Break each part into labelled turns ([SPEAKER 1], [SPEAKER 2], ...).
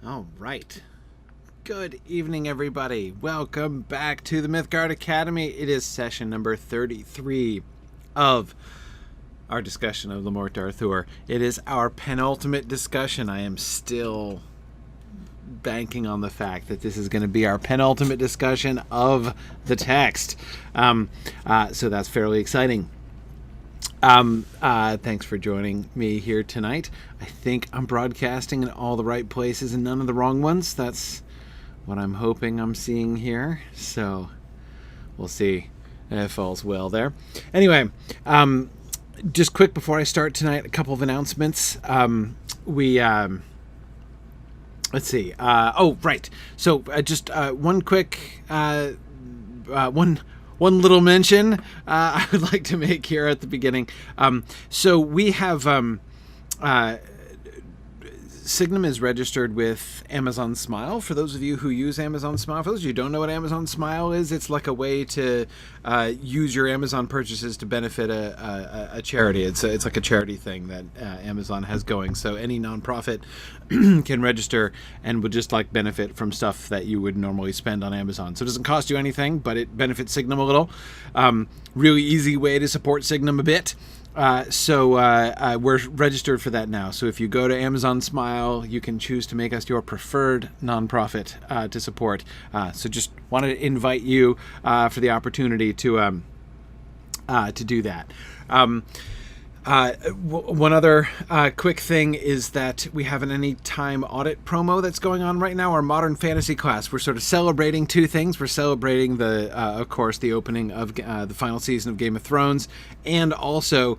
[SPEAKER 1] All right. Good evening, everybody. Welcome back to the Mythgard Academy. It is session number 33 of our discussion of Morte. It is our penultimate discussion. I am still banking on the fact that this is going to be our penultimate discussion of the text. So that's fairly exciting. Thanks for joining me here tonight. I think I'm broadcasting in all the right places and none of the wrong ones. That's what I'm hoping I'm seeing here. So we'll see if all's well there. Anyway, just quick before I start tonight, a couple of announcements. Let's see. Right. So just one quick one little mention I would like to make here at the beginning. So we have Signum is registered with Amazon Smile. For those of you who use Amazon Smile, for those of you who don't know what Amazon Smile is, it's like a way to use your Amazon purchases to benefit a charity. It's like a charity thing that Amazon has going. So any nonprofit can register and would just like benefit from stuff that you would normally spend on Amazon. So it doesn't cost you anything, but it benefits Signum a little. Really easy way to support Signum a bit. So we're registered for that now. So if you go to Amazon Smile, you can choose to make us your preferred nonprofit to support. So just wanted to invite you for the opportunity to do that. One other quick thing is that we have an Anytime Audit promo that's going on right now, our Modern Fantasy class. We're sort of celebrating two things. We're celebrating of course, the opening of the final season of Game of Thrones, and also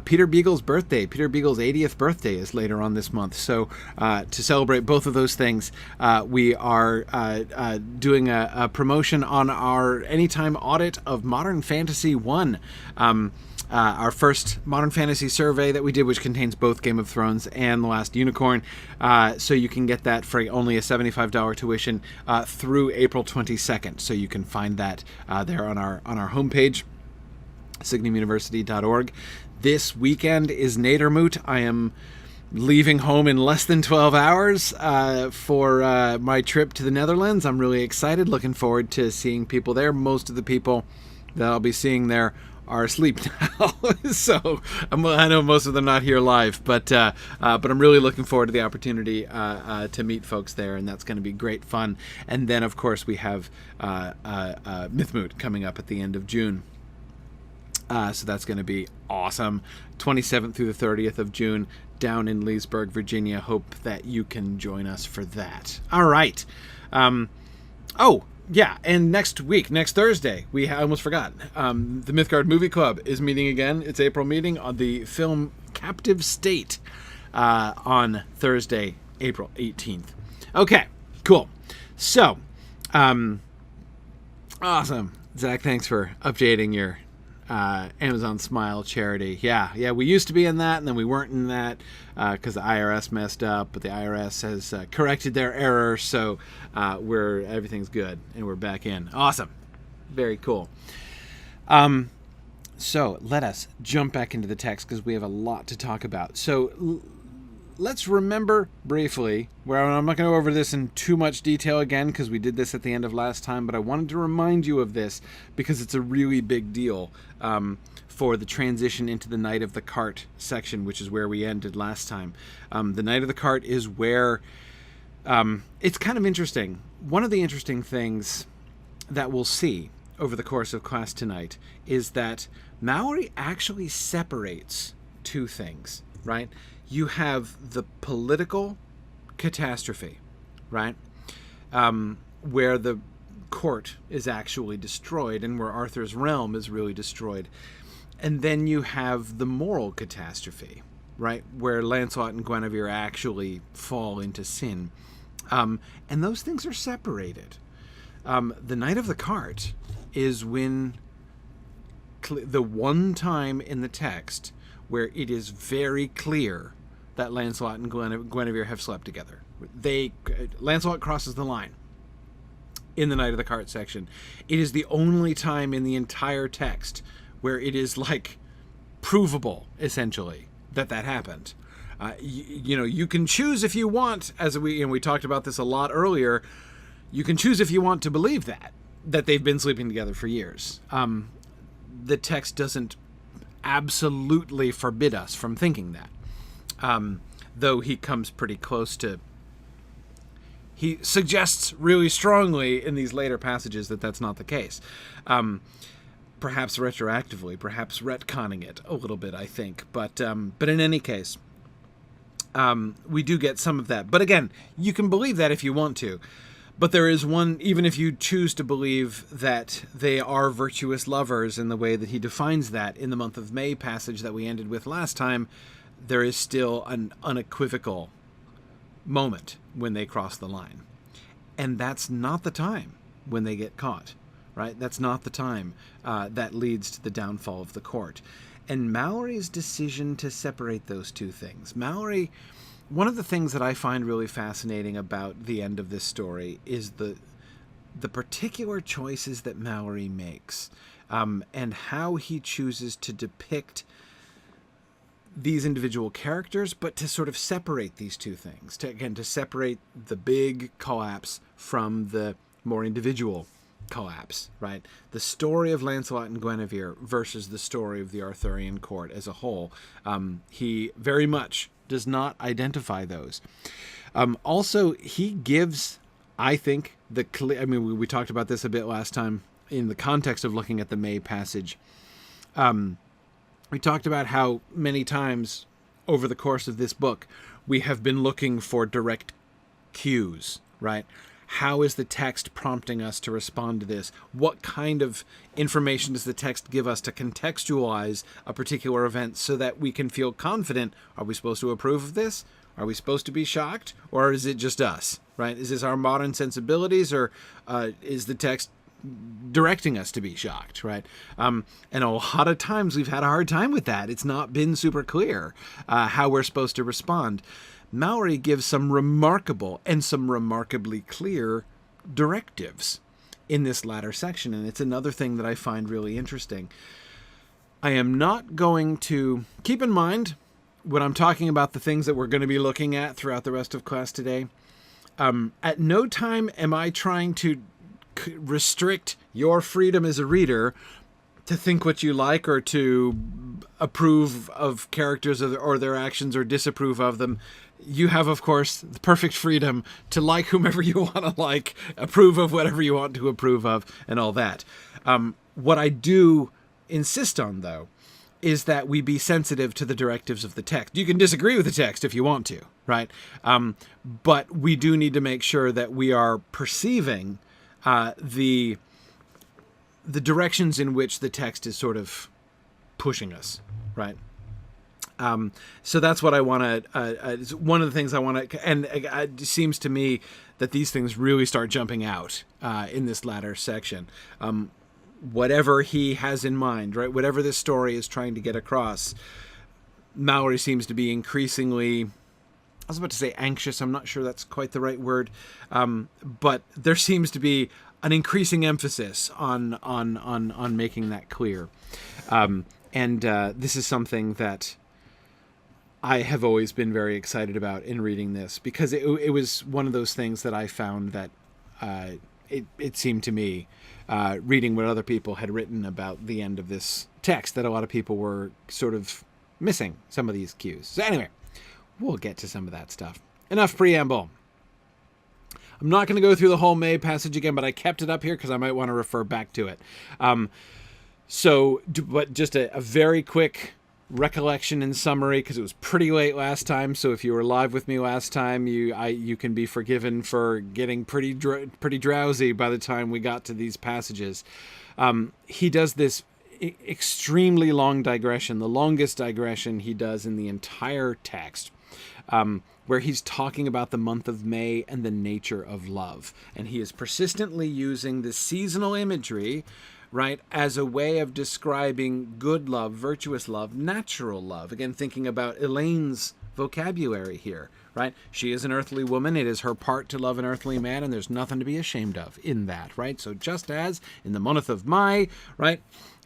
[SPEAKER 1] Peter Beagle's birthday. Peter Beagle's 80th birthday is later on this month. So to celebrate both of those things, we are doing a promotion on our Anytime Audit of Modern Fantasy 1. Our first Modern Fantasy survey that we did, which contains both Game of Thrones and The Last Unicorn. So you can get that for only a $75 tuition through April 22nd. So you can find that there on our homepage, signumuniversity.org. This weekend is Nadermoot. I am leaving home in less than 12 hours for my trip to the Netherlands. I'm really excited, looking forward to seeing people there. Most of the people that I'll be seeing there are asleep now, so I know most of them not here live, but I'm really looking forward to the opportunity to meet folks there, and that's going to be great fun. And then, of course, we have Mythmoot coming up at the end of June, so that's going to be awesome. 27th through the 30th of June down in Leesburg, Virginia. Hope that you can join us for that. All right. Yeah, and next Thursday, I almost forgot, the Mythgard Movie Club is meeting again. It's April meeting on the film Captive State on Thursday, April 18th. Okay, cool. So, awesome. Zach, thanks for updating your Amazon Smile charity. Yeah, we used to be in that, and then we weren't in that because the IRS messed up, but the IRS has corrected their error, so everything's good, and we're back in. Awesome. Very cool. So let us jump back into the text because we have a lot to talk about. So let's remember briefly, where I'm not going to go over this in too much detail again because we did this at the end of last time, but I wanted to remind you of this because it's a really big deal for the transition into the Knight of the Cart section, which is where we ended last time. The Knight of the Cart is where it's kind of interesting. One of the interesting things that we'll see over the course of class tonight is that Malory actually separates two things, right? You have the political catastrophe, right? Where the court is actually destroyed and where Arthur's realm is really destroyed. And then you have the moral catastrophe, right? Where Lancelot and Guinevere actually fall into sin. And those things are separated. The Knight of the Cart is when the one time in the text where it is very clear that Lancelot and Guinevere have slept together. Lancelot crosses the line in the Knight of the Cart section. It is the only time in the entire text where it is like provable, essentially, that happened. You can choose if you want, as we talked about this a lot earlier. You can choose if you want to believe that they've been sleeping together for years. The text doesn't absolutely forbid us from thinking that, though he comes pretty close to. He suggests really strongly in these later passages that that's not the case. Perhaps retroactively, perhaps retconning it a little bit, I think. But in any case, we do get some of that. But again, you can believe that if you want to. But there is one, even if you choose to believe that they are virtuous lovers in the way that he defines that in the month of May passage that we ended with last time, there is still an unequivocal moment when they cross the line. And that's not the time when they get caught, right? That's not the time that leads to the downfall of the court. And Malory's decision to separate those two things. Malory, one of the things that I find really fascinating about the end of this story is the particular choices that Malory makes, and how he chooses to depict these individual characters, but to sort of separate these two things, to separate the big collapse from the more individual collapse, right? The story of Lancelot and Guinevere versus the story of the Arthurian court as a whole. He very much does not identify those. Also, he gives, I think, we talked about this a bit last time in the context of looking at the May passage. We talked about how many times over the course of this book we have been looking for direct cues, right? How is the text prompting us to respond to this? What kind of information does the text give us to contextualize a particular event so that we can feel confident? Are we supposed to approve of this? Are we supposed to be shocked? Or is it just us, right? Is this our modern sensibilities, or is the text directing us to be shocked, right? And a lot of times we've had a hard time with that. It's not been super clear how we're supposed to respond. Malory gives some remarkable and some remarkably clear directives in this latter section, and it's another thing that I find really interesting. I am not going to keep in mind when I'm talking about the things that we're going to be looking at throughout the rest of class today. At no time am I trying to restrict your freedom as a reader to think what you like, or to approve of characters or their actions, or disapprove of them. You have, of course, the perfect freedom to like whomever you want to like, approve of whatever you want to approve of, and all that. What I do insist on, though, is that we be sensitive to the directives of the text. You can disagree with the text if you want to, right? But we do need to make sure that we are perceiving the directions in which the text is sort of pushing us, right? So that's what I want to, one of the things I want to, and it seems to me that these things really start jumping out in this latter section. Whatever he has in mind, right? Whatever this story is trying to get across, Malory seems to be increasingly, I was about to say anxious, I'm not sure that's quite the right word, but there seems to be an increasing emphasis on making that clear. And this is something that I have always been very excited about in reading this, because it was one of those things that I found that it seemed to me, reading what other people had written about the end of this text, that a lot of people were sort of missing some of these cues. So anyway, we'll get to some of that stuff. Enough preamble. I'm not going to go through the whole May passage again, but I kept it up here because I might want to refer back to it. But just a very quick recollection and summary, because it was pretty late last time. So if you were live with me last time, you can be forgiven for getting pretty drowsy by the time we got to these passages. He does this extremely long digression, the longest digression he does in the entire text, where he's talking about the month of May and the nature of love. And he is persistently using the seasonal imagery, right, as a way of describing good love, virtuous love, natural love. Again, thinking about Elaine's vocabulary here, right? She is an earthly woman. It is her part to love an earthly man, and there's nothing to be ashamed of in that, right? So just as in the month of May, right,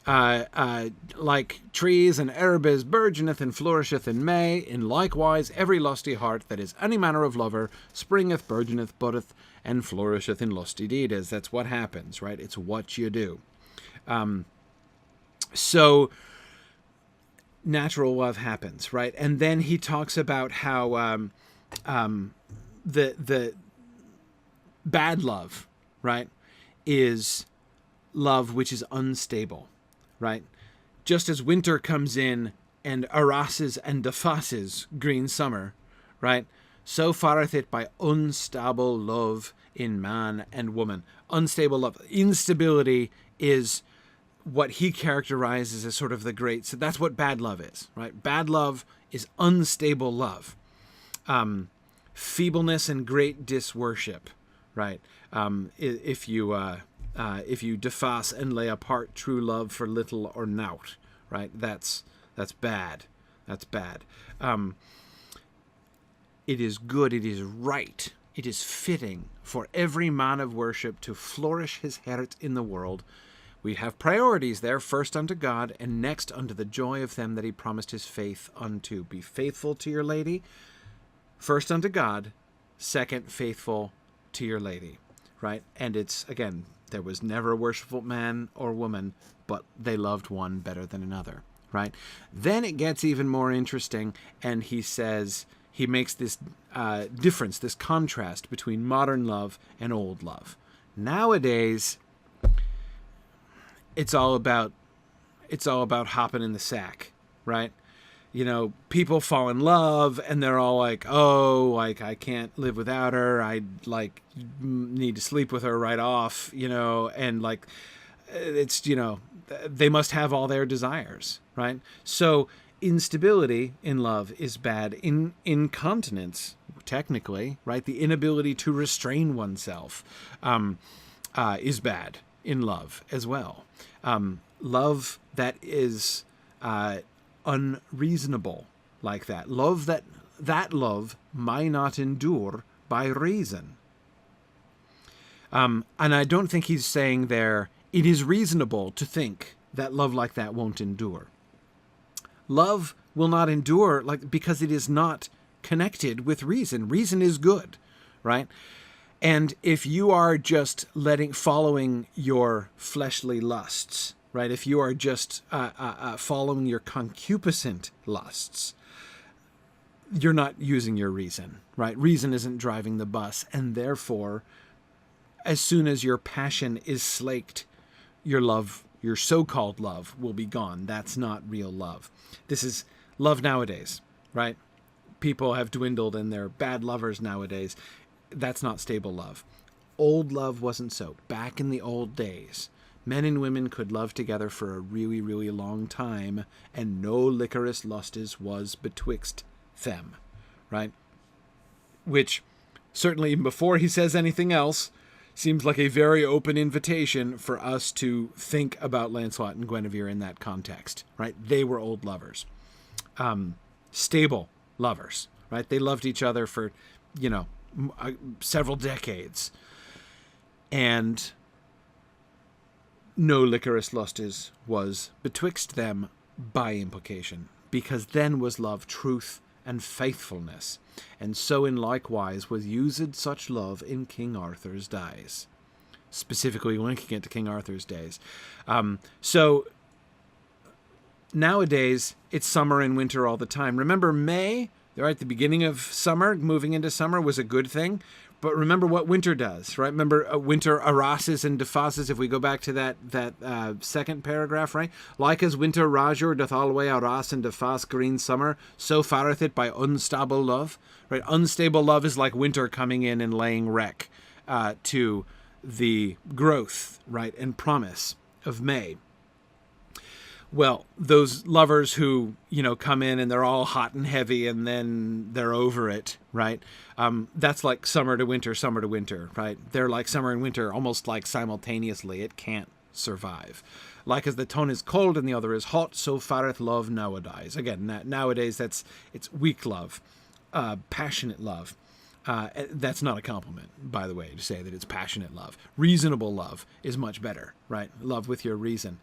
[SPEAKER 1] Like trees and herbes burgeoneth and flourisheth in May, in likewise every lusty heart that is any manner of lover springeth, burgeoneth, buddeth, and flourisheth in lusty deeds. That's what happens, right? It's what you do. So natural love happens, right? And then he talks about how the bad love, right, is love which is unstable, right? Just as winter comes in and harasses and defaces green summer, right? So fareth it by unstable love in man and woman. Unstable love. Instability is what he characterizes as sort of the great. So that's what bad love is, right? Bad love is unstable love. Feebleness and great disworship, right? If you deface and lay apart true love for little or nought, right? That's bad. That's bad. It is good, it is right, it is fitting for every man of worship to flourish his heart in the world. We have priorities there, first unto God, and next unto the joy of them that he promised his faith unto. Be faithful to your lady, first unto God, second faithful to your lady, right? And it's, again, there was never a worshipful man or woman, but they loved one better than another, right? Then it gets even more interesting, and he says, he makes this difference, this contrast between modern love and old love. Nowadays, it's all about hopping in the sack, right? You know, people fall in love and they're all like, oh, like, I can't live without her. I like need to sleep with her right off, you know, and like, it's, you know, they must have all their desires, right? So instability in love is bad. Incontinence, technically, right? The inability to restrain oneself is bad in love as well. Love that is unreasonable like that. Love that love might not endure by reason. And I don't think he's saying there, it is reasonable to think that love like that won't endure. Love will not endure because it is not connected with reason. Reason is good, right? And if you are just following your fleshly lusts, right? If you are just following your concupiscent lusts, you're not using your reason, right? Reason isn't driving the bus, and therefore, as soon as your passion is slaked, your love, your so-called love, will be gone. That's not real love. This is love nowadays, right? People have dwindled and they're bad lovers nowadays. That's not stable love. Old love wasn't so. Back in the old days, men and women could love together for a really, really long time, and no licorice lustes was betwixt them, right? Which, certainly even before he says anything else, seems like a very open invitation for us to think about Lancelot and Guinevere in that context, right? They were old lovers. Stable lovers, right? They loved each other for, you know, several decades. And no licorice lustes was betwixt them by implication, because then was love truth and faithfulness, and so in likewise was used such love in King Arthur's days, specifically linking it to King Arthur's days. So nowadays it's summer and winter all the time. Remember May, right? The beginning of summer, moving into summer was a good thing. But remember what winter does, right? Remember winter harasses and defaces. If we go back to that second paragraph, right? Like as winter rajur doth alway harass and deface green summer, so fareth it by unstable love, right? Unstable love is like winter coming in and laying wreck to the growth, right, and promise of May. Well, those lovers who, you know, come in and they're all hot and heavy and then they're over it, right? That's like summer to winter, right? They're like summer and winter almost like simultaneously. It can't survive. Like as the tone is cold and the other is hot, so fareth love nowadays. Again, nowadays it's weak love, passionate love. That's not a compliment, by the way, to say that it's passionate love. Reasonable love is much better, right? Love with your reason.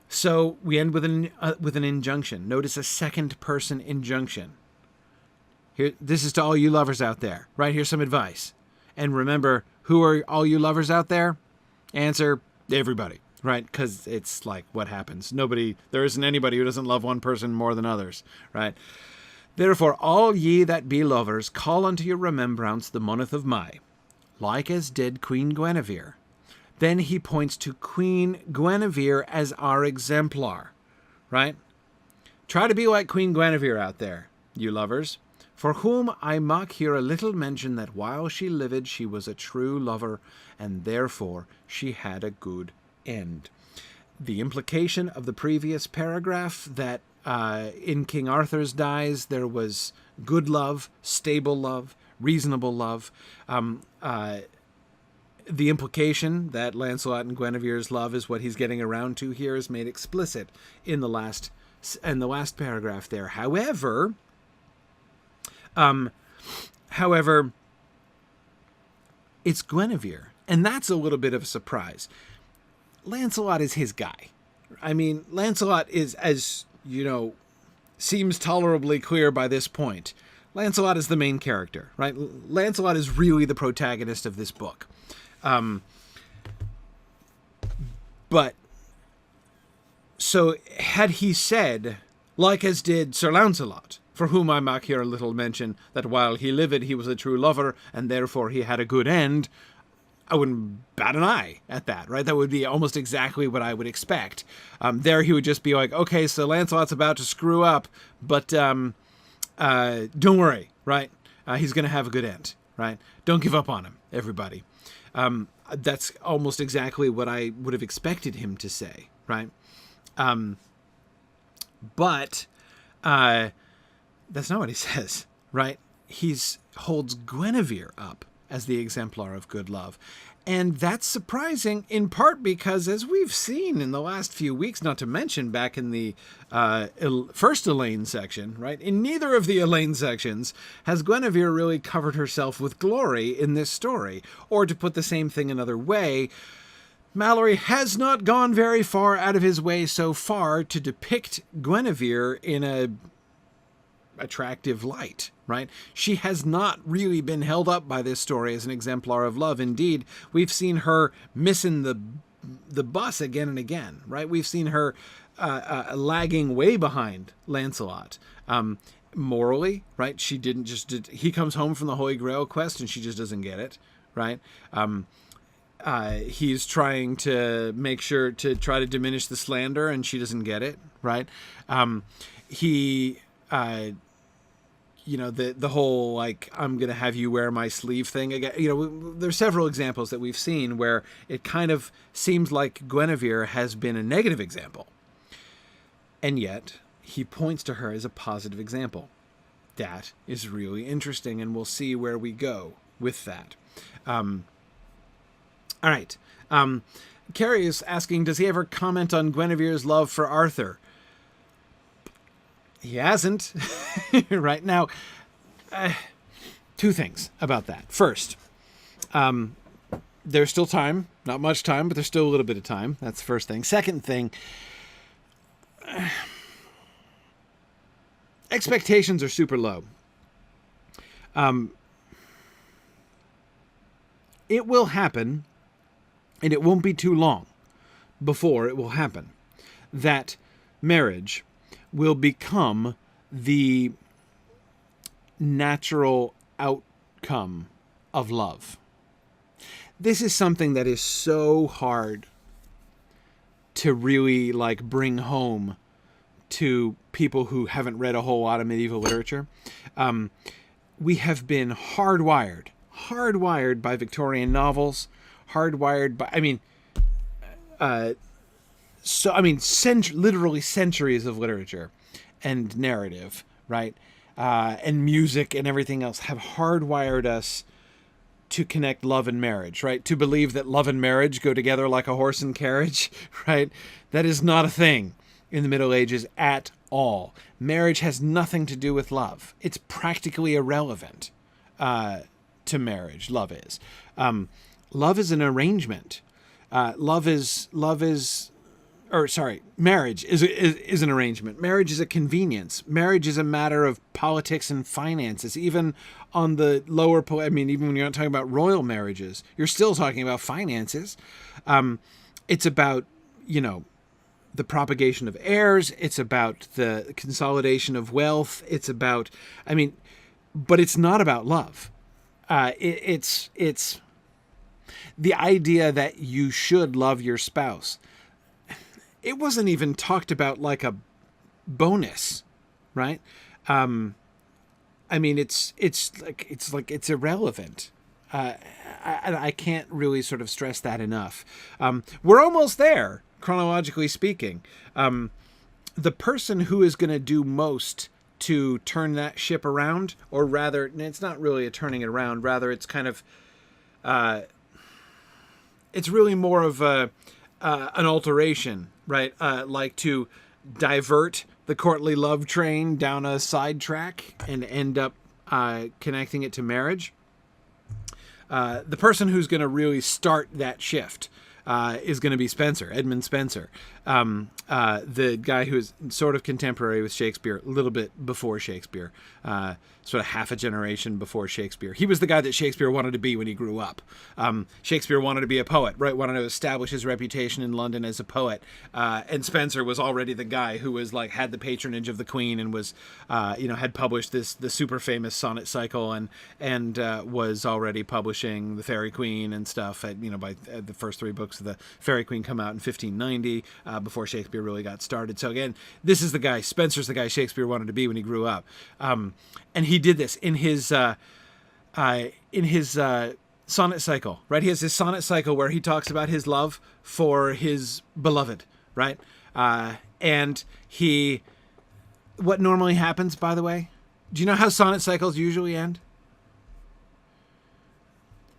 [SPEAKER 1] So we end with an injunction. Notice a second person injunction. Here, this is to all you lovers out there, right? Here's some advice. And remember, who are all you lovers out there? Answer, everybody, right? Because it's like what happens. There isn't anybody who doesn't love one person more than others, right? Therefore, all ye that be lovers, call unto your remembrance the month of May, like as did Queen Guinevere. Then he points to Queen Guinevere as our exemplar, right? Try to be like Queen Guinevere out there, you lovers, for whom I mock here a little mention that while she lived she was a true lover, and therefore she had a good end. The implication of the previous paragraph that in King Arthur's Dies there was good love, stable love, reasonable love. The implication that Lancelot and Guinevere's love is what he's getting around to here is made explicit in the last paragraph there. However, it's Guinevere, and that's a little bit of a surprise. Lancelot is his guy. I mean, Lancelot is, as you know, seems tolerably clear by this point. Lancelot is the main character, right? Lancelot is really the protagonist of this book. But so had he said, like as did Sir Lancelot, for whom I make here a little mention, that while he lived he was a true lover, and therefore he had a good end, I wouldn't bat an eye at that, right? That would be almost exactly what I would expect. There he would just be like, okay, so Lancelot's about to screw up, but don't worry, right? He's going to have a good end, right? Don't give up on him, everybody. That's almost exactly what I would have expected him to say, right? But that's not what he says, right? He holds Guinevere up as the exemplar of good love. And that's surprising, in part because, as we've seen in the last few weeks, not to mention back in the first Elaine section, right? In neither of the Elaine sections has Guinevere really covered herself with glory in this story. Or to put the same thing another way, Malory has not gone very far out of his way so far to depict Guinevere in a attractive light, right? She has not really been held up by this story as an exemplar of love. Indeed, we've seen her missing the bus again and again, right? We've seen her lagging way behind Lancelot. Morally, right? She didn't just... he comes home from the Holy Grail quest and she just doesn't get it, right? He's trying to make sure to try to diminish the slander and she doesn't get it, right? The whole, like, I'm going to have you wear my sleeve thing again. There's several examples that we've seen where it kind of seems like Guinevere has been a negative example. And yet, he points to her as a positive example. That is really interesting, and we'll see where we go with that. All right. Carrie is asking, does he ever comment on Guinevere's love for Arthur? He hasn't. Right now, two things about that. First, there's still time. Not much time, but there's still a little bit of time. That's the first thing. Second thing, expectations are super low. It will happen, and it won't be too long before it will happen, that marriage will become the natural outcome of love. This is something that is so hard to really bring home to people who haven't read a whole lot of medieval literature. We have been hardwired by Victorian novels, hardwired by, literally centuries of literature and narrative, right? And music and everything else have hardwired us to connect love and marriage, right? To believe that love and marriage go together like a horse and carriage, right? That is not a thing in the Middle Ages at all. Marriage has nothing to do with love. It's practically irrelevant. to marriage. Love is. Love is an arrangement. Marriage is an arrangement. Marriage is a convenience. Marriage is a matter of politics and finances. Even on the lower, even when you're not talking about royal marriages, you're still talking about finances. It's about, the propagation of heirs. It's about the consolidation of wealth. It's about, but it's not about love. It's the idea that you should love your spouse. It wasn't even talked about like a bonus, right? It's irrelevant. I can't really sort of stress that enough. We're almost there, chronologically speaking. The person who is going to do most to turn that ship around, or rather, it's not really a turning it around. Rather, it's kind of, it's really more of an alteration, right? Like to divert the courtly love train down a side track and end up connecting it to marriage. The person who's going to really start that shift is going to be Spenser, Edmund Spenser, the guy who is sort of contemporary with Shakespeare, a little bit before Shakespeare, sort of half a generation before Shakespeare. He was the guy that Shakespeare wanted to be when he grew up. Shakespeare wanted to be a poet, right? Wanted to establish his reputation in London as a poet. And Spenser was already the guy who was had the patronage of the Queen and was, had published the super famous sonnet cycle and was already publishing the Faerie Queen and stuff. By the first three books of the Faerie Queen come out in 1590, before Shakespeare really got started. So again, this is the guy, Spenser's the guy Shakespeare wanted to be when he grew up. And he did this in his sonnet cycle, right? He has this sonnet cycle where he talks about his love for his beloved, right? And what normally happens, by the way, do you know how sonnet cycles usually end?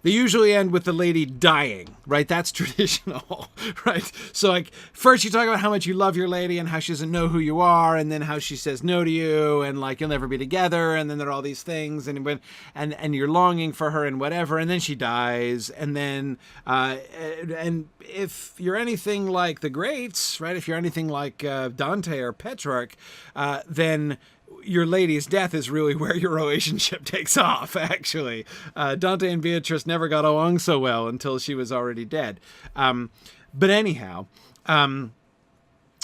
[SPEAKER 1] They usually end with the lady dying, right? That's traditional, right? So first you talk about how much you love your lady and how she doesn't know who you are, and then how she says no to you, and you'll never be together, and then there are all these things, and you're longing for her and whatever, and then she dies, and then and if you're anything like the greats, right? If you're anything like Dante or Petrarch, then your lady's death is really where your relationship takes off, actually. Dante and Beatrice never got along so well until she was already dead. But anyhow,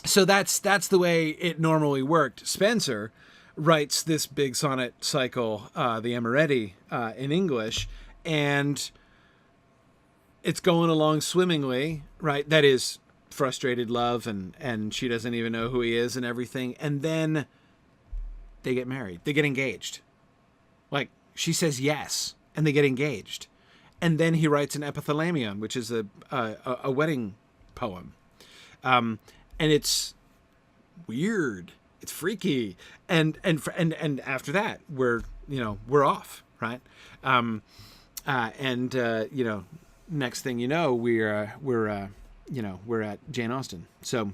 [SPEAKER 1] so that's the way it normally worked. Spenser writes this big sonnet cycle, the Amoretti, in English, and it's going along swimmingly, right? That is frustrated love, and she doesn't even know who he is and everything. And then they get married. They get engaged. She says yes, and they get engaged. And then he writes an epithalamion, which is a wedding poem. And it's weird. It's freaky. And after that, we're off, right? Next thing you know, we're at Jane Austen. So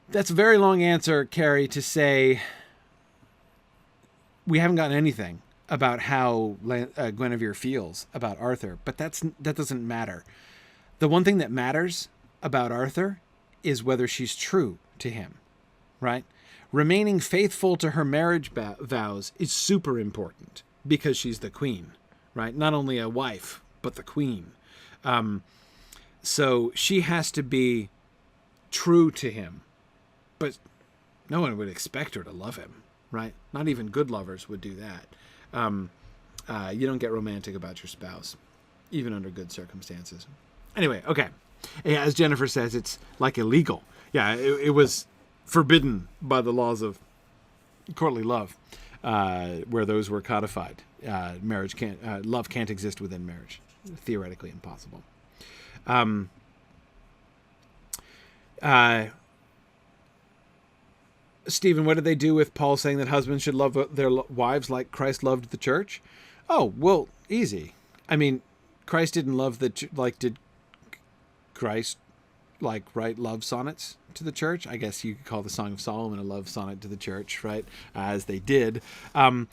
[SPEAKER 1] that's a very long answer, Carrie, to say we haven't gotten anything about how Guinevere feels about Arthur, but that doesn't matter. The one thing that matters about Arthur is whether she's true to him, right? Remaining faithful to her marriage vows is super important because she's the queen, right? Not only a wife, but the queen. So she has to be true to him. But no one would expect her to love him, right? Not even good lovers would do that. You don't get romantic about your spouse, even under good circumstances. Anyway, okay. Yeah, as Jennifer says, it's illegal. Yeah, it was forbidden by the laws of courtly love, where those were codified. Love can't exist within marriage. Theoretically impossible. Stephen, what did they do with Paul saying that husbands should love their wives like Christ loved the church? Oh, well, easy. Christ didn't love did Christ like write love sonnets to the church. I guess you could call the Song of Solomon a love sonnet to the church, right? As they did. Again,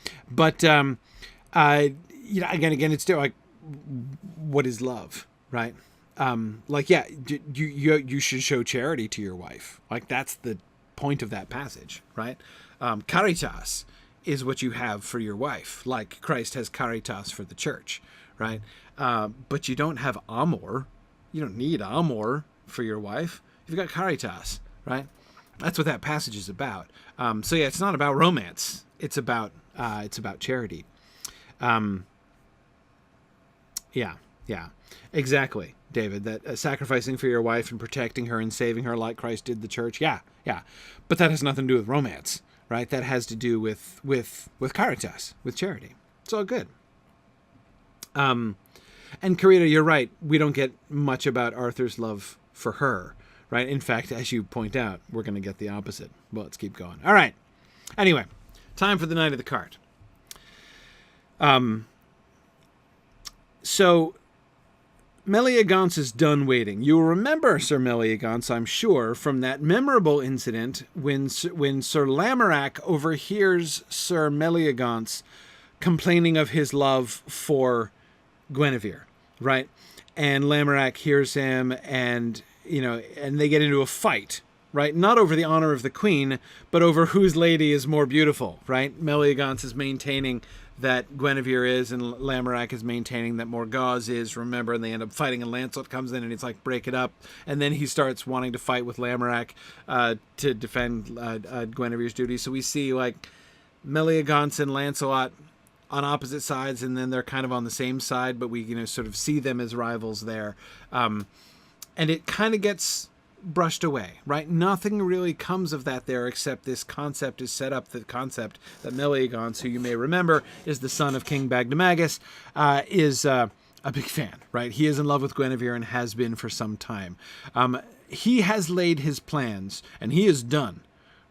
[SPEAKER 1] it's still like, what is love, right? You should show charity to your wife. Like, that's the point of that passage, right? Caritas is what you have for your wife, like Christ has caritas for the church, right? But you don't have amor. You don't need amor for your wife. You've got caritas, right? That's what that passage is about. It's not about romance. It's about charity. Exactly, David. That sacrificing for your wife and protecting her and saving her like Christ did the church. Yeah. But that has nothing to do with romance, right? That has to do with caritas, with charity. It's all good. And Carita, you're right. We don't get much about Arthur's love for her, right? In fact, as you point out, we're going to get the opposite. Well, let's keep going. All right. Anyway, time for the Knight of the Cart. So Meleagance is done waiting. You'll remember Sir Meleagance, I'm sure, from that memorable incident when Sir Lamorak overhears Sir Meleagance complaining of his love for Guinevere, right? And Lamorak hears him, and they get into a fight, right? Not over the honor of the queen, but over whose lady is more beautiful, right? Meleagance is maintaining that Guinevere is, and Lamorak is maintaining that Morgause is, remember, and they end up fighting, and Lancelot comes in and it's like, break it up, and then he starts wanting to fight with Lamorak to defend Guinevere's duty. So we see like Meleagance and Lancelot on opposite sides, and then they're kind of on the same side, but we sort of see them as rivals there. And it kind of gets brushed away, right? Nothing really comes of that there, except this concept is set up, the concept that Meleagance, who you may remember is the son of King Bagdemagus, is a big fan, right? He is in love with Guinevere and has been for some time. He has laid his plans, and he is done,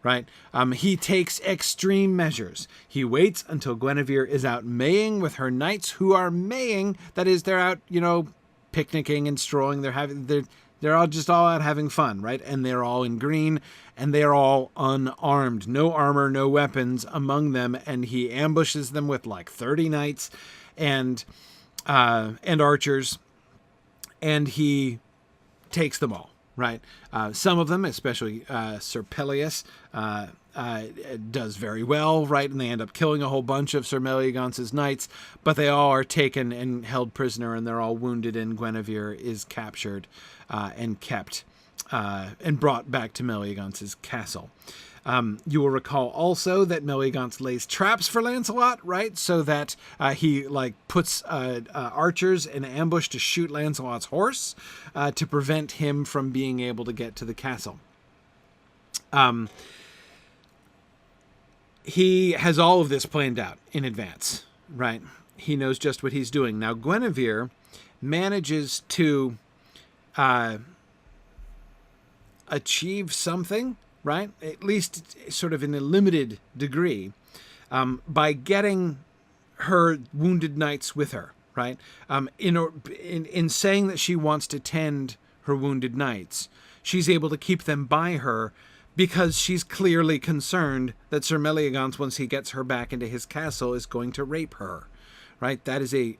[SPEAKER 1] right? He takes extreme measures. He waits until Guinevere is out maying with her knights, who are maying, that is, they're out, picnicking and strolling. They're all out having fun, right? And they're all in green, and they're all unarmed. No armor, no weapons among them, and he ambushes them with like 30 knights and archers, and he takes them all, right? Some of them, especially Sir Peleus, does very well, right? And they end up killing a whole bunch of Sir Meleagance's knights, but they all are taken and held prisoner, and they're all wounded, and Guinevere is captured and kept and brought back to Meleagance's castle. You will recall also that Meleagance lays traps for Lancelot, right? So that he puts archers in ambush to shoot Lancelot's horse to prevent him from being able to get to the castle. He has all of this planned out in advance, right? He knows just what he's doing. Now, Guinevere manages to achieve something, right? At least sort of in a limited degree, by getting her wounded knights with her, right? In saying that she wants to tend her wounded knights, she's able to keep them by her because she's clearly concerned that Sir Meleagance, once he gets her back into his castle, is going to rape her, right? That is a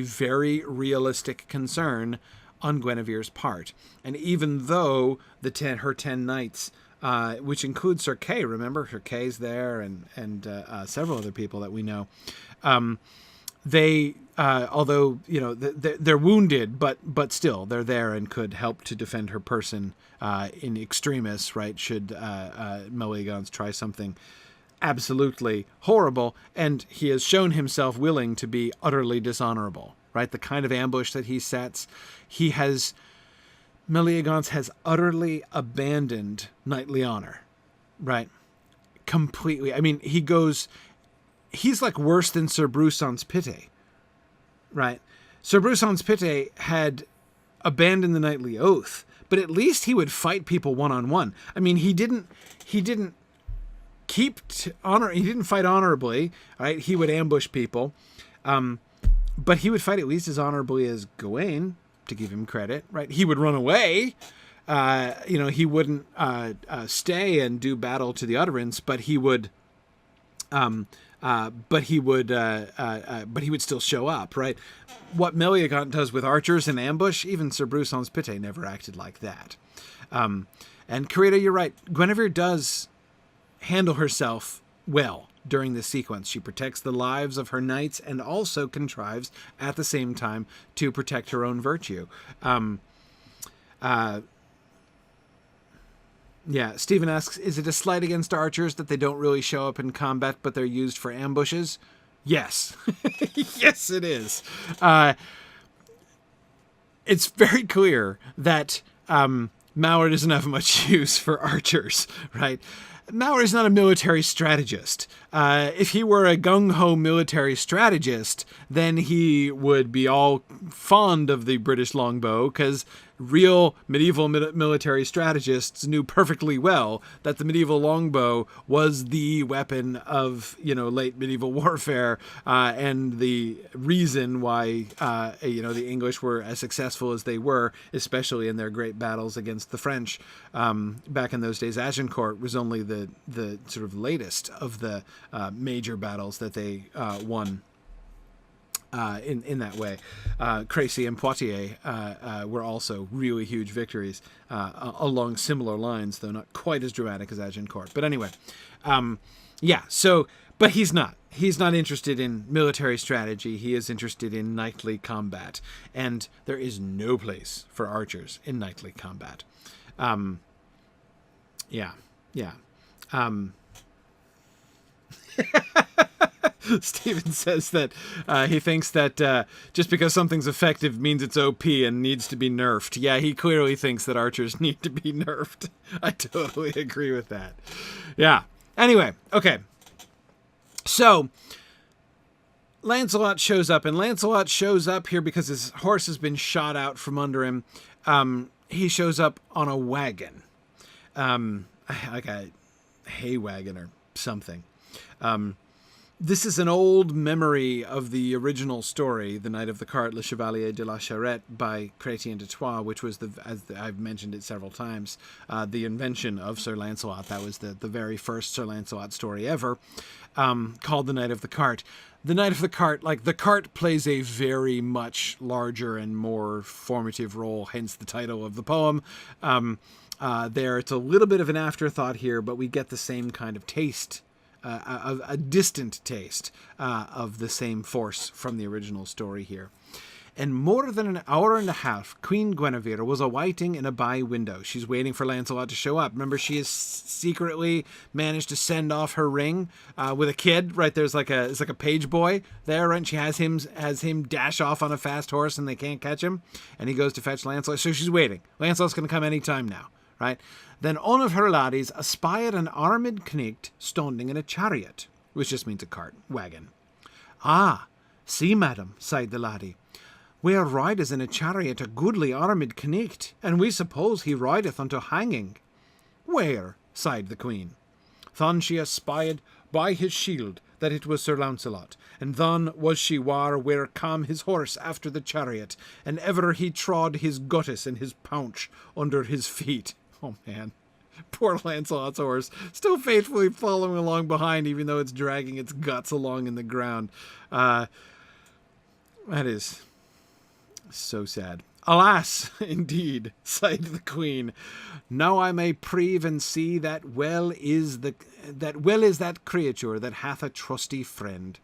[SPEAKER 1] very realistic concern on Guinevere's part. And even though her 10 knights, which includes Sir Kay, remember, Sir Kay's there, and several other people that we know, they, although, they're wounded, but still, they're there and could help to defend her person in extremis, right, should Meleagance try something absolutely horrible, and he has shown himself willing to be utterly dishonorable, right? The kind of ambush that he sets, Meleagance has utterly abandoned knightly honor, right? Completely. I mean, he's like worse than Sir Bruson's Pite, right? Sir Bruson's Pite had abandoned the knightly oath, but at least he would fight people one-on-one. I mean, he didn't keep honor. He didn't fight honorably, right? He would ambush people, but he would fight at least as honorably as Gawain, to give him credit, right? He would run away, he wouldn't stay and do battle to the utterance, but he would but he would still show up, right? What Meleagant does with archers in ambush, even Sir Bruson's Pite never acted like that. And Carita, you're right. Guinevere does handle herself well during this sequence. She protects the lives of her knights and also contrives at the same time to protect her own virtue. Yeah, Stephen asks, is it a slight against archers that they don't really show up in combat, but they're used for ambushes? Yes. Yes, it is. It's very clear that Malory doesn't have much use for archers, right? Malory's not a military strategist. If he were a gung-ho military strategist, then he would be all fond of the British longbow, because real medieval military strategists knew perfectly well that the medieval longbow was the weapon of, late medieval warfare, and the reason why, the English were as successful as they were, especially in their great battles against the French. Back in those days, Agincourt was only the sort of latest of the major battles that they won. In that way. Crécy and Poitiers were also really huge victories along similar lines, though not quite as dramatic as Agincourt. But anyway, but he's not. He's not interested in military strategy. He is interested in knightly combat. And there is no place for archers in knightly combat. Stephen says that he thinks that just because something's effective means it's OP and needs to be nerfed. Yeah, he clearly thinks that archers need to be nerfed. I totally agree with that. Yeah. Anyway, okay. So, Lancelot shows up, and Lancelot shows up here because his horse has been shot out from under him. He shows up on a wagon. Like a hay wagon or something. This is an old memory of the original story, The Knight of the Cart, Le Chevalier de la Charrette, by Chrétien de Troyes, which was, as I've mentioned it several times, the invention of Sir Lancelot. That was the very first Sir Lancelot story ever, called The Knight of the Cart. The Knight of the Cart, the cart plays a very much larger and more formative role, hence the title of the poem. It's a little bit of an afterthought here, but we get the same kind of taste, a distant taste of the same force from the original story here. And more than an hour and a half, Queen Guinevere was awaiting in a by window. She's waiting for Lancelot to show up. Remember, she has secretly managed to send off her ring with a kid, right? It's like a page boy there, right? And she has him dash off on a fast horse, and they can't catch him. And he goes to fetch Lancelot. So she's waiting. Lancelot's going to come any time now, right? Then one of her laddies espied an armed knight standing in a chariot, which just means a cart, wagon. Ah, see, madam, sighed the laddie, where rideth in a chariot a goodly armed knight, and we suppose he rideth unto hanging. Where? Sighed the queen. Then she espied by his shield that it was Sir Lancelot, and then was she ware where came his horse after the chariot, and ever he trod his guttus and his paunch under his feet. Oh, man. Poor Lancelot's horse, still faithfully following along behind, even though it's dragging its guts along in the ground. That is so sad. Alas, indeed, sighed the queen. Now I may prieve and see that well is that creature that hath a trusty friend.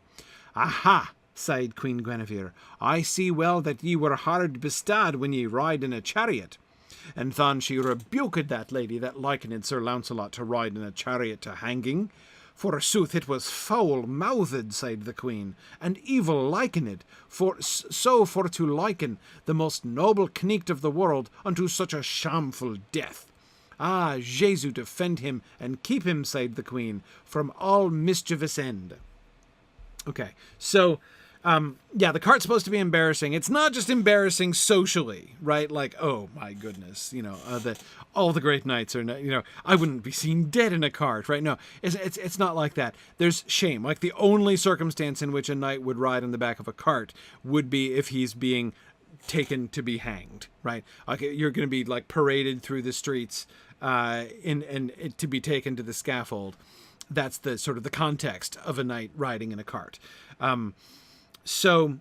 [SPEAKER 1] Aha, sighed Queen Guinevere, I see well that ye were hard bestad when ye ride in a chariot. And then she rebuked that lady that likened Sir Lancelot to ride in a chariot to hanging. Forsooth it was foul-mouthed, sighed the queen, and evil likened, for to liken the most noble knight of the world unto such a shameful death. Ah, Jesu defend him and keep him, sighed the queen, from all mischievous end. Okay, so the cart's supposed to be embarrassing. It's not just embarrassing socially, right? Like, oh my goodness, all the great knights are, I wouldn't be seen dead in a cart, right? No, it's not like that. There's shame. Like, the only circumstance in which a knight would ride on the back of a cart would be if he's being taken to be hanged, right? Like you're going to be like paraded through the streets and to be taken to the scaffold. That's the sort of the context of a knight riding in a cart. So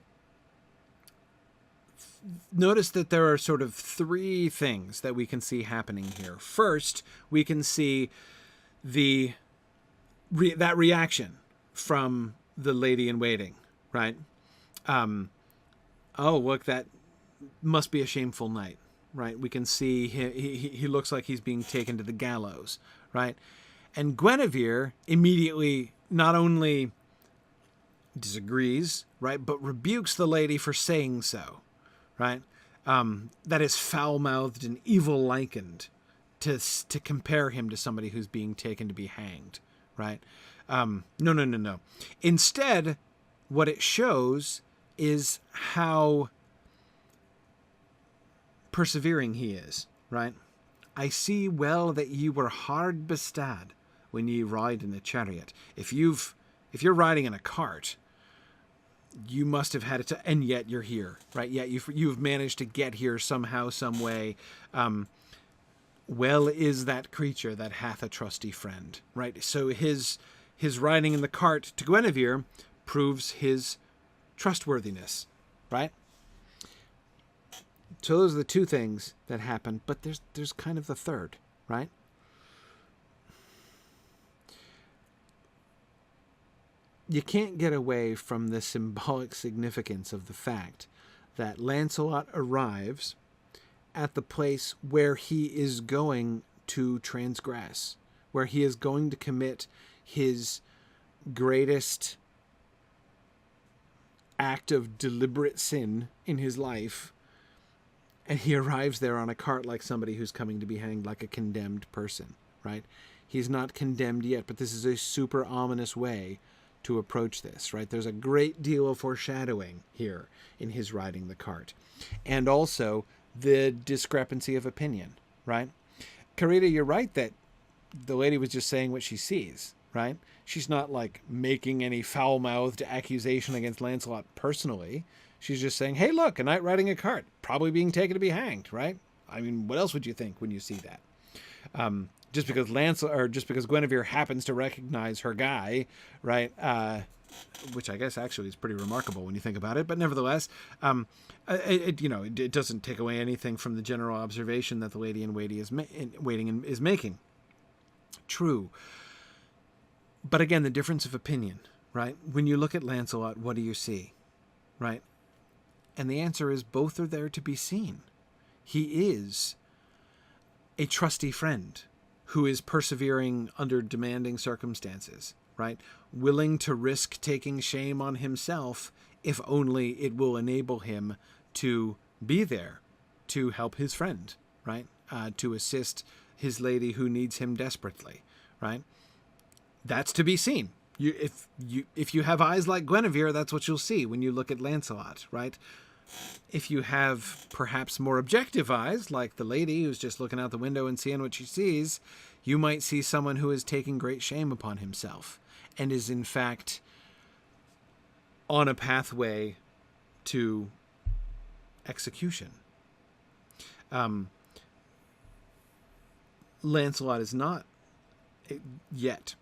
[SPEAKER 1] notice that there are sort of three things that we can see happening here. First, we can see that reaction from the lady in waiting, right? Oh, look, that must be a shameful night, right? We can see he looks like he's being taken to the gallows, right? And Guinevere immediately not only disagrees, right, but rebukes the lady for saying so, right? That is foul-mouthed and evil-likened to compare him to somebody who's being taken to be hanged, right? No. Instead, what it shows is how persevering he is, right? I see well that ye were hard bestad when ye ride in a chariot. If you're riding in a cart, you must have had it to, and yet you're here, right? Yet you've managed to get here somehow, some way. Well is that creature that hath a trusty friend, right? So his riding in the cart to Guinevere proves his trustworthiness, right? So those are the two things that happen, but there's kind of the third, right? You can't get away from the symbolic significance of the fact that Lancelot arrives at the place where he is going to transgress, where he is going to commit his greatest act of deliberate sin in his life, and he arrives there on a cart like somebody who's coming to be hanged, like a condemned person, right? He's not condemned yet, but this is a super ominous way to approach this, right? There's a great deal of foreshadowing here in his riding the cart. And also the discrepancy of opinion, right? Carita, you're right that the lady was just saying what she sees, right? She's not like making any foul-mouthed accusation against Lancelot personally. She's just saying, hey, look, a knight riding a cart, probably being taken to be hanged, right? I mean, what else would you think when you see that? Just because just because Guinevere happens to recognize her guy, right? Which I guess actually is pretty remarkable when you think about it. But nevertheless, it doesn't take away anything from the general observation that the lady in waiting is making. True. But again, the difference of opinion, right? When you look at Lancelot, what do you see, right? And the answer is both are there to be seen. He is a trusty friend who is persevering under demanding circumstances, right? Willing to risk taking shame on himself if only it will enable him to be there to help his friend, right? To assist his lady who needs him desperately, right? That's to be seen. If you have eyes like Guinevere, that's what you'll see when you look at Lancelot, right? If you have perhaps more objective eyes, like the lady who's just looking out the window and seeing what she sees, you might see someone who is taking great shame upon himself and is in fact on a pathway to execution. Lancelot is not yet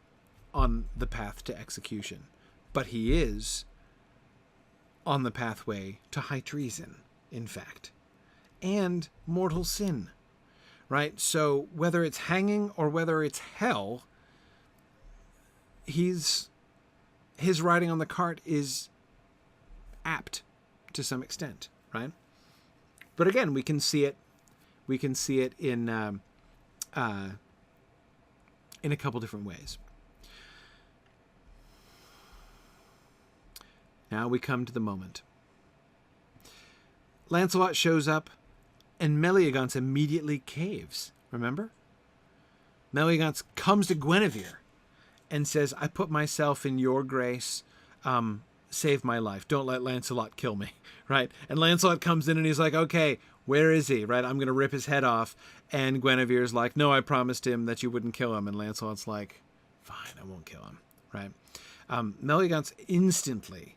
[SPEAKER 1] on the path to execution, but he is on the pathway to high treason, in fact, and mortal sin, right? So whether it's hanging or whether it's hell, his riding on the cart is apt to some extent, right? But again, we can see it in a couple different ways. Now we come to the moment. Lancelot shows up, and Meleagant immediately caves. Remember? Meleagant comes to Guinevere and says, I put myself in your grace. Save my life. Don't let Lancelot kill me. Right? And Lancelot comes in and he's like, okay, where is he? Right? I'm going to rip his head off. And Guinevere's like, no, I promised him that you wouldn't kill him. And Lancelot's like, fine, I won't kill him. Right? Meleagant instantly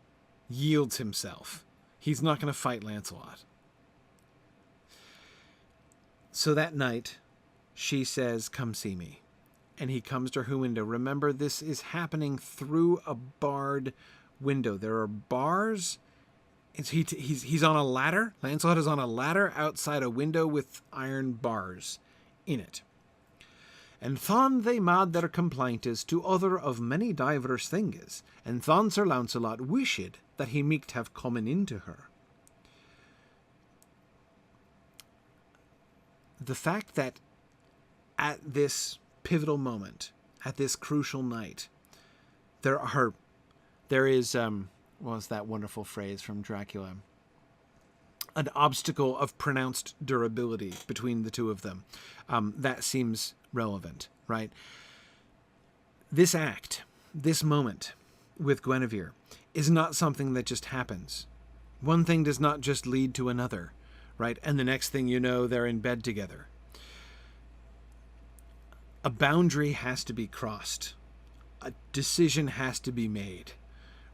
[SPEAKER 1] yields himself. He's not going to fight Lancelot, So that night, she says, "Come see me." And he comes to her window. Remember, this is happening through a barred window. There are bars. He's on a ladder. Lancelot is on a ladder outside a window with iron bars in it. And thon they mad their complaintes to other of many divers things, and thon Sir Lancelot wished that he might have comen into her. The fact that at this pivotal moment, at this crucial night, there is what was that wonderful phrase from Dracula? An obstacle of pronounced durability between the two of them. That seems relevant, right? This act, this moment with Guinevere is not something that just happens. One thing does not just lead to another, right? And the next thing you know, they're in bed together. A boundary has to be crossed. A decision has to be made,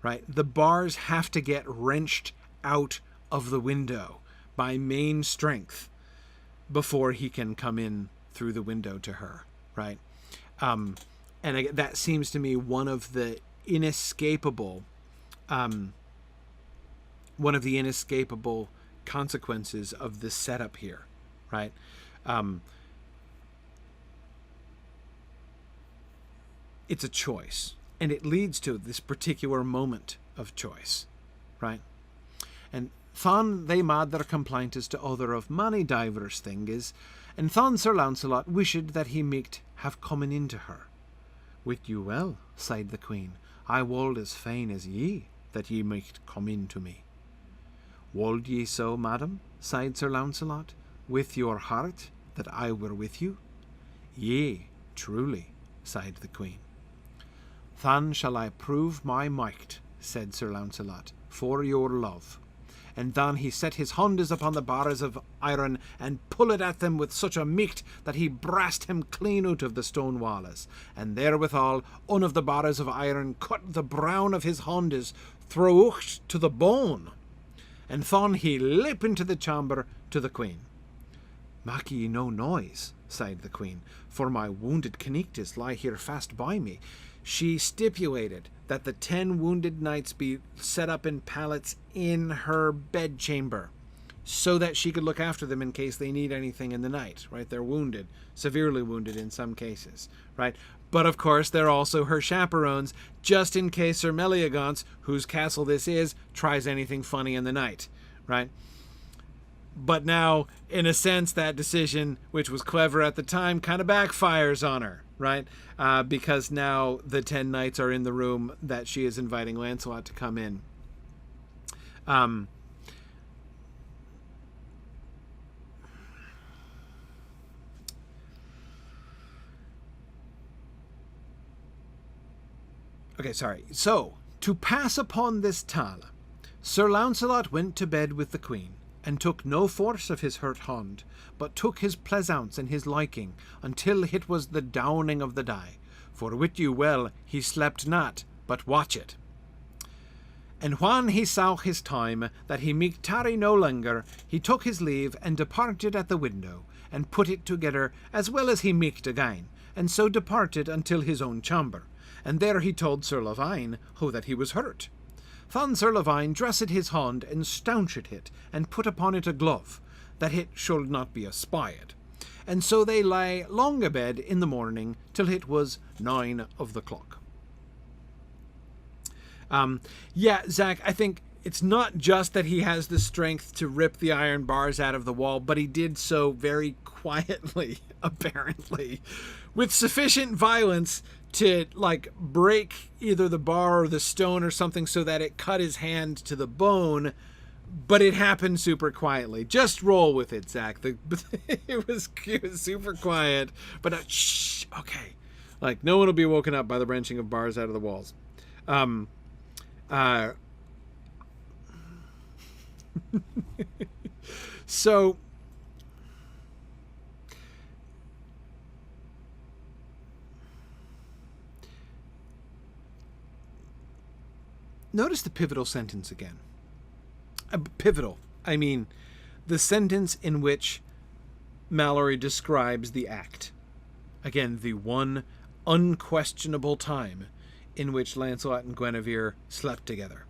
[SPEAKER 1] right? The bars have to get wrenched out of the window by main strength before he can come in through the window to her, right? And that seems to me one of the inescapable consequences of this setup here, right? It's a choice, and it leads to this particular moment of choice, right? And thon they mad their complaintes to other of many divers things, and thon Sir Lancelot wished that he might have comen into her. "Wit you well," sighed the queen, "I wold as fain as ye that ye might come in to me." "Wold ye so, madam," sighed Sir Lancelot, "with your heart that I were with you?" "Yea, truly," sighed the queen. "Than shall I prove my might," said Sir Lancelot, "for your love." And then he set his hondes upon the bars of iron, and pulled at them with such a might that he brast him clean out of the stone walls. And therewithal, one of the bars of iron cut the brown of his hondes through to the bone. And then he leap into the chamber to the queen. "Mak ye no noise," sighed the queen, "for my wounded connectes lie here fast by me." She stipulated that the 10 wounded knights be set up in pallets in her bedchamber so that she could look after them in case they need anything in the night, right? They're wounded, severely wounded in some cases, right? But of course, they're also her chaperones, just in case Sir Meliagance, whose castle this is, tries anything funny in the night, right? But now, in a sense, that decision, which was clever at the time, kind of backfires on her, right? Because now the 10 knights are in the room that she is inviting Lancelot to come in. Okay, sorry. So, to pass upon this tale, Sir Lancelot went to bed with the queen, and took no force of his hurt hand, but took his pleasaunce and his liking, until it was the dawning of the day. For wit you well, he slept not, but watched. And when he saw his time, that he might tarry no longer, he took his leave, and departed at the window, and put it together as well as he might again, and so departed until his own chamber. And there he told Sir Lavaine how that he was hurt. Then Sir Lavaine dressed his hand, and staunched it, and put upon it a glove, that it should not be espied. And so they lay long abed in the morning, till it was 9 of the clock. Yeah, Zach, I think it's not just that he has the strength to rip the iron bars out of the wall, but he did so very quietly, apparently, with sufficient violence to, like, break either the bar or the stone or something so that it cut his hand to the bone, but it happened super quietly. Just roll with it, Zach. It was super quiet, but shh, okay. Like, no one will be woken up by the wrenching of bars out of the walls. So notice the pivotal sentence again. Pivotal. I mean, the sentence in which Malory describes the act. Again, the one unquestionable time in which Lancelot and Guinevere slept together.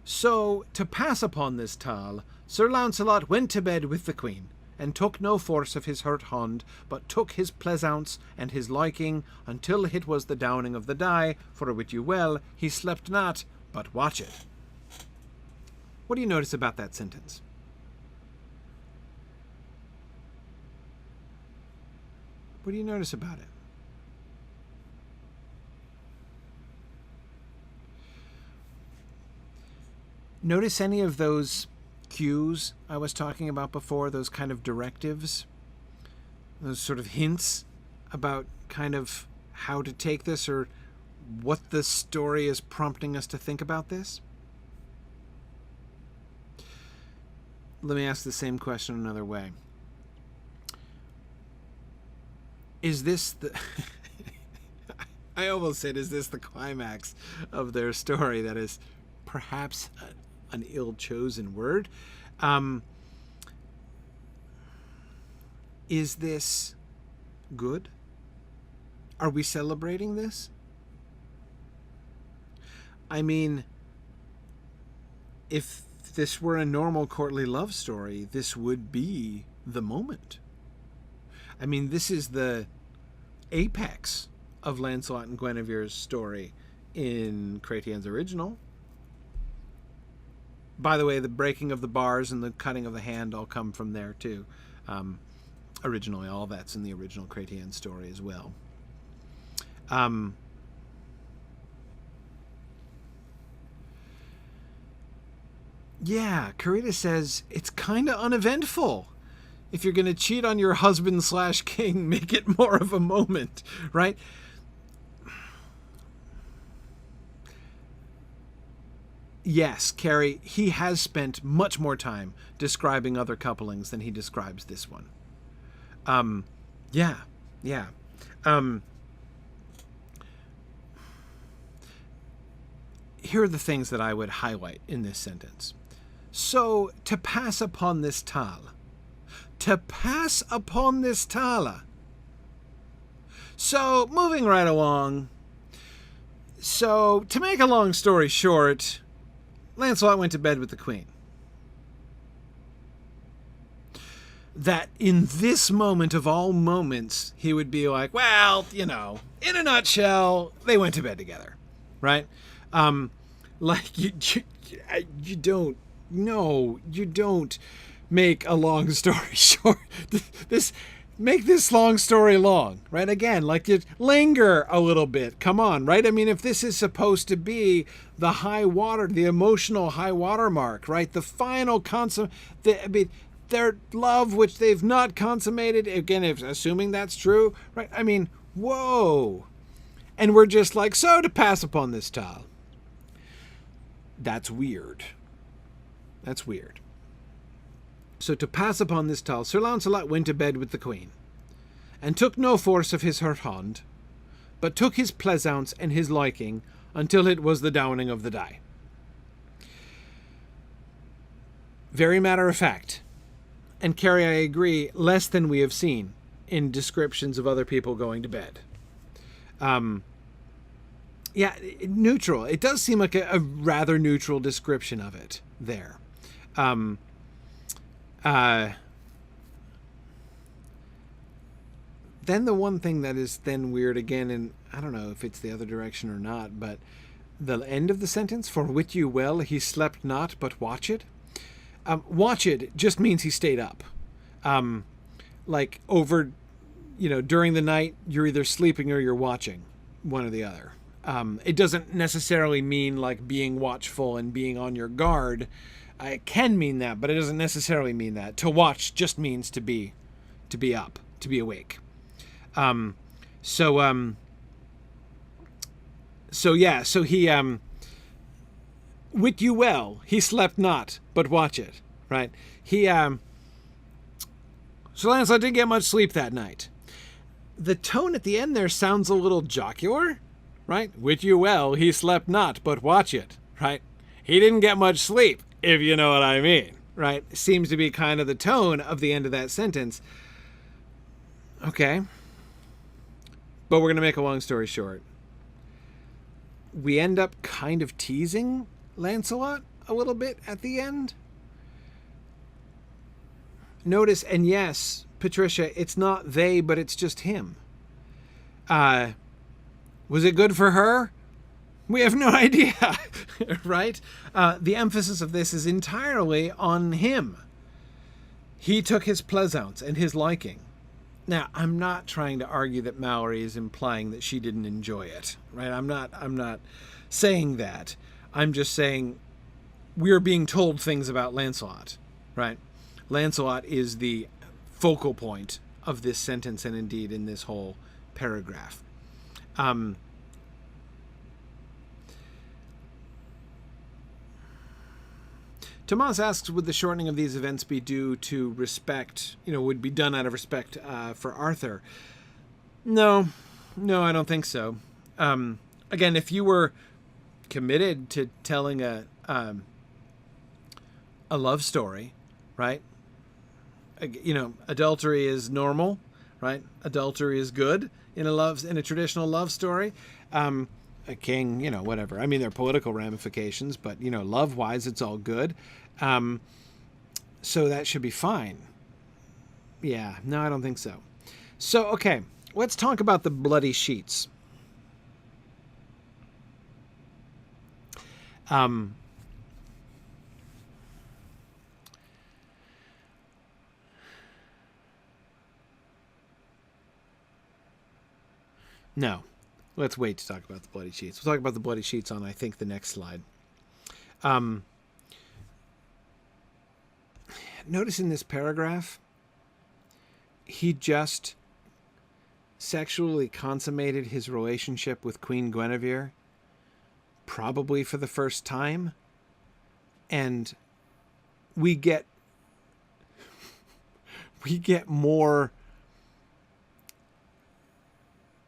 [SPEAKER 1] So, to pass upon this tale, Sir Lancelot went to bed with the queen, and took no force of his hurt hand, but took his pleasaunce and his liking, until it was the downing of the day, for wit you well, he slept not, but watched. What do you notice about that sentence? What do you notice about it? Notice any of those cues I was talking about before, those kind of directives, those sort of hints about kind of how to take this or what the story is prompting us to think about this? Let me ask the same question another way. Is this the... I almost said, is this the climax of their story? That is perhaps an ill-chosen word. Is this good? Are we celebrating this? I mean, if this were a normal courtly love story, this would be the moment. I mean, this is the apex of Lancelot and Guinevere's story in Chrétien's original. By the way, the breaking of the bars and the cutting of the hand all come from there too. Originally, all that's in the original Chrétien story as well. Yeah, Carita says it's kind of uneventful. If you're going to cheat on your husband/king, make it more of a moment, right? Yes, Carrie, he has spent much more time describing other couplings than he describes this one. Yeah. Here are the things that I would highlight in this sentence. So, to pass upon this tale. To pass upon this tale. So, moving right along. So, to make a long story short, Lancelot went to bed with the queen. That in this moment of all moments, he would be like, well, you know, in a nutshell, they went to bed together, right? Like, you don't make a long story short. Make this long story long, right? Again, like, you linger a little bit. Come on, right? I mean, if this is supposed to be the high water, the emotional high water mark, right? The final their love, which they've not consummated, again, assuming that's true, right? I mean, whoa. And we're just like, so to pass upon this tale. That's weird. That's weird. So to pass upon this tale, Sir Lancelot went to bed with the queen, and took no force of his hurt hand, but took his pleasaunce and his liking, until it was the downing of the day. Very matter of fact. And Carrie, I agree, less than we have seen in descriptions of other people going to bed. Yeah, neutral. It does seem like a rather neutral description of it there. Then the one thing that is then weird again, and I don't know if it's the other direction or not, but the end of the sentence, for wit you well, he slept not, but watched. Watched just means he stayed up. Like over, during the night, you're either sleeping or you're watching, one or the other. It doesn't necessarily mean like being watchful and being on your guard. It can mean that, but it doesn't necessarily mean that. To watch just means to be up, to be awake. So he, wit you well, he slept not, but watched, right? Sir Lancelot didn't get much sleep that night. The tone at the end there sounds a little jocular, right? Wit you well, he slept not, but watched, right? He didn't get much sleep, if you know what I mean, right? Seems to be kind of the tone of the end of that sentence. Okay. But we're going to make a long story short. We end up kind of teasing Lancelot a little bit at the end. Notice, and yes, Patricia, it's not they, but it's just him. Was it good for her? We have no idea, right? The emphasis of this is entirely on him. He took his pleasance and his liking. Now, I'm not trying to argue that Malory is implying that she didn't enjoy it, right? I'm not saying that. I'm just saying we're being told things about Lancelot, right? Lancelot is the focal point of this sentence and indeed in this whole paragraph. Tomas asks, would the shortening of these events be due to respect, would be done out of respect for Arthur? No, I don't think so. Again, if you were committed to telling a love story, right? Adultery is normal, right? Adultery is good in a traditional love story. A king, whatever. I mean, there are political ramifications, but, love-wise, it's all good. So that should be fine. Yeah, no, I don't think so. So, okay, let's talk about the bloody sheets. No. Let's wait to talk about the bloody sheets. We'll talk about the bloody sheets on, I think, the next slide. Notice in this paragraph, he just sexually consummated his relationship with Queen Guinevere, probably for the first time, and we get more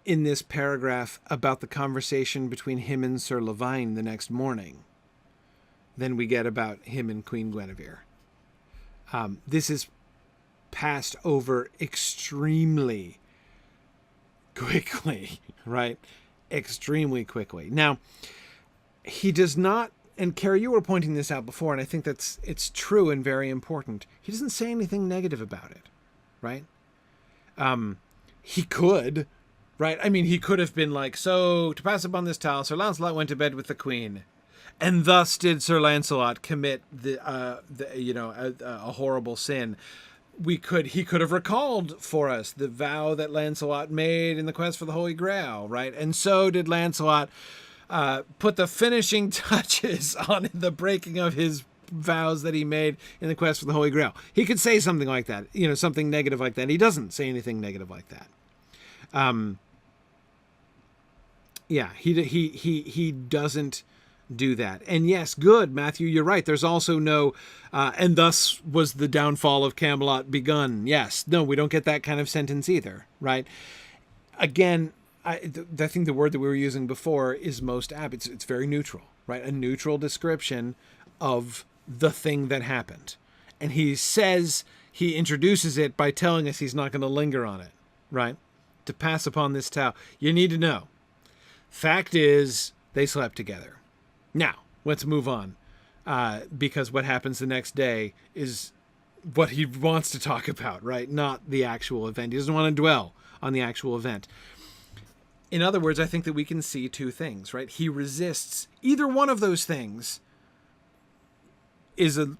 [SPEAKER 1] in this paragraph about the conversation between him and Sir Lavaine the next morning than we get about him and Queen Guinevere. This is passed over extremely quickly, right? Extremely quickly. Now, he does not, and Carrie, you were pointing this out before, and I think it's true and very important. He doesn't say anything negative about it, right? He could, right? I mean, he could have been like, so, to pass upon this tale, Sir Lancelot went to bed with the queen, and thus did Sir Lancelot commit a horrible sin. He could have recalled for us the vow that Lancelot made in the quest for the Holy Grail, right? And so did Lancelot put the finishing touches on the breaking of his vows that he made in the quest for the Holy Grail. He could say something like that, something negative like that. He doesn't say anything negative like that. He doesn't do that. And yes, good, Matthew, you're right. There's also no, and thus was the downfall of Camelot begun. Yes, no, we don't get that kind of sentence either, right? Again, I think the word that we were using before is most apt. It's very neutral, right? A neutral description of the thing that happened. And he introduces it by telling us he's not going to linger on it, right? To pass upon this tale. You need to know. Fact is, they slept together. Now, let's move on, because what happens the next day is what he wants to talk about, right? Not the actual event. He doesn't want to dwell on the actual event. In other words, I think that we can see two things, right? He resists. Either one of those things is a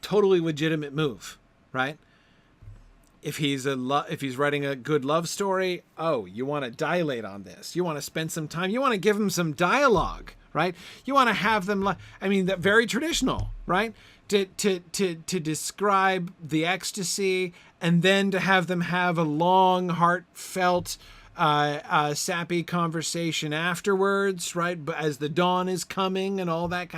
[SPEAKER 1] totally legitimate move, right? If he's writing a good love story, you want to dilate on this. You want to spend some time. You want to give him some dialogue, right? You want to have them, that very traditional, right? To describe the ecstasy and then to have them have a long, heartfelt, sappy conversation afterwards, right? But as the dawn is coming and all that.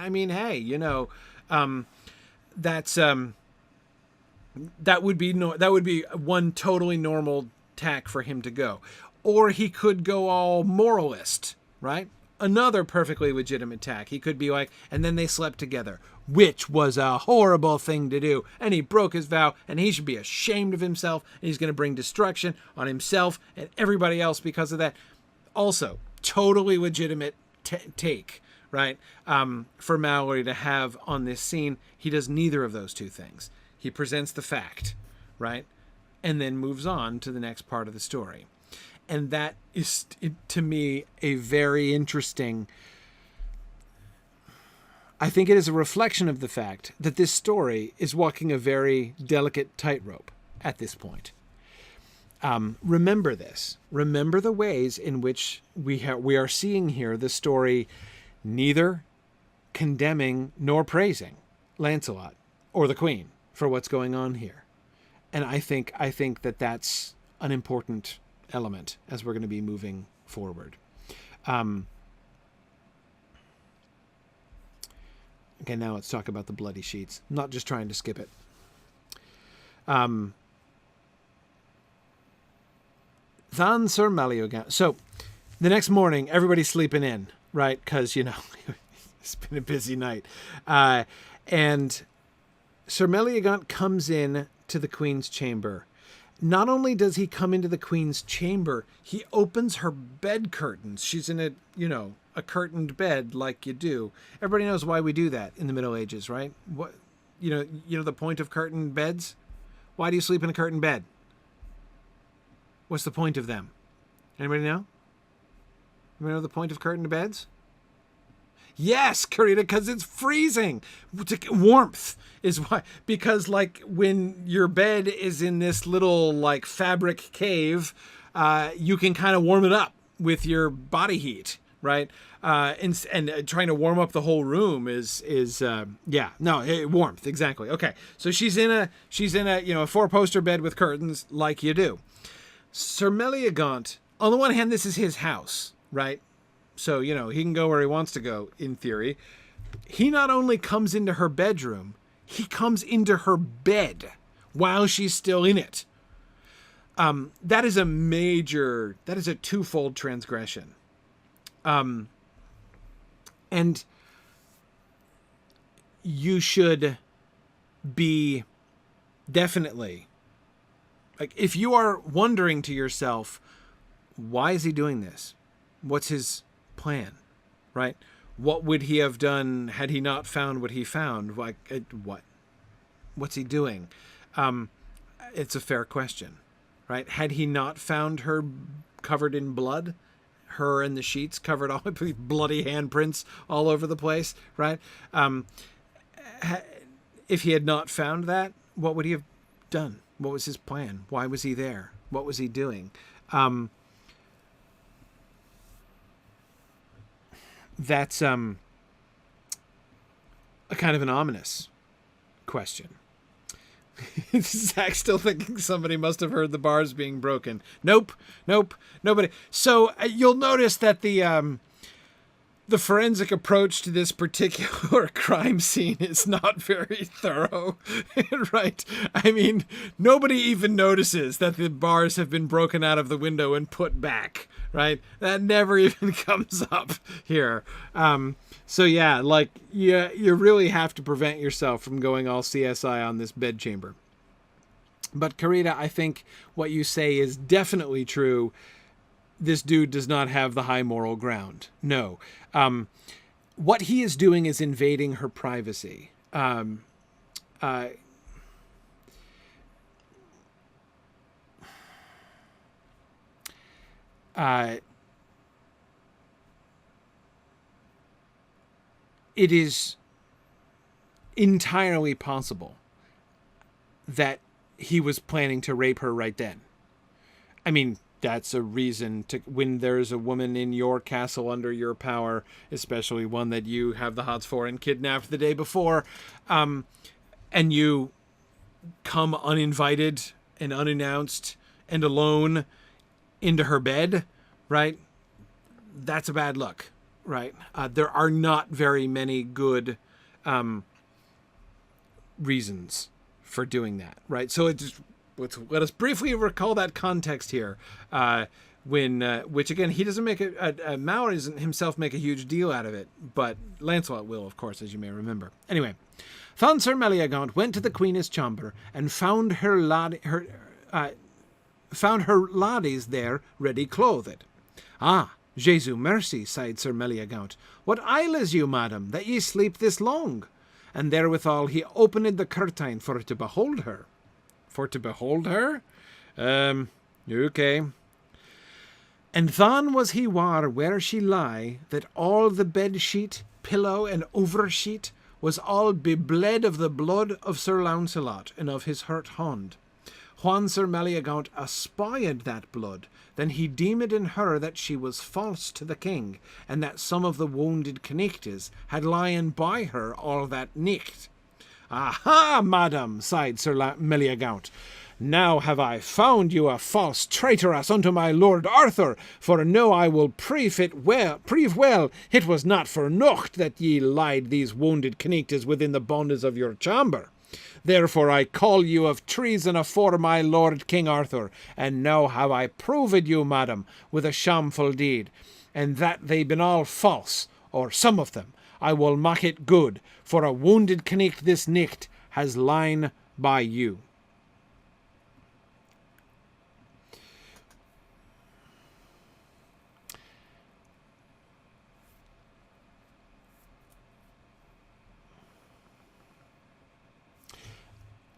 [SPEAKER 1] That would be one totally normal tack for him to go. Or he could go all moralist, right? another perfectly legitimate tack. He could be like, and then they slept together, which was a horrible thing to do. And he broke his vow, and he should be ashamed of himself. And he's going to bring destruction on himself and everybody else because of that. Also, totally legitimate take, right? For Malory to have on this scene. He does neither of those two things. He presents the fact, right? And then moves on to the next part of the story. And that is, to me, a very interesting... I think it is a reflection of the fact that this story is walking a very delicate tightrope at this point. Remember this. Remember the ways in which we are seeing here the story neither condemning nor praising Lancelot or the Queen for what's going on here. And I think that that's an important element as we're going to be moving forward. Okay, now let's talk about the bloody sheets. I'm not just trying to skip it. Than Sir Malory. So the next morning, everybody's sleeping in, right? Because, it's been a busy night. And Sir Malory comes in to the Queen's chamber. Not only does he come into the Queen's chamber, he opens her bed curtains. She's in a curtained bed like you do. Everybody knows why we do that in the Middle Ages, right? What, the point of curtained beds? Why do you sleep in a curtained bed? What's the point of them? Anybody know? Anybody know the point of curtained beds? Yes, Karita, because it's freezing. Warmth is why. Because, when your bed is in this little, fabric cave, you can kind of warm it up with your body heat, right? And trying to warm up the whole room is warmth, exactly. Okay, so she's in a 4-poster bed with curtains like you do. Sir Malory, on the one hand, this is his house, right? So, he can go where he wants to go, in theory. He not only comes into her bedroom, he comes into her bed while she's still in it. That is a twofold transgression. And you should be definitely, if you are wondering to yourself, why is he doing this? What's his plan, right? What would he have done had he not found what he found? What's he doing? It's a fair question, right? Had he not found her covered in blood, her and the sheets covered all with bloody handprints all over the place, right? If he had not found that, what would he have done? What was his plan? Why was he there? What was he doing? That's a kind of an ominous question. Zach's still thinking somebody must have heard the bars being broken. Nope, nobody. So you'll notice that the forensic approach to this particular crime scene is not very thorough, right? I mean, nobody even notices that the bars have been broken out of the window and put back, right? That never even comes up here. So yeah, you really have to prevent yourself from going all CSI on this bedchamber. But Karita, I think what you say is definitely true. This dude does not have the high moral ground. No. What he is doing is invading her privacy. It is entirely possible that he was planning to rape her right then. I mean, that's a reason to, when there's a woman in your castle under your power, especially one that you have the hots for and kidnapped the day before, and you come uninvited and unannounced and alone into her bed, right? That's a bad look, right? There are not very many good reasons for doing that, right? So let us briefly recall that context here. which again, he doesn't make Malory doesn't himself make a huge deal out of it, but Lancelot will, of course, as you may remember. Anyway, then Sir Meliagant went to the queen's chamber and found her laddies there ready clothed. Ah, Jesu mercy, sighed Sir Meliagant, what ails you, madam, that ye sleep this long? And therewithal he opened the curtain for to behold her. For to behold her? Okay. And then was he war where she lie, that all the bed sheet, pillow, and oversheet was all bebled of the blood of Sir Lancelot and of his hurt hand. When Sir Meliagant espied that blood, then he deemed in her that she was false to the king, and that some of the wounded knightes had lien by her all that nicht. Aha, madam, sighed Sir Meliagant, now have I found you a false traitoress unto my lord Arthur, for now I will prove well it was not for nocht that ye lied these wounded knightes within the bonds of your chamber. Therefore I call you of treason afore my lord King Arthur, and now have I proved you, madam, with a shameful deed, and that they been all false, or some of them. I will mak it good, for a wounded knight this nicht has lien by you.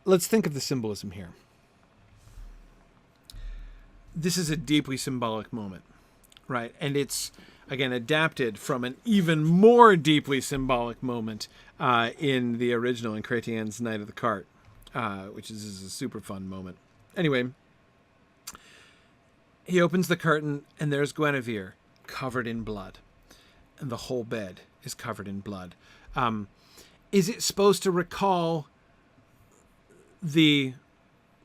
[SPEAKER 1] Let's think of the symbolism here. This is a deeply symbolic moment, right? And it's, again, adapted from an even more deeply symbolic moment in the original, in Chrétien's Knight of the Cart, which is a super fun moment. Anyway, he opens the curtain, and there's Guinevere covered in blood. And the whole bed is covered in blood. Is it supposed to recall the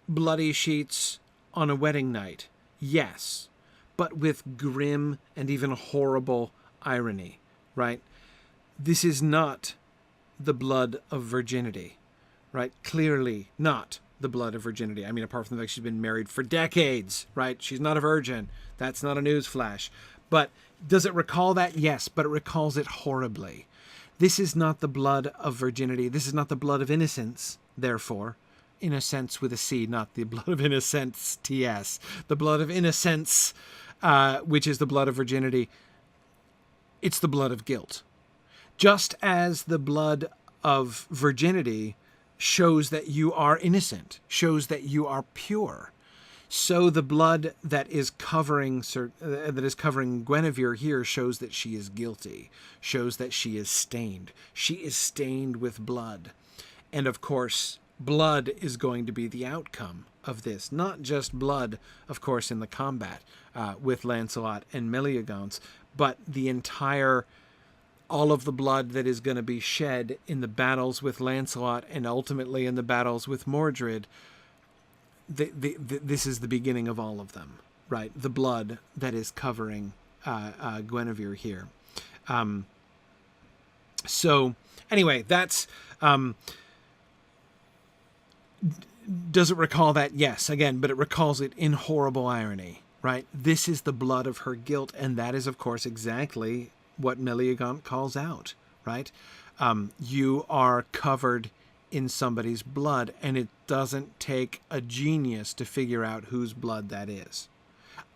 [SPEAKER 1] bloody sheets on a wedding night? Yes, but with grim and even horrible irony, right? This is not the blood of virginity, right? Clearly not the blood of virginity. I mean, apart from the fact she's been married for decades, right? She's not a virgin. That's not a newsflash. But does it recall that? Yes, but it recalls it horribly. This is not the blood of virginity. This is not the blood of innocence, therefore. Innocence with a C, not the blood of innocence, TS. The blood of innocence, which is the blood of virginity. It's the blood of guilt. Just as the blood of virginity shows that you are innocent, shows that you are pure, so the blood that is covering Guinevere here shows that she is guilty, shows that she is stained. She is stained with blood. And of course, blood is going to be the outcome of this. Not just blood, of course, in the combat with Lancelot and Meliagant, but the entire, all of the blood that is going to be shed in the battles with Lancelot and ultimately in the battles with Mordred. This is the beginning of all of them, right? The blood that is covering Guinevere here. So anyway, that's... does it recall that? Yes, again, but it recalls it in horrible irony, right? This is the blood of her guilt, and that is, of course, exactly what Meliagant calls out, right? You are covered in somebody's blood, and it doesn't take a genius to figure out whose blood that is.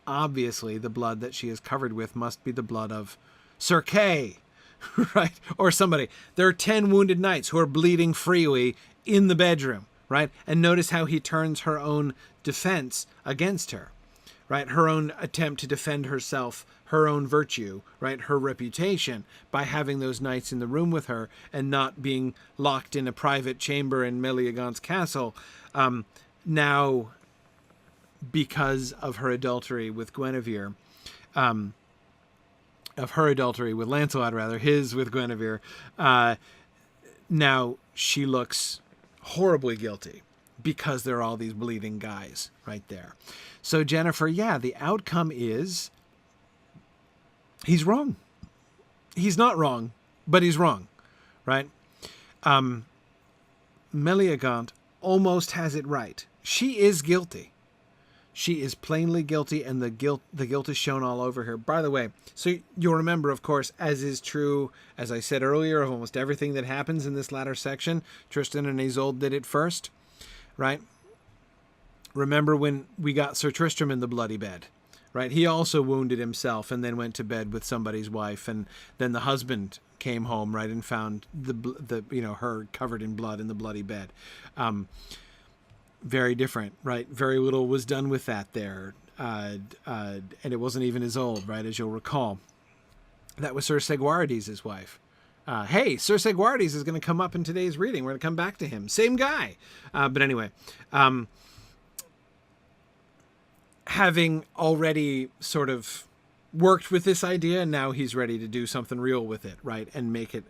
[SPEAKER 1] Obviously, the blood that she is covered with must be the blood of Sir Kay, right? Or somebody. There are 10 wounded knights who are bleeding freely in the bedroom, right? And notice how he turns her own defense against her, right? Her own attempt to defend herself, her own virtue, right? Her reputation, by having those knights in the room with her and not being locked in a private chamber in Meliagant's castle. Now, because of her adultery with Guinevere, of her adultery with Lancelot, rather, his with Guinevere, now she looks horribly guilty because there are all these bleeding guys right there. So Jennifer, yeah, the outcome is he's wrong. He's not wrong, but he's wrong, right? Meliagant almost has it right. She is guilty. She is plainly guilty, and the guilt is shown all over her. By the way, so you'll remember, of course, as is true, as I said earlier, of almost everything that happens in this latter section, Tristan and Isolde did it first, right? Remember when we got Sir Tristram in the bloody bed, right? He also wounded himself and then went to bed with somebody's wife, and then the husband came home, right, and found the her covered in blood in the bloody bed. Very different, right? Very little was done with that there. And it wasn't even Isolde, right, as you'll recall. That was Sir Segwarides' wife. Hey, Sir Segwarides is going to come up in today's reading. We're going to come back to him. Same guy. But anyway, having already sort of worked with this idea, and now he's ready to do something real with it, right? And make it,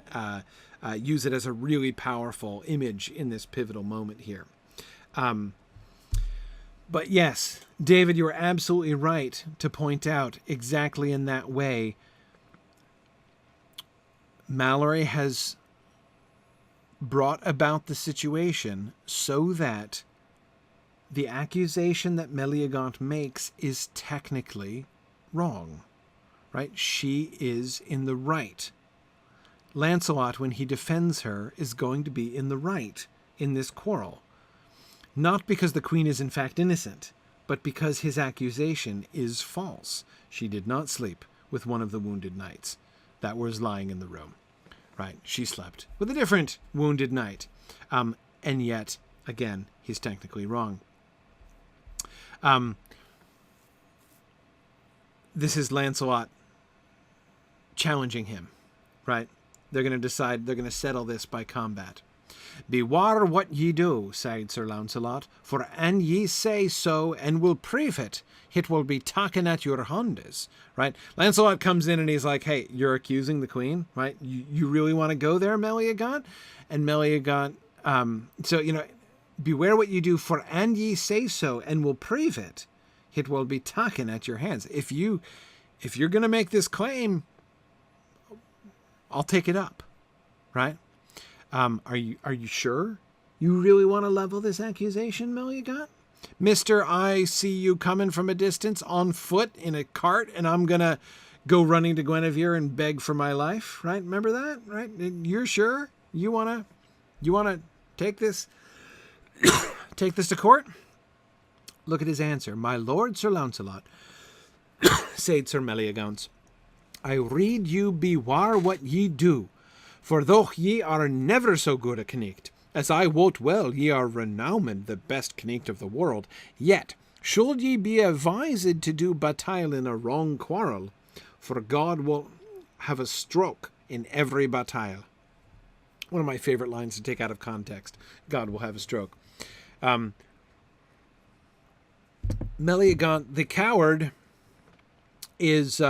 [SPEAKER 1] use it as a really powerful image in this pivotal moment here. But yes, David, you are absolutely right to point out exactly in that way. Malory has brought about the situation so that the accusation that Meleagant makes is technically wrong, right? She is in the right. Lancelot, when he defends her, is going to be in the right in this quarrel. Not because the queen is in fact innocent, but because his accusation is false. She did not sleep with one of the wounded knights that was lying in the room, right? She slept with a different wounded knight. And yet, again, he's technically wrong. This is Lancelot challenging him, right? They're going to settle this by combat. Beware what ye do, sighed Sir Lancelot, for an ye say so, and will prove it, it will be taken at your hondes, right? Lancelot comes in and he's like, hey, you're accusing the queen, right? You really want to go there, Meleagant? And Meleagant, beware what you do, for an ye say so, and will prove it, it will be taken at your hands. If you're going to make this claim, I'll take it up, right? Are you sure you really want to level this accusation, Meleagant? Mister, I see you coming from a distance on foot in a cart, and I'm going to go running to Guinevere and beg for my life, right? Remember that, right? You're sure you want to take this to court? Look at his answer. My lord Sir Lancelot, said Sir Meleagant, I rede you beware what ye do. For though ye are never so good a knight, as I wot well ye are renowned the best knight of the world, yet should ye be advised to do battle in a wrong quarrel, for God will have a stroke in every battle. One of my favorite lines to take out of context. God will have a stroke. Meleagant the coward is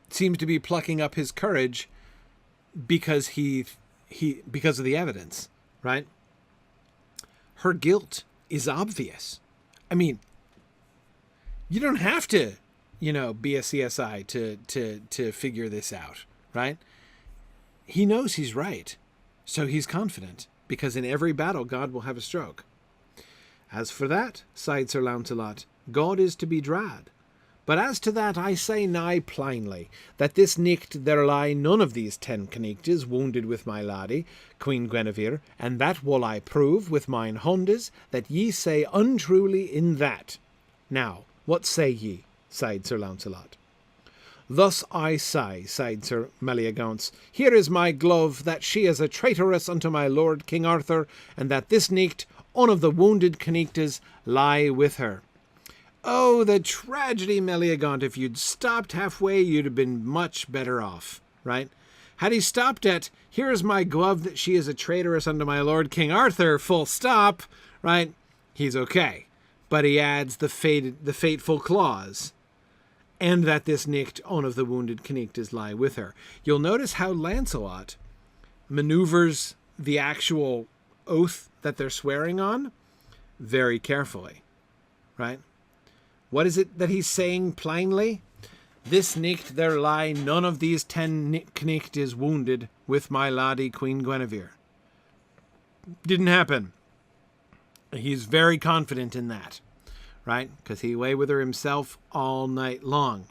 [SPEAKER 1] seems to be plucking up his courage because because of the evidence, right? Her guilt is obvious. I mean, you don't have to, be a CSI to figure this out, right? He knows he's right, so he's confident, because in every battle God will have a stroke. As for that, sighed Sir Lancelot, God is to be dread. But as to that I say nigh plainly, that this nicht there lie none of these 10 knights wounded with my laddie, Queen Guinevere, and that will I prove with mine hondes, that ye say untruly in that. Now, what say ye? Sighed Sir Lancelot. Thus I say, sighed Sir Meleagant, here is my glove, that she is a traitoress unto my lord King Arthur, and that this nicht, one of the wounded knights, lie with her. Oh, the tragedy, Meleagant. If you'd stopped halfway, you'd have been much better off, right? Had he stopped at, here is my glove that she is a traitoress unto my lord King Arthur, full stop, right? He's okay. But he adds the fateful clause, and that this nicht one of the wounded knights lie with her. You'll notice how Lancelot maneuvers the actual oath that they're swearing on very carefully, right? What is it that he's saying plainly? This nicht there lie none of these 10 knights wounded with my laddie Queen Guinevere. Didn't happen. He's very confident in that, right? Because he lay with her himself all night long.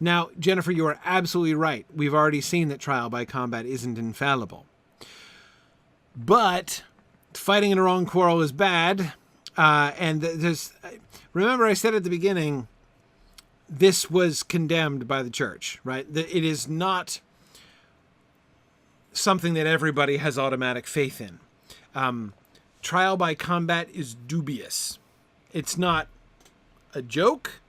[SPEAKER 1] Now, Jennifer, you are absolutely right. We've already seen that trial by combat isn't infallible. But fighting in a wrong quarrel is bad. Remember I said at the beginning, this was condemned by the church, right? It is not something that everybody has automatic faith in. Trial by combat is dubious. It's not a joke.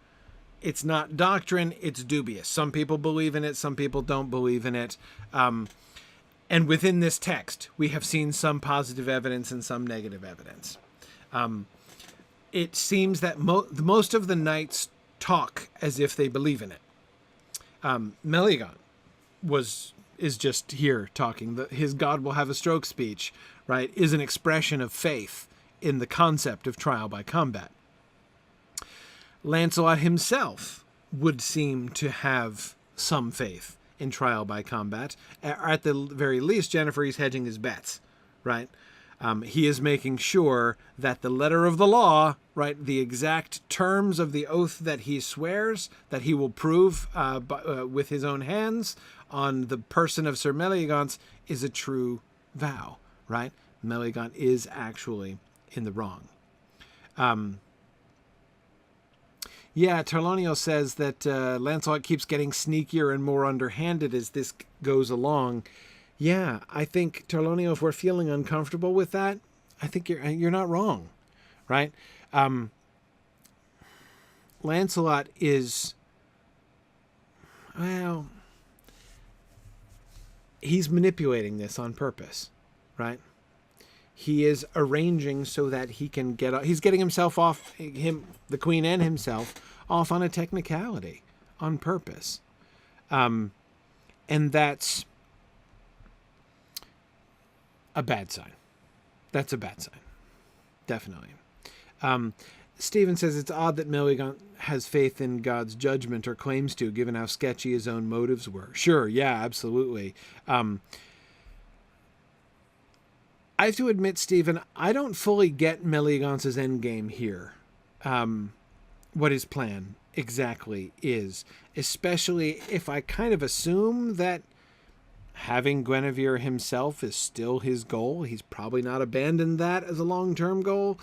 [SPEAKER 1] It's not doctrine. It's dubious. Some people believe in it. Some people don't believe in it. And within this text, we have seen some positive evidence and some negative evidence. It seems that most of the knights talk as if they believe in it. Meleagant is just here talking. His God will have a stroke speech, right, is an expression of faith in the concept of trial by combat. Lancelot himself would seem to have some faith in trial by combat. At the very least, Jennifer, he's hedging his bets, right? He is making sure that the letter of the law, right, the exact terms of the oath that he swears, that he will prove with his own hands on the person of Sir Meleagant, is a true vow, right? Meleagant is actually in the wrong. Yeah, Tarlonio says that Lancelot keeps getting sneakier and more underhanded as this goes along. Yeah, I think, Tarlonio, if we're feeling uncomfortable with that, I think you're not wrong, right? Lancelot is, well, he's manipulating this on purpose, right? He is arranging so that he can he's getting himself off, the queen and himself, off on a technicality on purpose. And that's a bad sign. That's a bad sign. Definitely. Stephen says it's odd that Meleagant has faith in God's judgment, or claims to, given how sketchy his own motives were. Sure, yeah, absolutely. I have to admit, Stephen, I don't fully get Meleagant's endgame here. What his plan exactly is, especially if I kind of assume that having Guinevere himself is still his goal. He's probably not abandoned that as a long-term goal.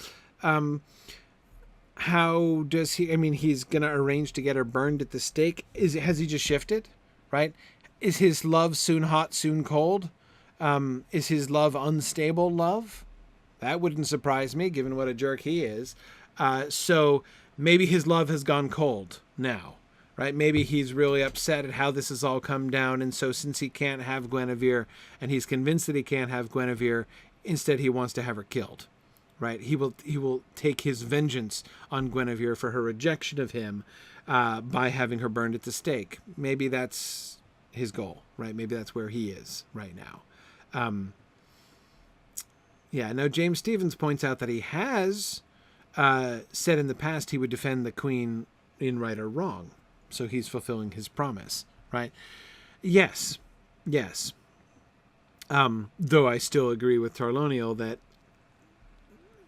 [SPEAKER 1] How does he, he's going to arrange to get her burned at the stake. Has he just shifted, right? Is his love soon hot, soon cold? Is his love unstable love? That wouldn't surprise me, given what a jerk he is. So maybe his love has gone cold now, right? Maybe he's really upset at how this has all come down, and so since he can't have Guinevere, and he's convinced that he can't have Guinevere, instead he wants to have her killed, right? He will take his vengeance on Guinevere for her rejection of him by having her burned at the stake. Maybe that's his goal, right? Maybe that's where he is right now. Now James Stevens points out that he has said in the past he would defend the queen in right or wrong. So he's fulfilling his promise, right? Yes. Though I still agree with Tarlonio that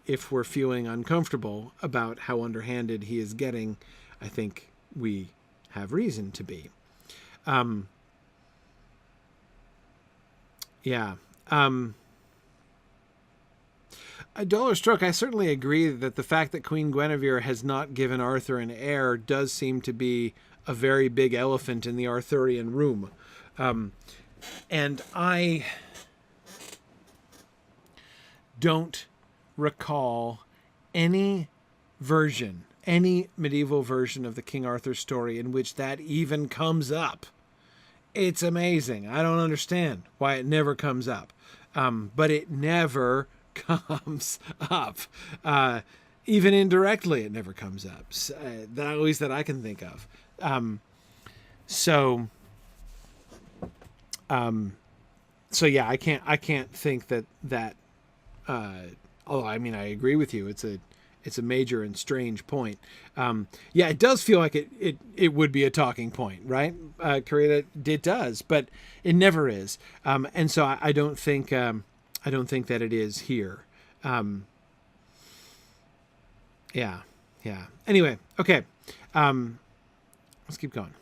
[SPEAKER 1] if we're feeling uncomfortable about how underhanded he is getting, I think we have reason to be. A Dollar Stroke, I certainly agree that the fact that Queen Guinevere has not given Arthur an heir does seem to be a very big elephant in the Arthurian room. And I don't recall any medieval version of the King Arthur story in which that even comes up. It's amazing. I don't understand why it never comes up. But it never comes up. Even indirectly, it never comes up. At least that I can think of. So yeah, I can't think that although I agree with you, it's a major and strange point. It does feel like it would be a talking point, right? Karita, it does, but it never is. And so I don't think that it is here. Yeah. Anyway, okay. Let's keep going.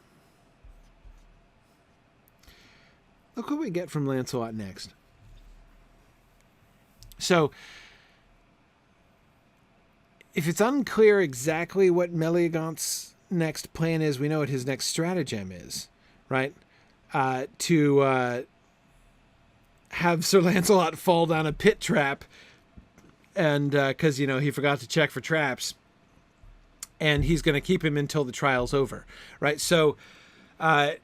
[SPEAKER 1] Look what we get from Lancelot next. So, if it's unclear exactly what Meleagant's next plan is, we know what his next stratagem is, right? To have Sir Lancelot fall down a pit trap, and because, he forgot to check for traps, and he's going to keep him until the trial's over, right? So, Meleagant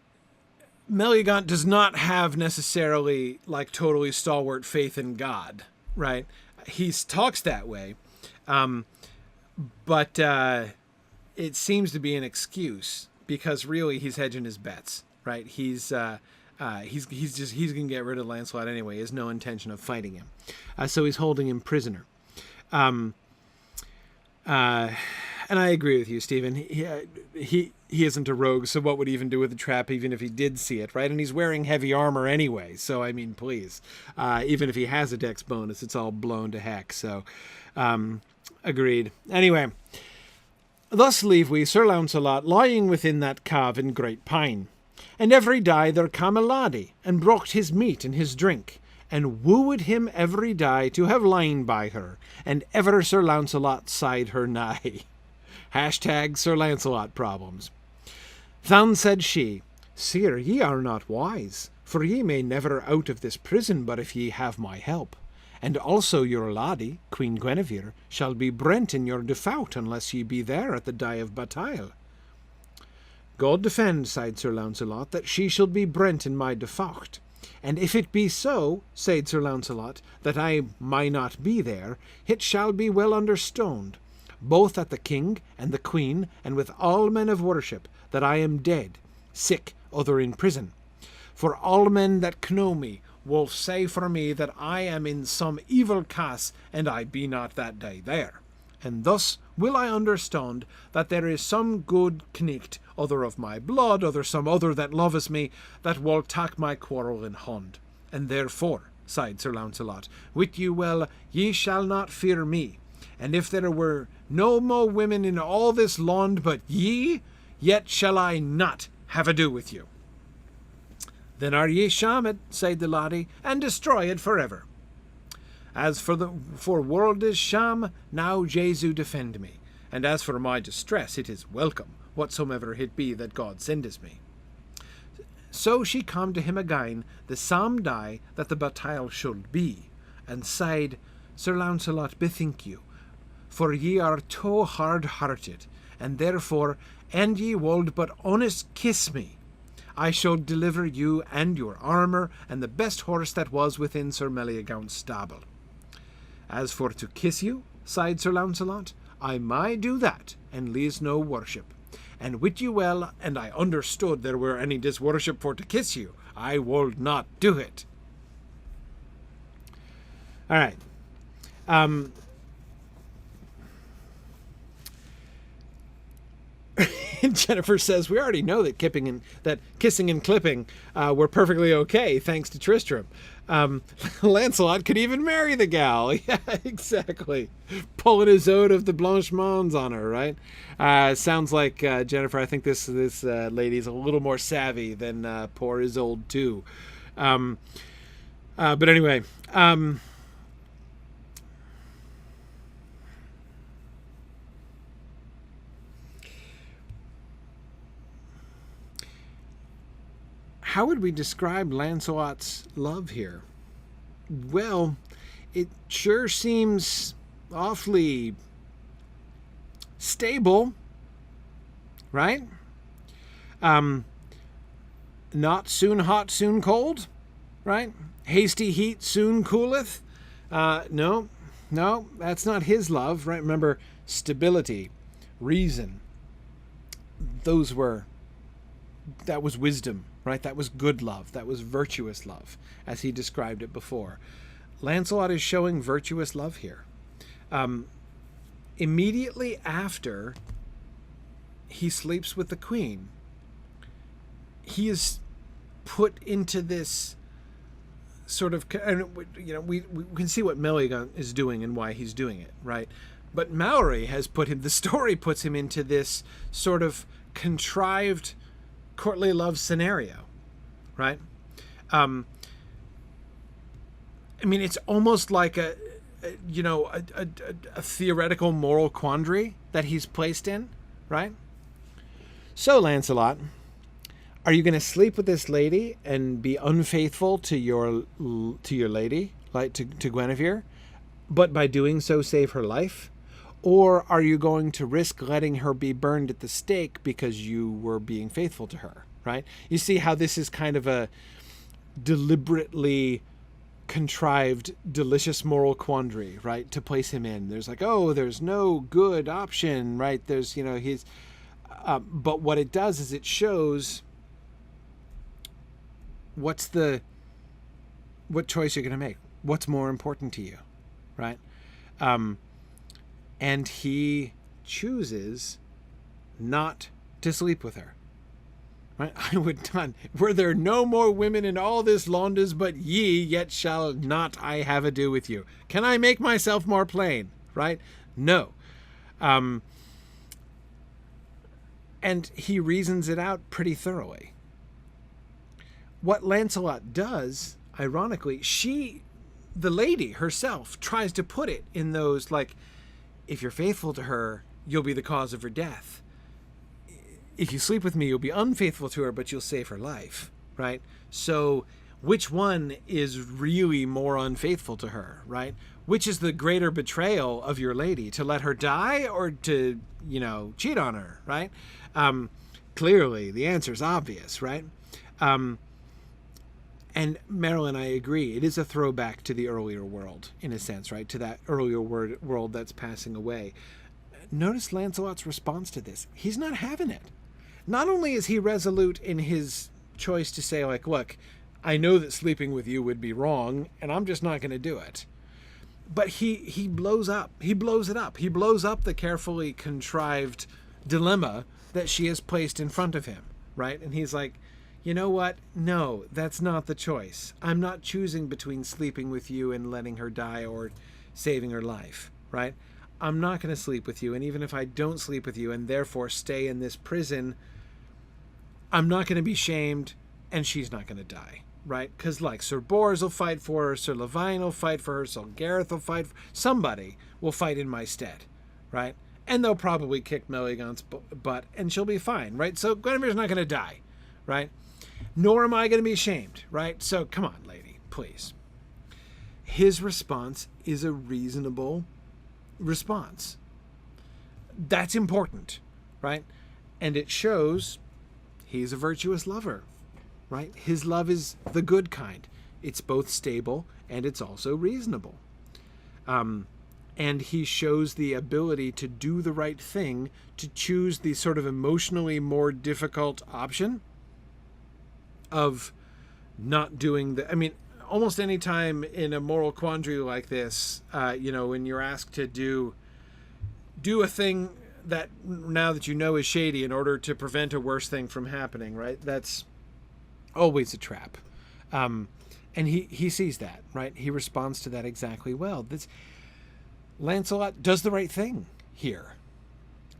[SPEAKER 1] does not have necessarily like totally stalwart faith in God, right? He talks that way, but it seems to be an excuse because really he's hedging his bets, right? He's gonna get rid of Lancelot anyway. He has no intention of fighting him, so he's holding him prisoner. And I agree with you, Stephen. He isn't a rogue, so what would he even do with the trap, even if he did see it, right? And he's wearing heavy armor anyway, so I mean, please. Even if he has a dex bonus, it's all blown to heck, so agreed. Anyway, thus leave we Sir Lancelot lying within that cave in great pine. And every day there came a laddie, and brought his meat and his drink, and wooed him every day to have lain by her, and ever Sir Lancelot side her nigh. Hashtag Sir Lancelot problems. Then said she, Sir, ye are not wise, for ye may never out of this prison but if ye have my help. And also your laddie, Queen Guinevere, shall be brent in your default unless ye be there at the day of bataille. God defend, sighed Sir Lancelot, that she shall be brent in my default. And if it be so, said Sir Lancelot, that I may not be there, it shall be well understood, both at the king and the queen, and with all men of worship, that I am dead, sick, other in prison. For all men that know me will say for me that I am in some evil case, and I be not that day there. And thus will I understand that there is some good knecht, other of my blood, other some other that loveth me, that will take my quarrel in hand. And therefore, sighed Sir Lancelot, wit you well, ye shall not fear me. And if there were no more women in all this land but ye, yet shall I not have ado with you. Then are ye shamed, said the laddie, and destroy it forever. As for world is sham, now Jesu defend me. And as for my distress, it is welcome, whatsoever it be that God sendeth me. So she come to him again the same day that the bataille should be, and said, Sir Lancelot, bethink you, for ye are too hard-hearted, and therefore, an ye wold but honest kiss me, I shall deliver you and your armour, and the best horse that was within Sir Meleagant's stable. As for to kiss you, sighed Sir Lancelot, I may do that, and lees no worship. And wit you well, and I understood there were any disworship for to kiss you, I would not do it. All right. Jennifer says, we already know that kissing and clipping were perfectly okay, thanks to Tristram. Lancelot could even marry the gal. Yeah, exactly. Pulling his ode of the Blanchemons on her, right? Sounds like, Jennifer, I think this lady's a little more savvy than poor Isolde too. But anyway, how would we describe Lancelot's love here? Well, it sure seems awfully stable, right? Not soon hot, soon cold, right? Hasty heat soon cooleth. No, that's not his love, right? Remember, stability, reason, that was wisdom, right? That was good love. That was virtuous love, as he described it before. Lancelot is showing virtuous love here. Immediately after he sleeps with the queen, he is put into this sort of, we can see what Meleagant is doing and why he's doing it, right? But Malory has put him, the story puts him into this sort of contrived courtly love scenario, right? I mean, it's almost like a theoretical moral quandary that he's placed in, right? So, Lancelot, are you going to sleep with this lady and be unfaithful to your lady, like to Guinevere, but by doing so save her life? Or are you going to risk letting her be burned at the stake because you were being faithful to her, right? You see how this is kind of a deliberately contrived, delicious moral quandary, right, to place him in. There's like, oh, there's no good option, right? There's, he's... but what it does is it shows what choice you're going to make. What's more important to you, right? And he chooses not to sleep with her. Right? I would not. Were there no more women in all this Londres but ye, yet shall not I have ado with you. Can I make myself more plain? Right? No. And he reasons it out pretty thoroughly. What Lancelot does, ironically, the lady herself, tries to put it in those, like, if you're faithful to her, you'll be the cause of her death. If you sleep with me, you'll be unfaithful to her, but you'll save her life, right? So which one is really more unfaithful to her, right? Which is the greater betrayal of your lady, to let her die or to, cheat on her, right? Clearly, the answer is obvious, right? And Marilyn, I agree. It is a throwback to the earlier world, in a sense, right? To that earlier world that's passing away. Notice Lancelot's response to this. He's not having it. Not only is he resolute in his choice to say, like, look, I know that sleeping with you would be wrong, and I'm just not going to do it. But he blows up. He blows it up. He blows up the carefully contrived dilemma that she has placed in front of him, right? And he's like, you know what? No, that's not the choice. I'm not choosing between sleeping with you and letting her die or saving her life, right? I'm not going to sleep with you. And even if I don't sleep with you and therefore stay in this prison, I'm not going to be shamed and she's not going to die, right? Because like Sir Bors will fight for her, Sir Levine will fight for her, Sir Gareth will fight for her. Somebody will fight in my stead, right? And they'll probably kick Meleagant's butt and she'll be fine, right? So Guinevere's not going to die, right? Nor am I going to be ashamed, right? So come on, lady, please. His response is a reasonable response. That's important, right? And it shows he's a virtuous lover, right? His love is the good kind. It's both stable and it's also reasonable. And he shows the ability to do the right thing, to choose the sort of emotionally more difficult option of not doing the... I mean, almost any time in a moral quandary like this, when you're asked to do a thing that now that you know is shady in order to prevent a worse thing from happening, right? That's always a trap. And he sees that, right? He responds to that exactly well. Lancelot does the right thing here.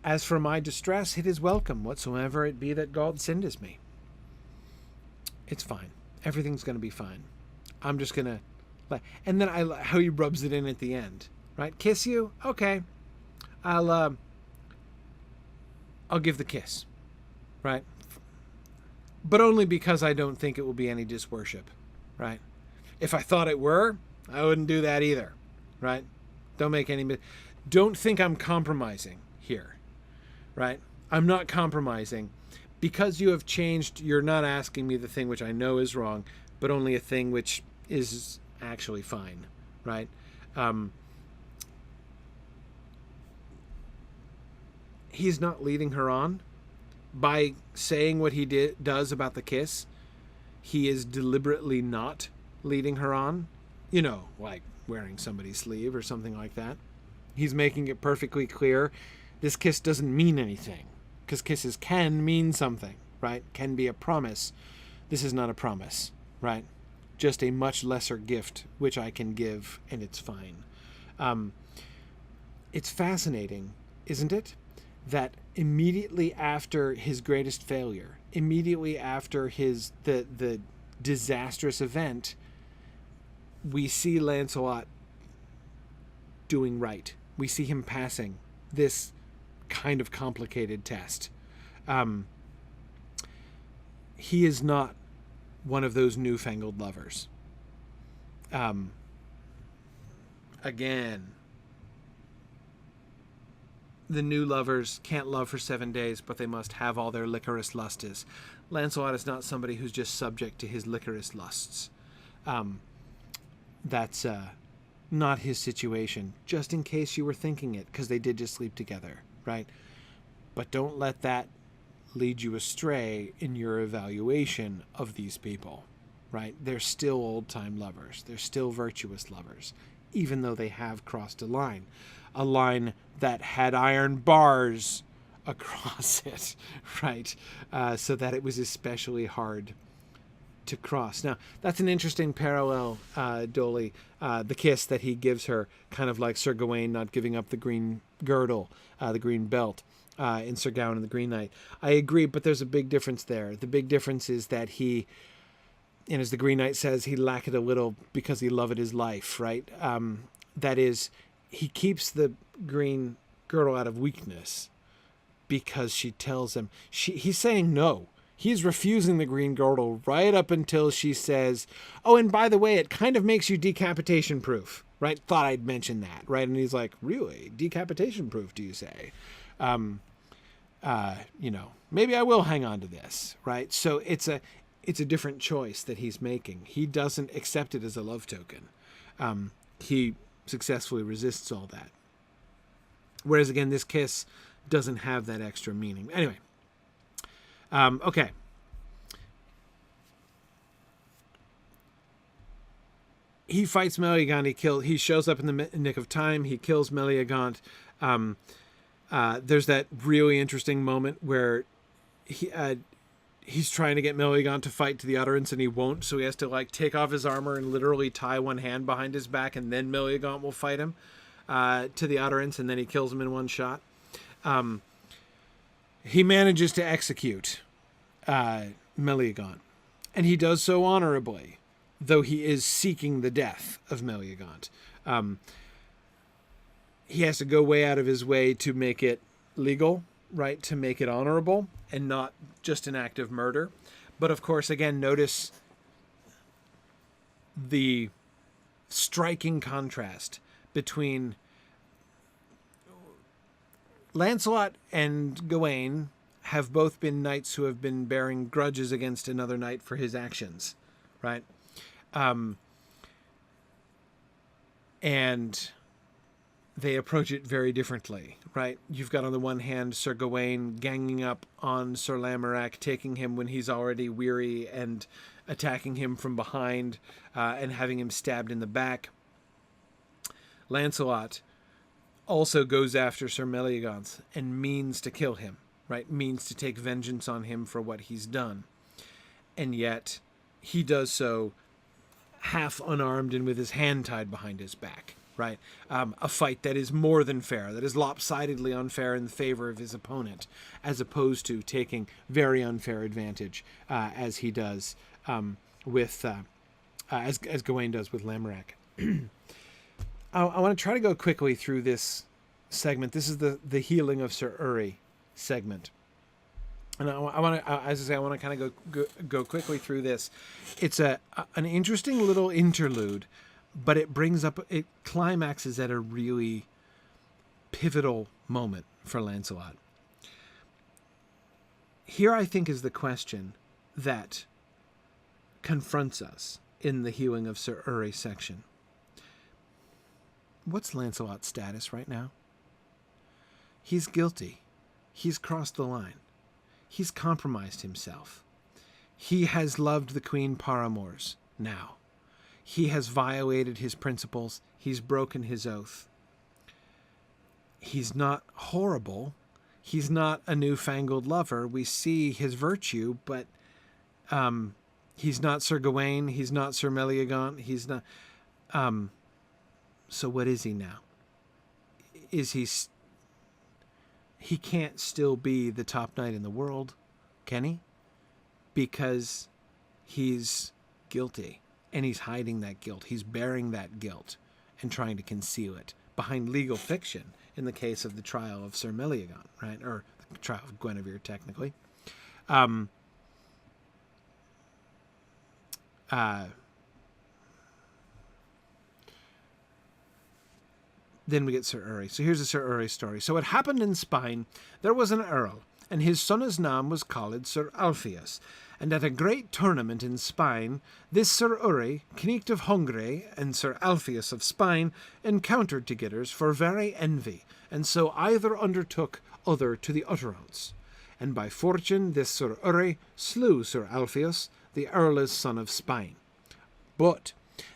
[SPEAKER 1] As for my distress, it is welcome, whatsoever it be that God sendeth me. It's fine. Everything's going to be fine. I'm just going to... And then how he rubs it in at the end, right? Kiss you? Okay. I'll give the kiss, right? But only because I don't think it will be any disworship, right? If I thought it were, I wouldn't do that either, right? Don't think I'm compromising here, right? I'm not compromising. Because you have changed, you're not asking me the thing which I know is wrong, but only a thing which is actually fine, right? He's not leading her on. By saying what he does about the kiss, he is deliberately not leading her on. Like wearing somebody's sleeve or something like that. He's making it perfectly clear this kiss doesn't mean anything. Because kisses can mean something, right? Can be a promise. This is not a promise, right? Just a much lesser gift, which I can give, and it's fine. it's fascinating, isn't it, that immediately after his greatest failure, immediately after the disastrous event, we see Lancelot doing right. We see him passing this kind of complicated test. He is not one of those newfangled lovers. Again, the new lovers can't love for 7 days, but they must have all their licorice lusts. Lancelot is not somebody who's just subject to his licorice lusts. That's not his situation, just in case you were thinking it, because they did just sleep together, right? But don't let that lead you astray in your evaluation of these people, right? They're still old-time lovers. They're still virtuous lovers, even though they have crossed a line that had iron bars across it, right? So that it was especially hard to cross. Now, that's an interesting parallel, Dolly, the kiss that he gives her, kind of like Sir Gawain not giving up the green girdle, the green belt, in Sir Gawain and the Green Knight. I agree, but there's a big difference there. The big difference is that he, and as the Green Knight says, he lacked it a little because he loved his life, right? That is, he keeps the green girdle out of weakness because she tells him, he's saying no. He's refusing the green girdle right up until she says, oh, and by the way, it kind of makes you decapitation proof, right? Thought I'd mention that, right? And he's like, really? Decapitation proof, do you say? Maybe I will hang on to this, right? So it's a different choice that he's making. He doesn't accept it as a love token. He successfully resists all that. Whereas, again, this kiss doesn't have that extra meaning. Anyway. Okay. He fights Meleagant. He shows up in the nick of time. He kills Meleagant. There's that really interesting moment where he's trying to get Meleagant to fight to the utterance, and he won't. So he has to take off his armor and literally tie one hand behind his back, and then Meleagant will fight him to the utterance, and then he kills him in one shot. He manages to execute Meleagant, and he does so honorably, though he is seeking the death of Meleagant. He has to go way out of his way to make it legal, right, to make it honorable, and not just an act of murder. But of course, again, notice the striking contrast between Lancelot and Gawain have both been knights who have been bearing grudges against another knight for his actions, right? And they approach it very differently, right? You've got on the one hand Sir Gawain ganging up on Sir Lamorak, taking him when he's already weary and attacking him from behind and having him stabbed in the back. Lancelot also goes after Sir Meleagant and means to kill him, right? Means to take vengeance on him for what he's done. And yet he does so half unarmed and with his hand tied behind his back, right? A fight that is more than fair, that is lopsidedly unfair in favor of his opponent, as opposed to taking very unfair advantage, as he does as Gawain does with Lamorak. I want to try to go quickly through this segment. This is the healing of Sir Uri segment. And I want to, as I say, I want to kind of go quickly through this. It's an interesting little interlude, but it climaxes at a really pivotal moment for Lancelot. Here, I think, is the question that confronts us in the healing of Sir Uri section. What's Lancelot's status right now? He's guilty. He's crossed the line. He's compromised himself. He has loved the Queen Paramours now. He has violated his principles. He's broken his oath. He's not horrible. He's not a newfangled lover. We see his virtue, but he's not Sir Gawain. He's not Sir Meleagant. He's not... So what is he now? he can't still be the top knight in the world, can he? Because he's guilty, and he's hiding that guilt. He's bearing that guilt and trying to conceal it behind legal fiction in the case of the trial of Sir Meliagon, right? Or the trial of Guinevere, technically. Then we get Sir Uri. So here's the Sir Uri story. So it happened in Spain, there was an earl, and his son's name was called Sir Alpheus. And at a great tournament in Spain, this Sir Uri, Knight of Hungary, and Sir Alpheus of Spain, encountered together for very envy, and so either undertook other to the utterance. And by fortune this Sir Uri slew Sir Alpheus, the earl's son of Spain. But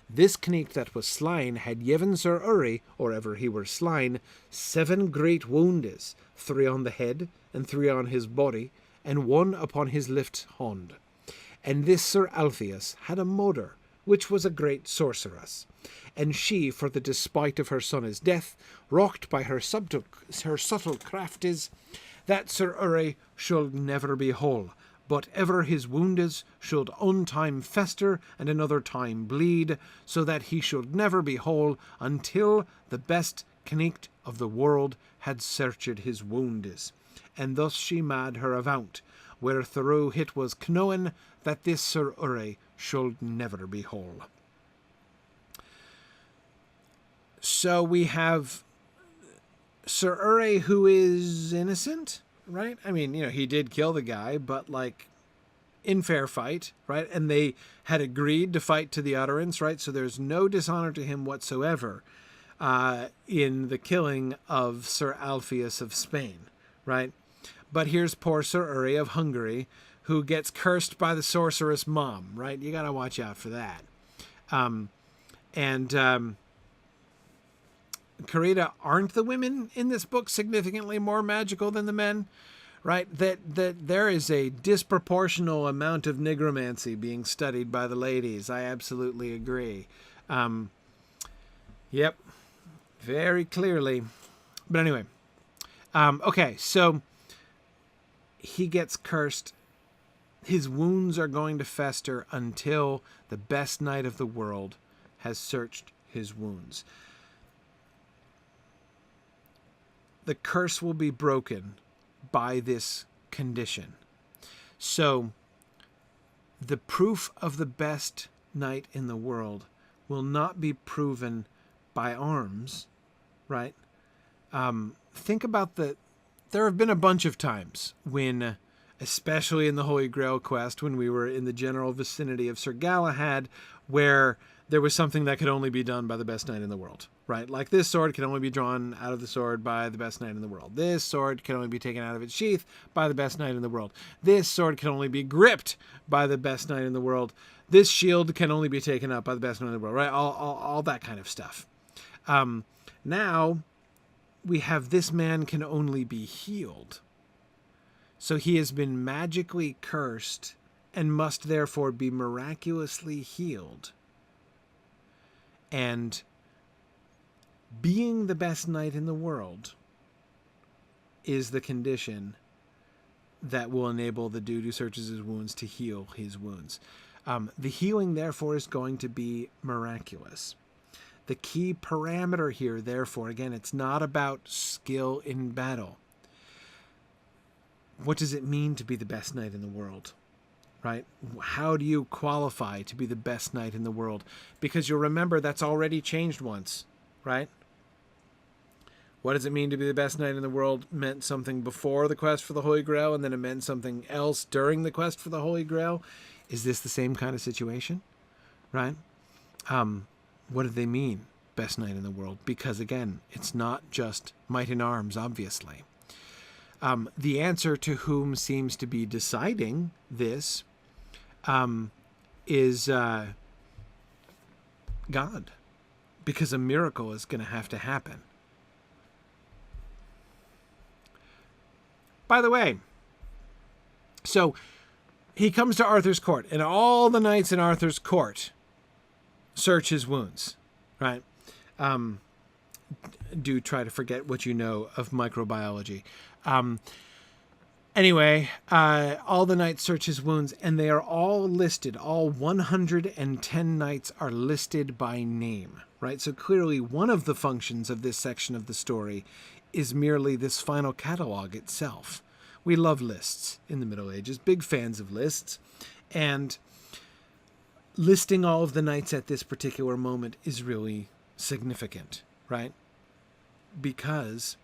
[SPEAKER 1] this knight that was slain had given Sir Uri, or ever he were slain, 7 great wounds, 3 on the head, and 3 on his body, and 1 upon his left hand. And this Sir Alpheus had a mother, which was a great sorceress. And she, for the despite of her son's death, wrought by her subtle crafties, that Sir Uri should never be whole, but ever his wounds should one time fester and another time bleed, so that he should never be whole until the best knight of the world had searched his wounds. And thus she made her avowt, wherethrough it was known that this Sir Uri should never be whole. So we have Sir Uri, who is innocent, right? I mean, he did kill the guy, but in fair fight, right? And they had agreed to fight to the utterance, right? So there's no dishonor to him whatsoever in the killing of Sir Alpheus of Spain, right? But here's poor Sir Uri of Hungary, who gets cursed by the sorceress mom, right? You got to watch out for that. Carita, aren't the women in this book significantly more magical than the men? Right? That there is a disproportional amount of nigromancy being studied by the ladies. I absolutely agree. Yep. Very clearly. But anyway. Okay, so he gets cursed. His wounds are going to fester until the best knight of the world has searched his wounds. The curse will be broken by this condition. So the proof of the best knight in the world will not be proven by arms, right? Think about there have been a bunch of times when, especially in the Holy Grail quest, when we were in the general vicinity of Sir Galahad, where there was something that could only be done by the best knight in the world, right? Like this sword can only be drawn out of the sword by the best knight in the world. This sword can only be taken out of its sheath by the best knight in the world. This sword can only be gripped by the best knight in the world. This shield can only be taken up by the best knight in the world, right? All that kind of stuff. Now we have this man can only be healed. So he has been magically cursed and must therefore be miraculously healed. And being the best knight in the world is the condition that will enable the dude who searches his wounds to heal his wounds. The healing, therefore, is going to be miraculous. The key parameter here, therefore, again, it's not about skill in battle. What does it mean to be the best knight in the world? Right? How do you qualify to be the best knight in the world? Because you'll remember that's already changed once, right? What does it mean to be the best knight in the world meant something before the quest for the Holy Grail, and then it meant something else during the quest for the Holy Grail. Is this the same kind of situation? Right? What do they mean, best knight in the world? Because again, it's not just might in arms, obviously. The answer to whom seems to be deciding this is God, because a miracle is going to have to happen. By the way, so he comes to Arthur's court, and all the knights in Arthur's court search his wounds, right? do try to forget what you know of microbiology. Anyway, all the knights search his wounds, and they are all listed. All 110 knights are listed by name, right? So clearly one of the functions of this section of the story is merely this final catalog itself. We love lists in the Middle Ages, big fans of lists, and listing all of the knights at this particular moment is really significant, right? Because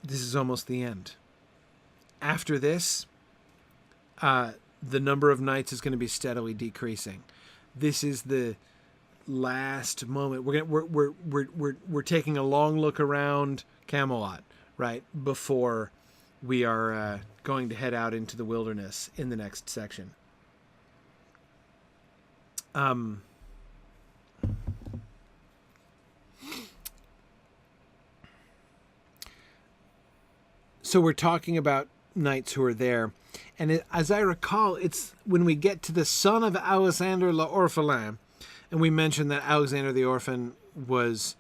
[SPEAKER 1] this is almost the end. After this, the number of knights is going to be steadily decreasing. This is the last moment. We're taking a long look around Camelot, right, before we are going to head out into the wilderness in the next section. So we're talking about knights who are there, and as I recall, it's when we get to the son of Alexander l'Orphelin, and we mentioned that Alexander the Orphan was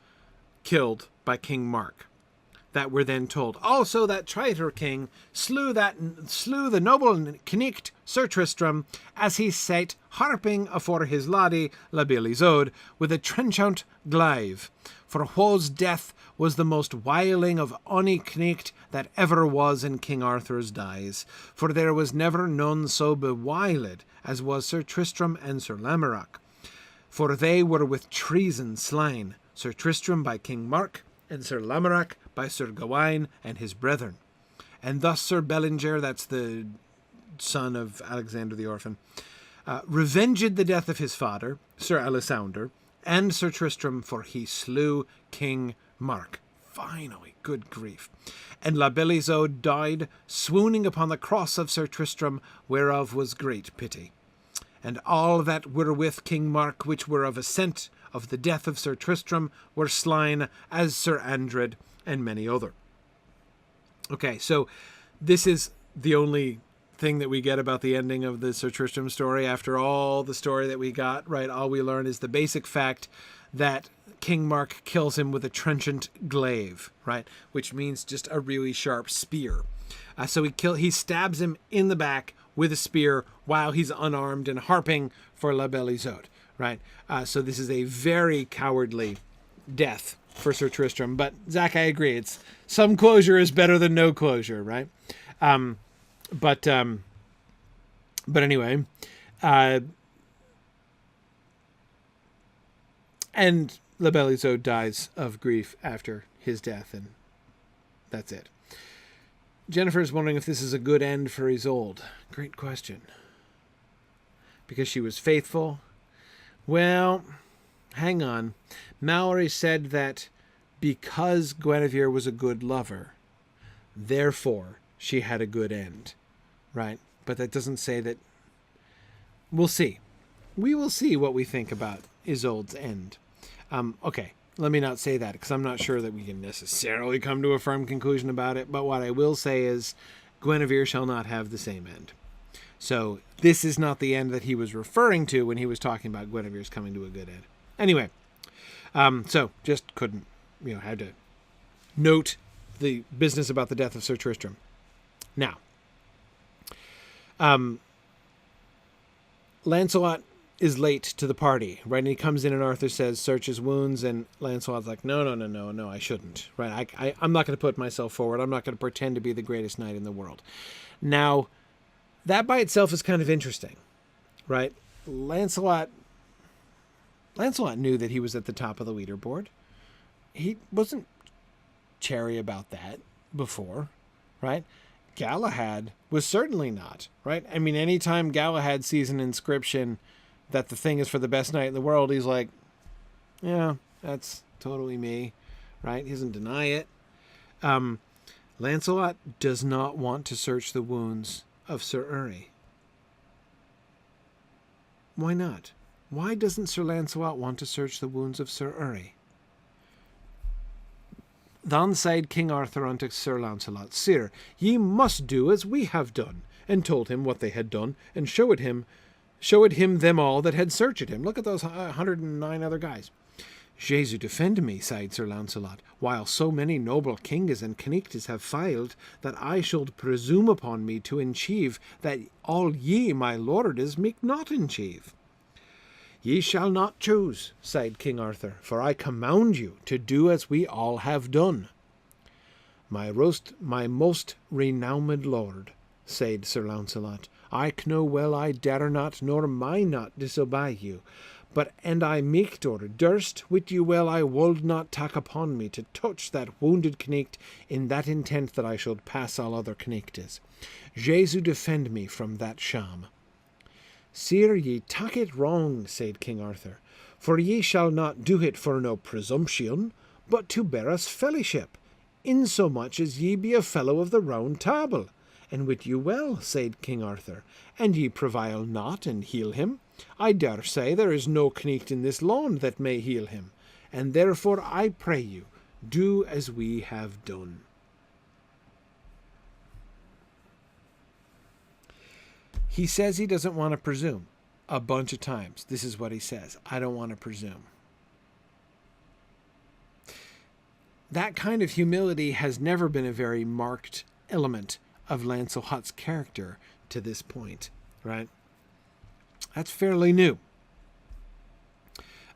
[SPEAKER 1] killed by King Mark, that we're then told also that traitor king slew the noble knicht Sir Tristram as he sate harping afore his laddie La Belle Isoud with a trenchant glaive, for whose death was the most wiling of ony knicht that ever was in King Arthur's days, for there was never none so bewiled as was Sir Tristram and Sir Lamorak, for they were with treason slain, Sir Tristram by King Mark, and Sir Lamorak by Sir Gawain and his brethren. And thus Sir Bellinger, that's the son of Alexander the Orphan, revenged the death of his father, Sir Alisander, and Sir Tristram, for he slew King Mark. Finally, good grief. And La Belle Isoud died, swooning upon the cross of Sir Tristram, whereof was great pity. And all that were with King Mark, which were of assent of the death of Sir Tristram, were slain, as Sir Andred and many other. Okay, so this is the only thing that we get about the ending of the Sir Tristram story. After all the story that we got, right, all we learn is the basic fact that King Mark kills him with a trenchant glaive, right, which means just a really sharp spear. So he stabs him in the back with a spear while he's unarmed and harping for La Belle Isoud, right? So this is a very cowardly death for Sir Tristram. But Zach, I agree. It's some closure is better than no closure, right? But anyway, and La Belle Isoud dies of grief after his death, and that's it. Jennifer's wondering if this is a good end for Isolde. Great question. Because she was faithful. Well, hang on. Malory said that because Guinevere was a good lover, therefore she had a good end, right? But that doesn't say that. We'll see. We will see what we think about Isolde's end. Okay, let me not say that, because I'm not sure that we can necessarily come to a firm conclusion about it. But what I will say is Guinevere shall not have the same end. So this is not the end that he was referring to when he was talking about Guinevere's coming to a good end. Anyway, so just couldn't, had to note the business about the death of Sir Tristram. Now, Lancelot is late to the party, right? And he comes in and Arthur says, search his wounds, and Lancelot's like, no, I shouldn't, right? I'm not going to put myself forward. I'm not going to pretend to be the greatest knight in the world. Now, that by itself is kind of interesting, right? Lancelot knew that he was at the top of the leaderboard. He wasn't chary about that before, right? Galahad was certainly not, right? I mean, anytime Galahad sees an inscription that the thing is for the best knight in the world, he's like, yeah, that's totally me, right? He doesn't deny it. Lancelot does not want to search the wounds of Sir Uri. Why not? Why doesn't Sir Lancelot want to search the wounds of Sir Uri? Then said King Arthur unto Sir Lancelot, Sir, ye must do as we have done, and told him what they had done, and showed him them all that had searched him. Look at those 109 other guys. Jesu defend me, sighed Sir Lancelot, while so many noble kinges and knights have failed, that I should presume upon me to enchieve that all ye, my lordes, make not enchieve. Ye shall not choose, sighed King Arthur, for I command you to do as we all have done. My most renowned lord, said Sir Launcelot, I know well I dare not nor may not disobey you, but and I meeked or durst, wit you well I would not take upon me to touch that wounded knight in that intent that I should pass all other knights. Jesu defend me from that sham. Sir, ye take it wrong, said King Arthur, for ye shall not do it for no presumption, but to bear us fellowship, insomuch as ye be a fellow of the Round Table. And wit you well, said King Arthur, and ye prevail not and heal him. I dare say there is no knight in this land that may heal him, and therefore I pray you, do as we have done. He says he doesn't want to presume a bunch of times. This is what he says. I don't want to presume. That kind of humility has never been a very marked element of Lancelot's character to this point, right? That's fairly new.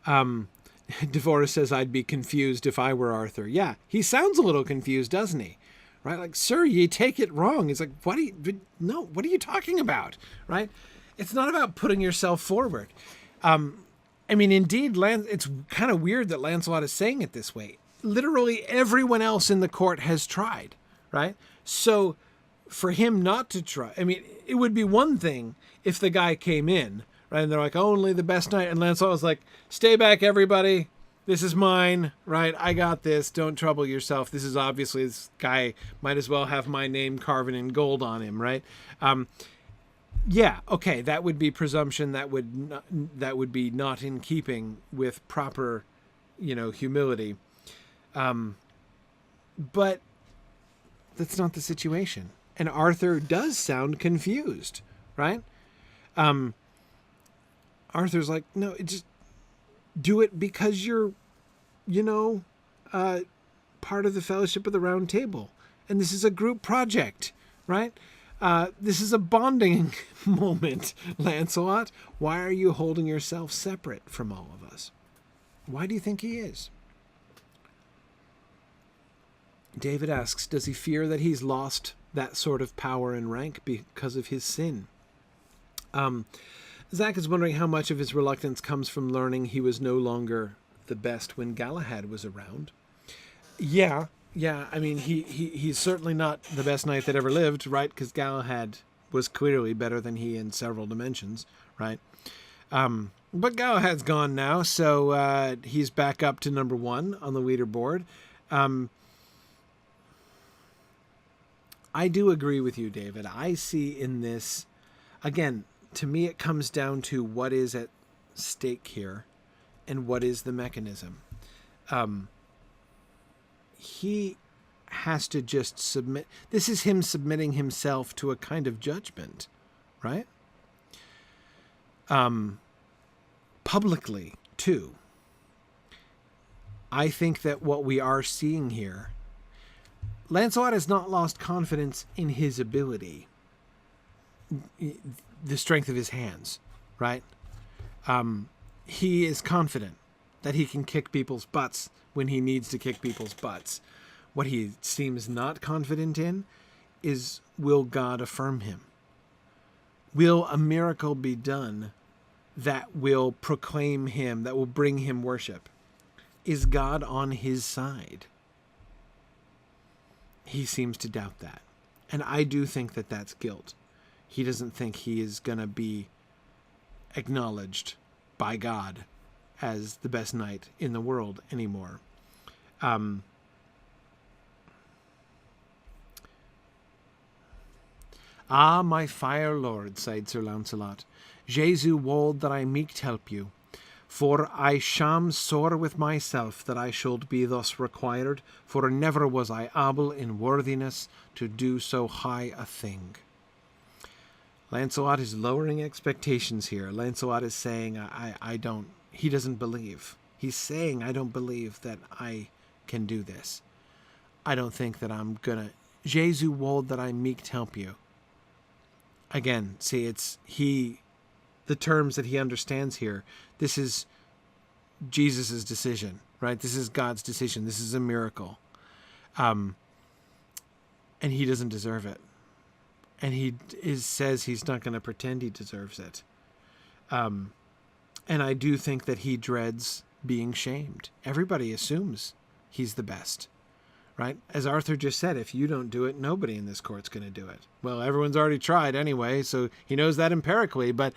[SPEAKER 1] Devorah says, I'd be confused if I were Arthur. Yeah, he sounds a little confused, doesn't he? Right? Like, sir, ye take it wrong. He's like, what are you talking about? Right? It's not about putting yourself forward. I mean, indeed, it's kind of weird that Lancelot is saying it this way. Literally everyone else in the court has tried, right? So for him not to try, I mean, it would be one thing if the guy came in, right, and they're like, only the best knight, and Lancelot was like, stay back, everybody. This is mine, right? I got this. Don't trouble yourself. This is obviously, this guy might as well have my name carved in gold on him, right? Yeah, okay, that would be presumption. That would be not in keeping with proper, humility. But that's not the situation. And Arthur does sound confused, right? Arthur's like, no, just do it because you're, part of the Fellowship of the Round Table. And this is a group project, right? This is a bonding moment, Lancelot. Why are you holding yourself separate from all of us? Why do you think he is? David asks, does he fear that he's lost that sort of power and rank because of his sin? Zach is wondering how much of his reluctance comes from learning he was no longer the best when Galahad was around. Yeah. I mean, he's certainly not the best knight that ever lived, right? Because Galahad was clearly better than he in several dimensions, right? But Galahad's gone now, so he's back up to number 1 on the leaderboard. I do agree with you, David. I see in this, again, to me it comes down to what is at stake here and what is the mechanism. He has to just submit. This is him submitting himself to a kind of judgment, right? Publicly, too. I think that what we are seeing here, Lancelot has not lost confidence in his ability, the strength of his hands, right? He is confident that he can kick people's butts when he needs to kick people's butts. What he seems not confident in is, will God affirm him? Will a miracle be done that will proclaim him, that will bring him worship? Is God on his side? He seems to doubt that. And I do think that that's guilt. He doesn't think he is going to be acknowledged by God as the best knight in the world anymore. Ah, my fire lord, sighed Sir Lancelot, Jesu wold that I meeked help you, for I sham sore with myself that I should be thus required, for never was I able in worthiness to do so high a thing. Lancelot is lowering expectations here. Lancelot is saying, he doesn't believe. He's saying, I don't believe that I can do this. I don't think that I'm gonna. Jesu wold that I meek help you. Again, see, it's the terms that he understands here. This is Jesus' decision, right? This is God's decision. This is a miracle. And he doesn't deserve it. And he says he's not going to pretend he deserves it. And I do think that he dreads being shamed. Everybody assumes he's the best, right? As Arthur just said, if you don't do it, nobody in this court's going to do it. Well, everyone's already tried anyway, so he knows that empirically, but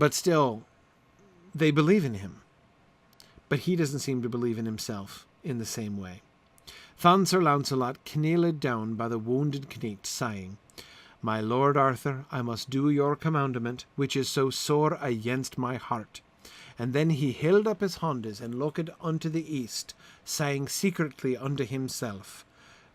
[SPEAKER 1] still, they believe in him. But he doesn't seem to believe in himself in the same way. Fan Sir Lancelot kneeled down by the wounded knight, sighing, My Lord Arthur, I must do your commandment, which is so sore against my heart. And then he held up his hands and looked unto the east, saying secretly unto himself,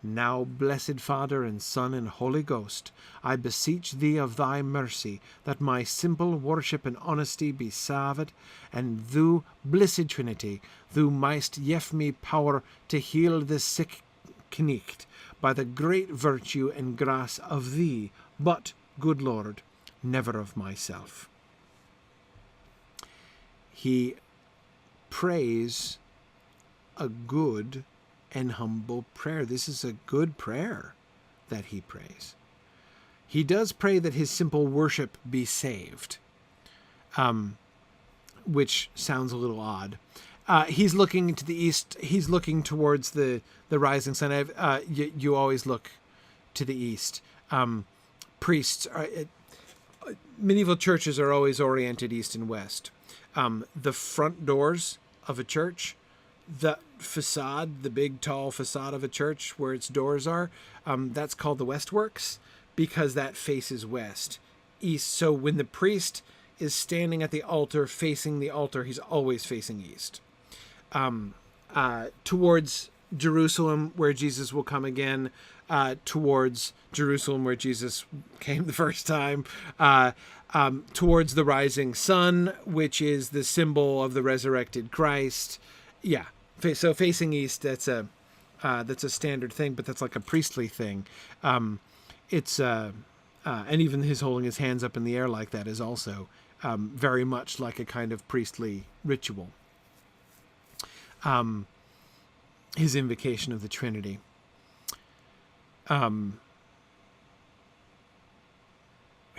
[SPEAKER 1] Now, blessed Father and Son and Holy Ghost, I beseech thee of thy mercy, that my simple worship and honesty be saved, and thou, blessed Trinity, thou mightst give me power to heal this sick knecht, by the great virtue and grace of thee, but, good Lord, never of myself. He prays a good and humble prayer. This is a good prayer that he prays. He does pray that his simple worship be saved, which sounds a little odd. He's looking to the east. He's looking towards the rising sun. You always look to the east. Priests are, medieval churches are always oriented east and west. The front doors of a church, the facade, the big tall facade of a church where its doors are, that's called the westworks, because that faces west. East. So when the priest is standing at the altar facing the altar, he's always facing east. Towards Jerusalem, where Jesus will come again, towards Jerusalem, where Jesus came the first time, towards the rising sun, which is the symbol of the resurrected Christ. Yeah. So facing east, that's a standard thing, but that's like a priestly thing. And even his holding his hands up in the air like that is also very much like a kind of priestly ritual. His invocation of the Trinity. He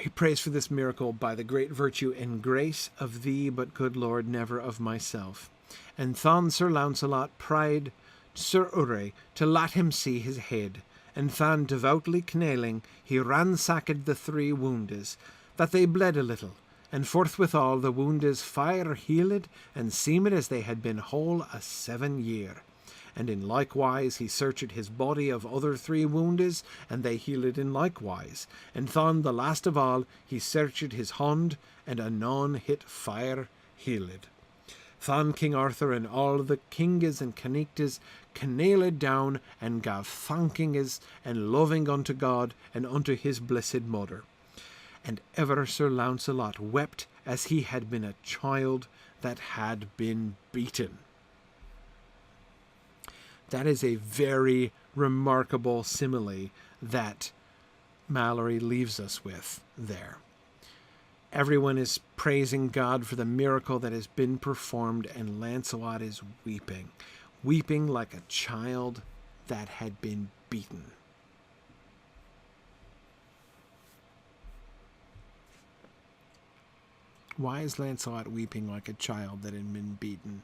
[SPEAKER 1] prays for this miracle by the great virtue and grace of thee, but good Lord, never of myself. And thon Sir Lancelot prayed Sir Urre to let him see his head, and than devoutly knailing he ransacked the three woundes, that they bled a little, and forthwithal the woundes fire healed, and seemed as they had been whole a 7 year. And in likewise he searched his body of other 3 woundes, and they healed in likewise. And thon the last of all he searched his hand, and anon hit fire healed. Thon King Arthur and all the kinges and knightes kneeled down, and gave thankings and loving unto God and unto his blessed mother. And ever Sir Lancelot wept as he had been a child that had been beaten. That is a very remarkable simile that Malory leaves us with there. Everyone is praising God for the miracle that has been performed, and Lancelot is weeping like a child that had been beaten. Why is Lancelot weeping like a child that had been beaten?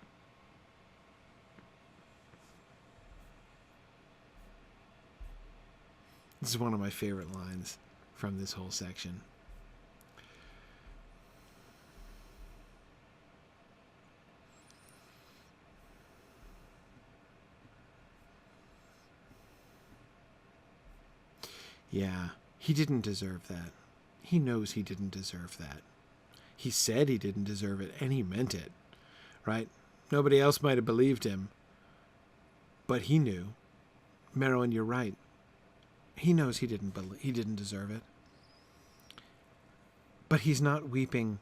[SPEAKER 1] This is one of my favorite lines from this whole section. Yeah, he didn't deserve that. He knows he didn't deserve that. He said he didn't deserve it, and he meant it, right? Nobody else might have believed him, but he knew. Marilyn, you're right. He knows he didn't deserve it. But he's not weeping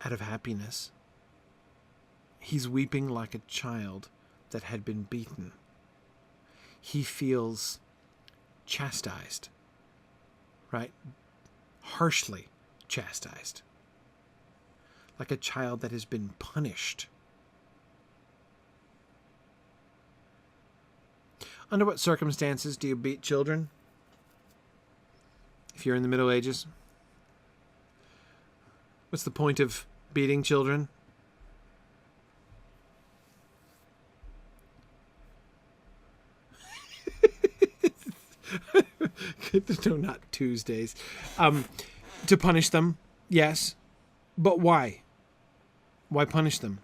[SPEAKER 1] out of happiness. He's weeping like a child that had been beaten. He feels chastised, right? Harshly chastised. Like a child that has been punished. Under what circumstances do you beat children? If you're in the Middle Ages? What's the point of beating children? No, not Tuesdays. To punish them, yes. But why? Why punish them?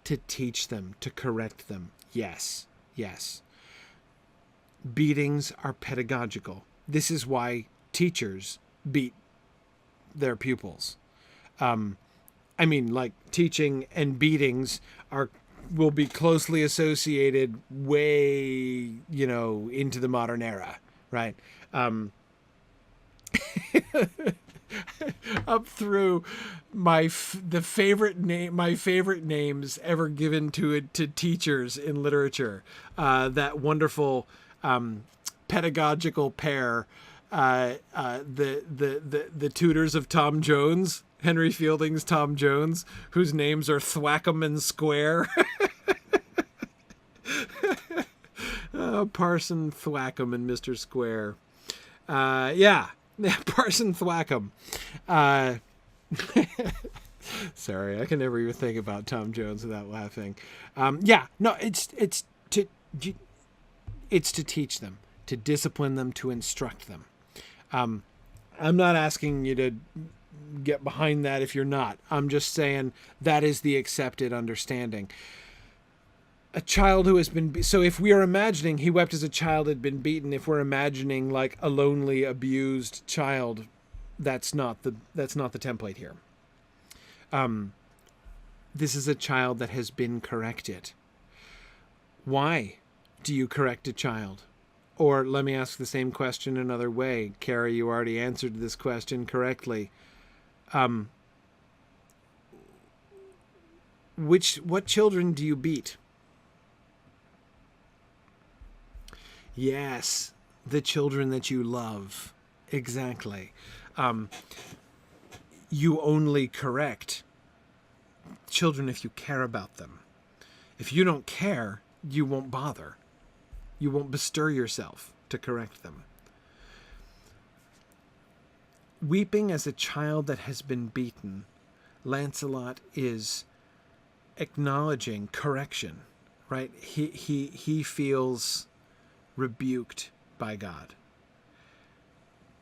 [SPEAKER 1] To teach them, to correct them. Yes, yes. Beatings are pedagogical. This is why teachers beat their pupils. I mean, like, teaching and beatings will be closely associated way, into the modern era, right? Up through my favorite names ever given to teachers in literature. That wonderful pedagogical pair, the tutors of Tom Jones, Henry Fielding's Tom Jones, whose names are Thwackum and Square. Parson Thwackum and Mr. Square. Yeah, Parson Thwackum. Sorry, I can never even think about Tom Jones without laughing. It's to teach them, to discipline them, to instruct them. I'm not asking you to get behind that if you're not. I'm just saying that is the accepted understanding. A child who has been... So if we are imagining he wept as a child had been beaten, if we're imagining like a lonely, abused child, that's not the template here. This is a child that has been corrected. Why do you correct a child? Or let me ask the same question another way. Carrie, you already answered this question correctly. What children do you beat? Yes, the children that you love. Exactly. You only correct children if you care about them. If you don't care, you won't bother. You won't bestir yourself to correct them. Weeping as a child that has been beaten, Lancelot is acknowledging correction, right? He feels rebuked by God.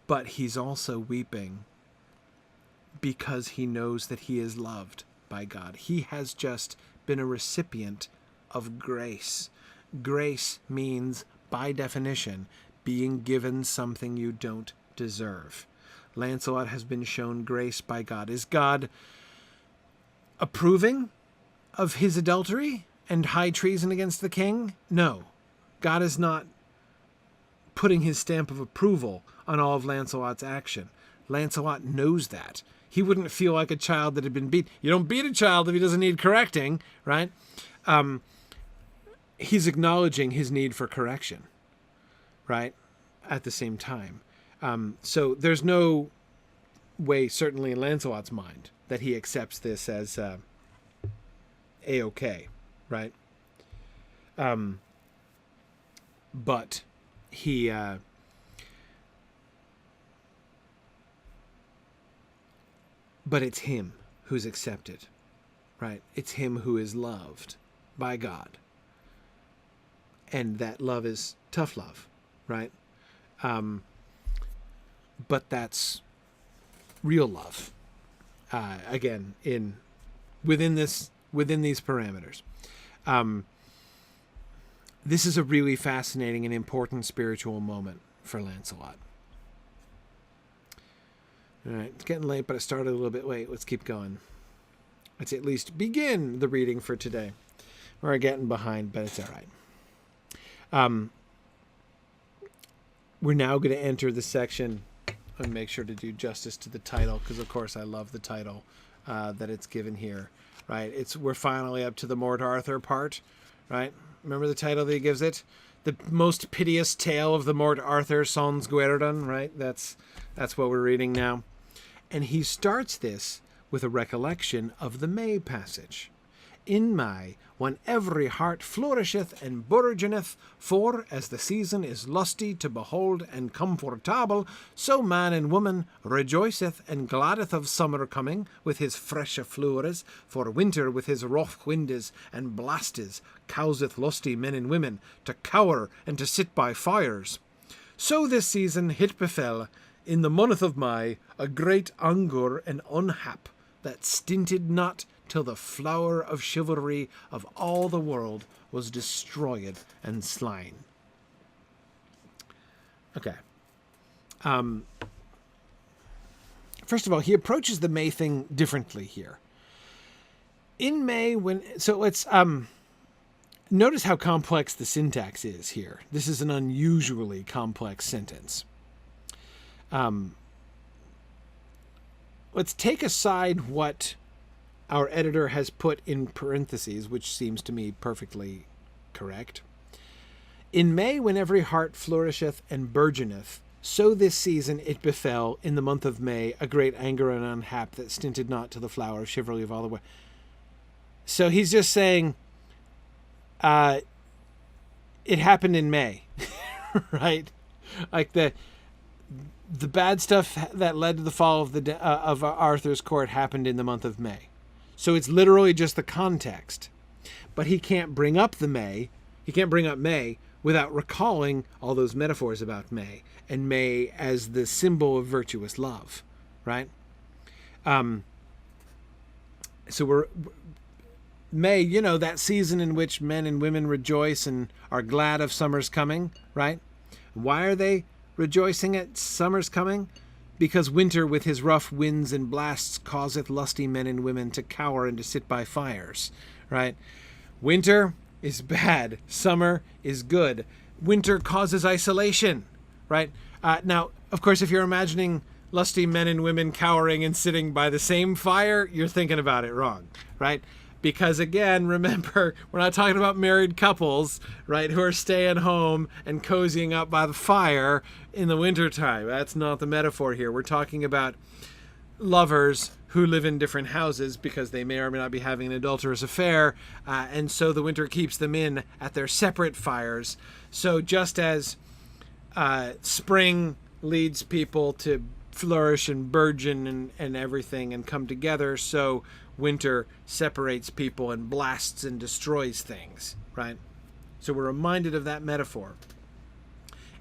[SPEAKER 1] But he's also weeping because he knows that he is loved by God. He has just been a recipient of grace. Grace means, by definition, being given something you don't deserve. Lancelot has been shown grace by God. Is God approving of his adultery and high treason against the king? No. God is not putting his stamp of approval on all of Lancelot's action. Lancelot knows that. He wouldn't feel like a child that had been beat. You don't beat a child if he doesn't need correcting, right? He's acknowledging his need for correction, right? At the same time. So there's no way, certainly in Lancelot's mind, that he accepts this as A-okay, right? But he... but it's him who's accepted, right? It's him who is loved by God. And that love is tough love, right? But that's real love. Again, within these parameters. This is a really fascinating and important spiritual moment for Lancelot. All right, it's getting late, but I started a little bit late. Let's keep going. Let's at least begin the reading for today. We're getting behind, but it's all right. We're now going to enter the section and make sure to do justice to the title, because of course I love the title. that it's given here, right? We're finally up to the Morte Arthur part, right? Remember the title that he gives it? The most piteous tale of the Morte Arthur sans guerdon, right? That's what we're reading now. And he starts this with a recollection of the May passage. In May, when every heart flourisheth and bourgeoneth, for as the season is lusty to behold and comfortable, so man and woman rejoiceth and gladdeth of summer coming with his freshe floures, for winter with his rough windes and blastes causeth lusty men and women to cower and to sit by fires. So this season it befell, in the month of May, a great anger and unhap, that stinted not till the flower of chivalry of all the world was destroyed and slain. Okay. First of all, he approaches the May thing differently here. In May, let's notice how complex the syntax is here. This is an unusually complex sentence. Let's take aside what our editor has put in parentheses, which seems to me perfectly correct. In May, when every heart flourisheth and bourgeoneth, so this season it befell, in the month of May, a great anger and unhap that stinted not till the flower of chivalry of all the world. So he's just saying, it happened in May, right? Like the bad stuff that led to the fall of Arthur's court happened in the month of May. So it's literally just the context. But he can't bring up May without recalling all those metaphors about May, and May as the symbol of virtuous love, right? So May, that season in which men and women rejoice and are glad of summer's coming, right? Why are they rejoicing at summer's coming? Because winter with his rough winds and blasts causeth lusty men and women to cower and to sit by fires, right? Winter is bad. Summer is good. Winter causes isolation, right? Now, of course, if you're imagining lusty men and women cowering and sitting by the same fire, you're thinking about it wrong, right? Because again, remember, we're not talking about married couples, right, who are staying home and cozying up by the fire in the wintertime. That's not the metaphor here. We're talking about lovers who live in different houses because they may or may not be having an adulterous affair, and so the winter keeps them in at their separate fires. So just as spring leads people to flourish and burgeon and everything and come together, so winter separates people and blasts and destroys things, right? So we're reminded of that metaphor.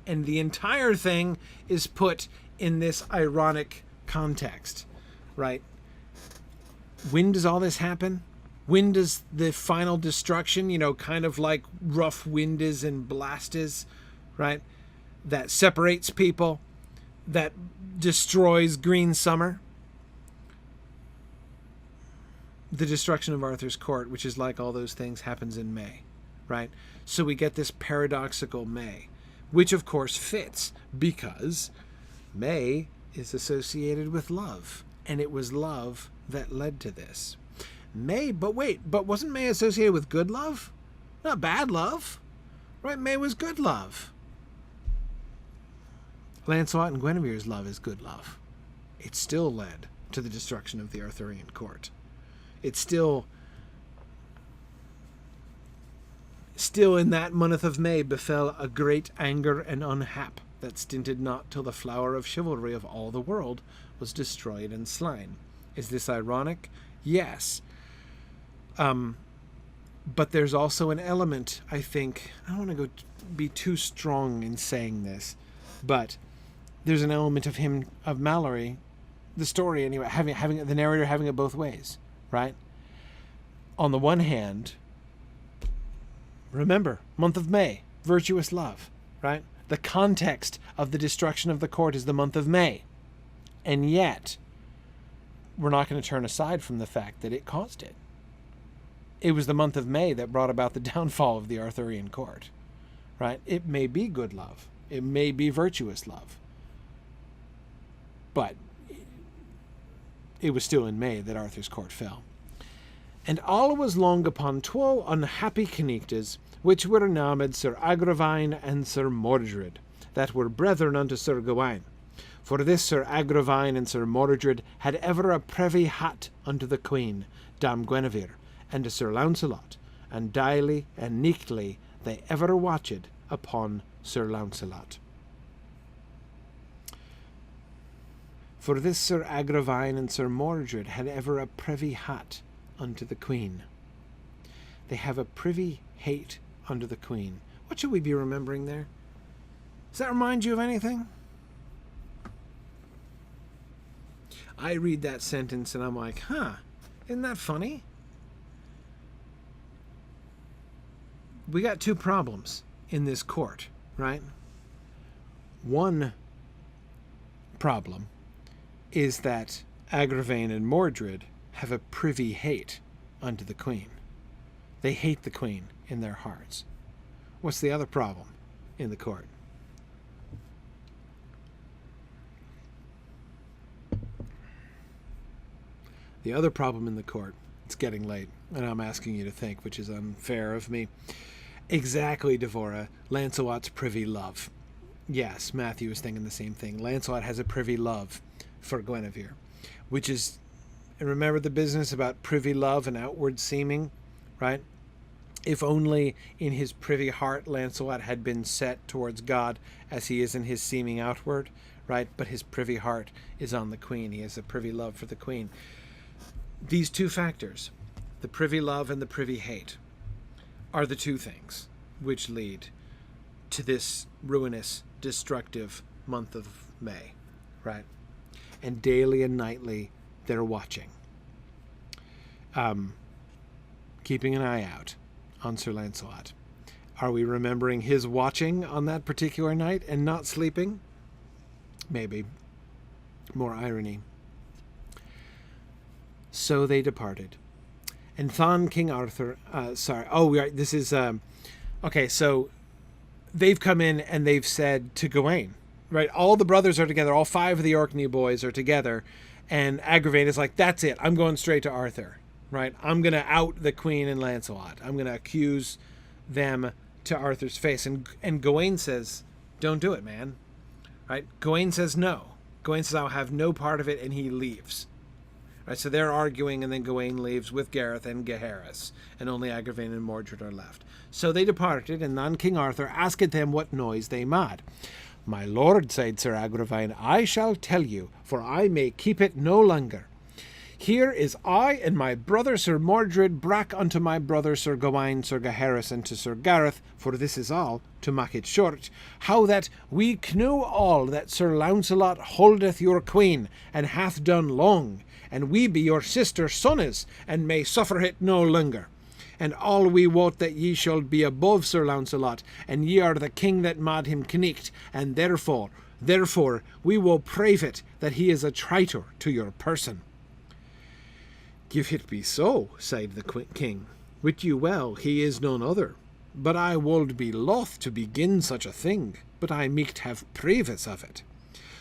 [SPEAKER 1] And the entire thing is put in this ironic context, right? When does all this happen? When does the final destruction, kind of like rough wind is and blast is, right? That separates people, that destroys green summer. The destruction of Arthur's court, which is like all those things, happens in May, right? So we get this paradoxical May, which of course fits because May is associated with love, and it was love that led to this. But wasn't May associated with good love? Not bad love, right? May was good love. Lancelot and Guinevere's love is good love. It still led to the destruction of the Arthurian court. It's still in that month of May befell a great anger and unhap that stinted not till the flower of chivalry of all the world was destroyed and slain. Is this ironic? Yes. But there's also an element, I think, I don't want to be too strong in saying this, but there's an element of Malory, the story anyway, having the narrator having it both ways. Right? On the one hand, remember, month of May, virtuous love, right? The context of the destruction of the court is the month of May. And yet, we're not going to turn aside from the fact that it caused it. It was the month of May that brought about the downfall of the Arthurian court, right? It may be good love. It may be virtuous love. But it was still in May that Arthur's court fell. And all was long upon 2 unhappy connectes, which were named Sir Agravaine and Sir Mordred, that were brethren unto Sir Gawaine. For this Sir Agravaine and Sir Mordred had ever a privy hat unto the Queen, Dame Guinevere, and to Sir Lancelot, and daily and neatly they ever watched upon Sir Lancelot. For this Sir Agravaine and Sir Mordred had ever a privy hat unto the Queen. They have a privy hate unto the Queen. What should we be remembering there? Does that remind you of anything? I read that sentence and I'm like, isn't that funny? We got 2 problems in this court, right? One problem is that Agravaine and Mordred have a privy hate unto the Queen. They hate the Queen in their hearts. What's the other problem in the court? The other problem in the court, it's getting late, and I'm asking you to think, which is unfair of me. Exactly, Devorah, Lancelot's privy love. Yes, Matthew is thinking the same thing. Lancelot has a privy love for Guinevere, which is, remember the business about privy love and outward seeming, right? If only in his privy heart Lancelot had been set towards God as he is in his seeming outward, right? But his privy heart is on the Queen. He has a privy love for the Queen. These 2 factors, the privy love and the privy hate, are the 2 things which lead to this ruinous, destructive month of May, right? And daily and nightly they're watching, keeping an eye out on Sir Lancelot. Are we remembering his watching on that particular night and not sleeping? Maybe. More irony. So they departed. And Thon King Arthur, okay, so they've come in and they've said to Gawain, right? All the brothers are together, all 5 of the Orkney boys are together, and Agravaine is like, that's it, I'm going straight to Arthur, right? I'm going to out the Queen and Lancelot. I'm going to accuse them to Arthur's face. And Gawain says, don't do it, man, right? Gawain says no. Gawain says, I'll have no part of it, and he leaves. Right, so they're arguing, and then Gawain leaves with Gareth and Gaheris, and only Agravaine and Mordred are left. So they departed, and then King Arthur asked them what noise they made. My lord, said Sir Agravaine, I shall tell you, for I may keep it no longer. Here is I and my brother Sir Mordred brake unto my brother Sir Gawain, Sir Gaheris, and to Sir Gareth, for this is all, to make it short, how that we knew all that Sir Lancelot holdeth your queen, and hath done long, and we be your sister's sonnes, and may suffer it no longer. And all we wot that ye shall be above Sir Lancelot, and ye are the king that made him knight, and therefore we will prave it that he is a traitor to your person. If it be so, said the king, wit you well he is none other. But I would be loth to begin such a thing, but I might have previous of it.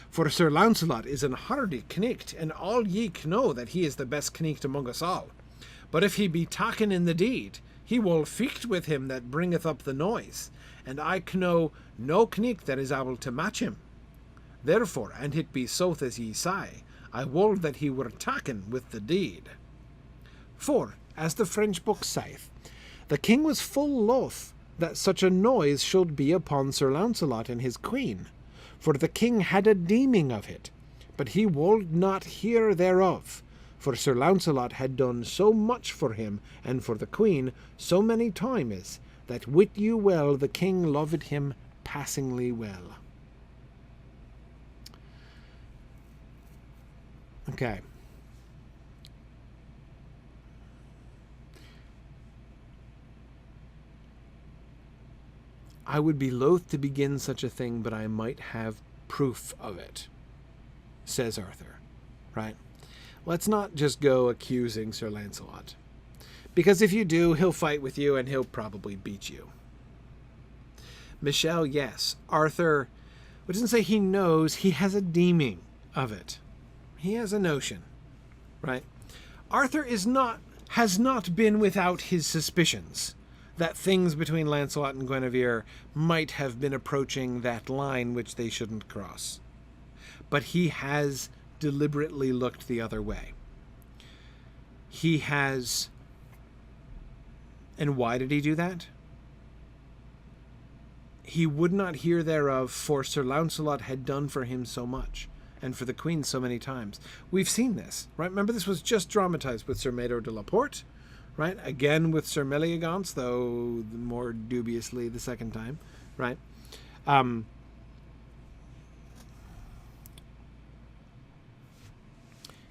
[SPEAKER 1] For Sir Lancelot is an hardy knight, and all ye know that he is the best knight among us all. But if he be taken in the deed, he will fight with him that bringeth up the noise, and I know no knight that is able to match him. Therefore, and it be so as ye say, I would that he were taken with the deed. For, as the French book saith, the king was full loth that such a noise should be upon Sir Lancelot and his queen, for the king had a deeming of it, but he would not hear thereof, for Sir Lancelot had done so much for him and for the queen so many times, that wit you well the king loved him passingly well. Okay. I would be loath to begin such a thing, but I might have proof of it, says Arthur, right? Let's not just go accusing Sir Lancelot, because if you do, he'll fight with you and he'll probably beat you. Michelle, yes. Arthur, it doesn't say he knows, he has a deeming of it. He has a notion, right? Arthur has not been without his suspicions that things between Lancelot and Guinevere might have been approaching that line which they shouldn't cross. But he has deliberately looked the other way. He has... And why did he do that? He would not hear thereof, for Sir Lancelot had done for him so much, and for the Queen so many times. We've seen this, right? Remember, this was just dramatized with Sir Mador de la Porte, right? Again with Sir Meliagance, though more dubiously the second time, right?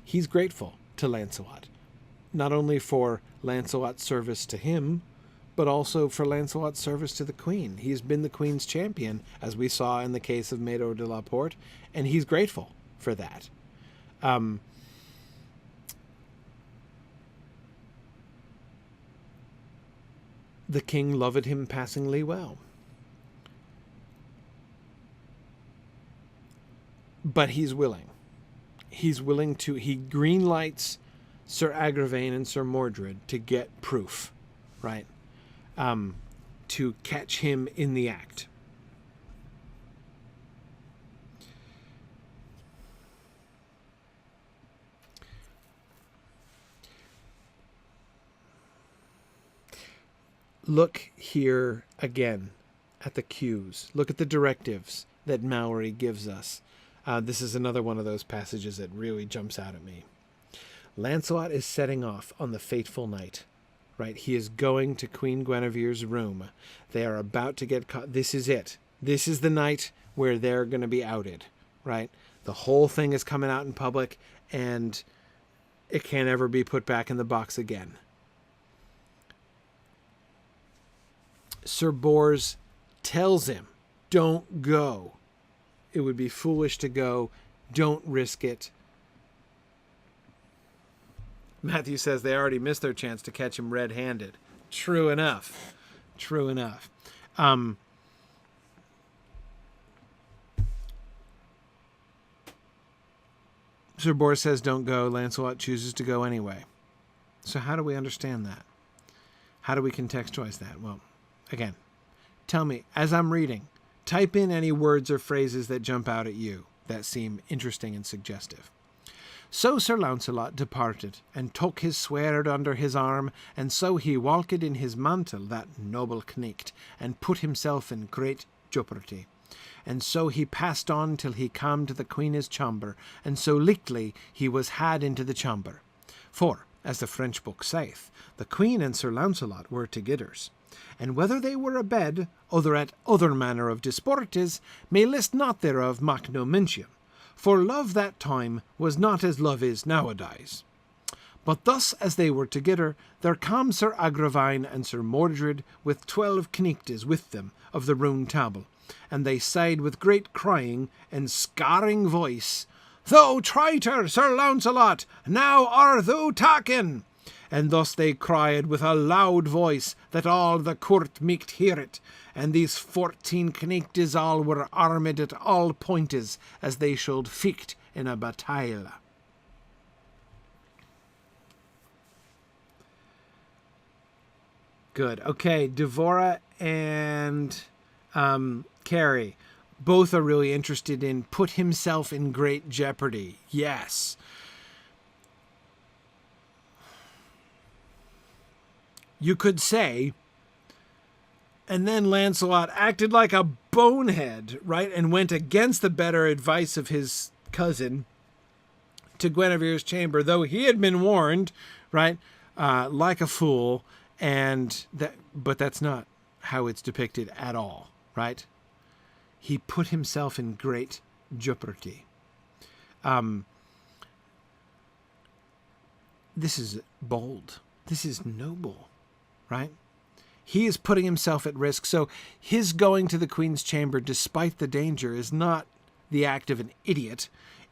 [SPEAKER 1] He's grateful to Lancelot, not only for Lancelot's service to him, but also for Lancelot's service to the Queen. He's been the Queen's champion, as we saw in the case of Mador de la Porte, and he's grateful for that. The king loved him passingly well. But he's willing. He's willing to... He greenlights Sir Agravain and Sir Mordred to get proof, right? To catch him in the act. Look here again at the cues. Look at the directives that Malory gives us. This is another one of those passages that really jumps out at me. Lancelot is setting off on the fateful night, right? He is going to Queen Guinevere's room. They are about to get caught. This is it. This is the night where they're going to be outed, right? The whole thing is coming out in public, and it can't ever be put back in the box again. Sir Bors tells him, don't go. It would be foolish to go. Don't risk it. Matthew says they already missed their chance to catch him red-handed. True enough. True enough. Sir Bors says don't go. Lancelot chooses to go anyway. So how do we understand that? How do we contextualize that? Well, again, tell me, as I'm reading, type in any words or phrases that jump out at you that seem interesting and suggestive. So Sir Lancelot departed, and took his sword under his arm, and so he walked in his mantle, that noble knight, and put himself in great jeopardy. And so he passed on till he came to the Queen's chamber, and so lichtly he was had into the chamber. For, as the French book saith, the Queen and Sir Lancelot were togedders. And whether they were abed, other at other manner of disportes, may list not thereof mak no mention. For love that time was not as love is nowadays. But thus as they were together, there came Sir Agravain and Sir Mordred with 12 knightes with them of the Round Table, and they said with great crying and scarring voice, Thou traitor, Sir Lancelot, now are thou taken! And thus they cried with a loud voice, that all the court might hear it. And these 14 knightes all were armed at all pointes, as they should fight in a battle. Good. Okay, Devora and Carrie both are really interested in put himself in great jeopardy. Yes. You could say, and then Lancelot acted like a bonehead, right, and went against the better advice of his cousin to Guinevere's chamber, though he had been warned, right, like a fool, but that's not how it's depicted at all, right? He put himself in great jeopardy. This is bold. This is noble. Right? He is putting himself at risk. So his going to the Queen's chamber, despite the danger, is not the act of an idiot.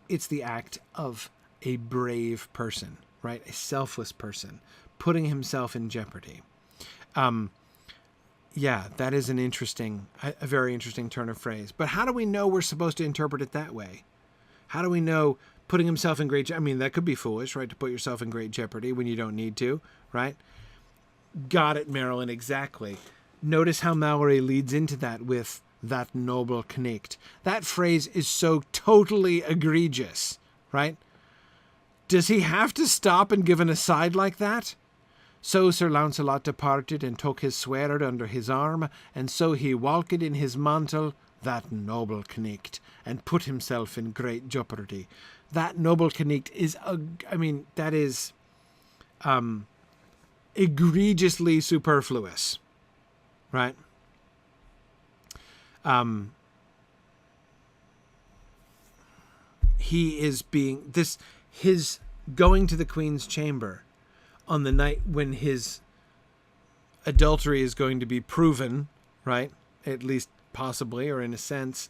[SPEAKER 1] It's the act of a brave person, right? A selfless person, putting himself in jeopardy. Yeah, that is a very interesting turn of phrase. But how do we know we're supposed to interpret it that way? How do we know putting himself in great, I mean, that could be foolish, right? To put yourself in great jeopardy when you don't need to, right? Got it, Marilyn, exactly. Notice how Malory leads into that with that noble knecht. That phrase is so totally egregious, right? Does he have to stop and give an aside like that? So Sir Lancelot departed and took his sword under his arm, and so he walked in his mantle, that noble knecht, and put himself in great jeopardy. That noble knecht is, that is egregiously superfluous, right? He is being his going to the Queen's chamber on the night when his adultery is going to be proven, right? At least possibly, or in a sense,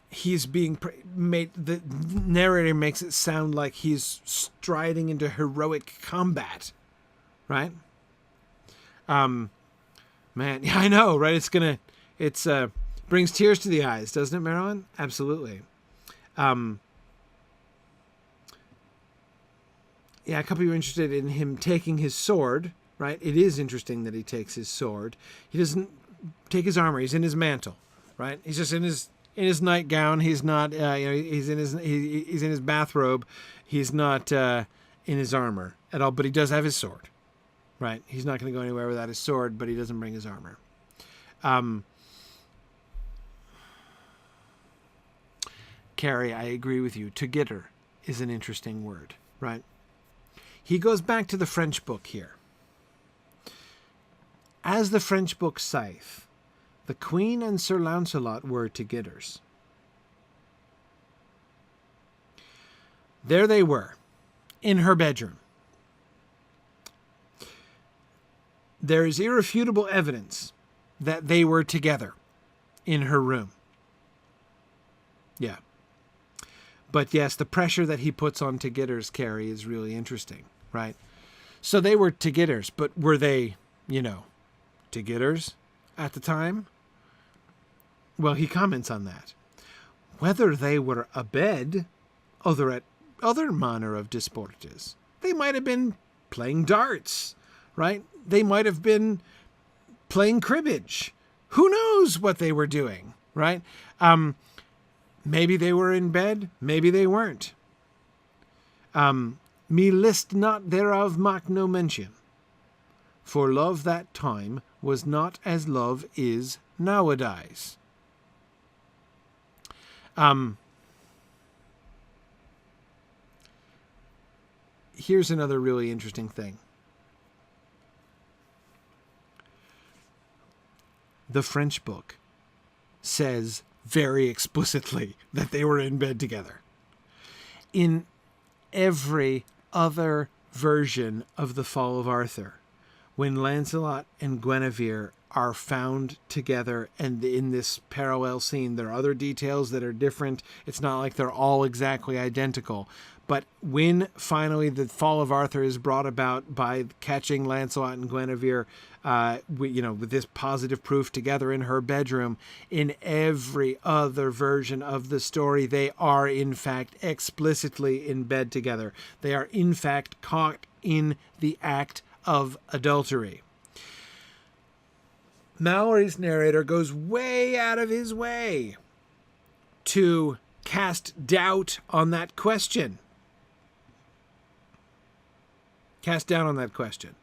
[SPEAKER 1] he's being made. The narrator makes it sound like he's striding into heroic combat, right? Man, yeah, I know, right? It's brings tears to the eyes, doesn't it, Marilyn? Absolutely. Yeah, a couple of you are interested in him taking his sword, right? It is interesting that he takes his sword. He doesn't take his armor. He's in his mantle, right? He's just in his nightgown. He's not, he's in his bathrobe. He's not in his armor at all, but he does have his sword, right? He's not going to go anywhere without his sword, but he doesn't bring his armor. Carrie, I agree with you. Togitter is an interesting word, right? He goes back to the French book here. As the French book saith, the Queen and Sir Lancelot were togitters. There they were, in her bedroom. There is irrefutable evidence that they were together in her room. Yeah. But yes, the pressure that he puts on togitters, Carrie, is really interesting, right? So they were togitters, but were they, togitters at the time? Well, he comments on that. Whether they were abed, other manner of disportes. They might have been playing darts, right? They might have been playing cribbage. Who knows what they were doing, right? Maybe they were in bed, maybe they weren't. Me list not thereof mak no mention. For love that time was not as love is nowadays. Here's another really interesting thing. The French book says very explicitly that they were in bed together. In every other version of the Fall of Arthur, when Lancelot and Guinevere are found together and in this parallel scene, there are other details that are different. It's not like they're all exactly identical. But when finally the fall of Arthur is brought about by catching Lancelot and Guinevere, with this positive proof together in her bedroom, in every other version of the story, they are in fact explicitly in bed together. They are in fact caught in the act of adultery. Malory's narrator goes way out of his way to cast doubt on that question. Cast doubt on that question.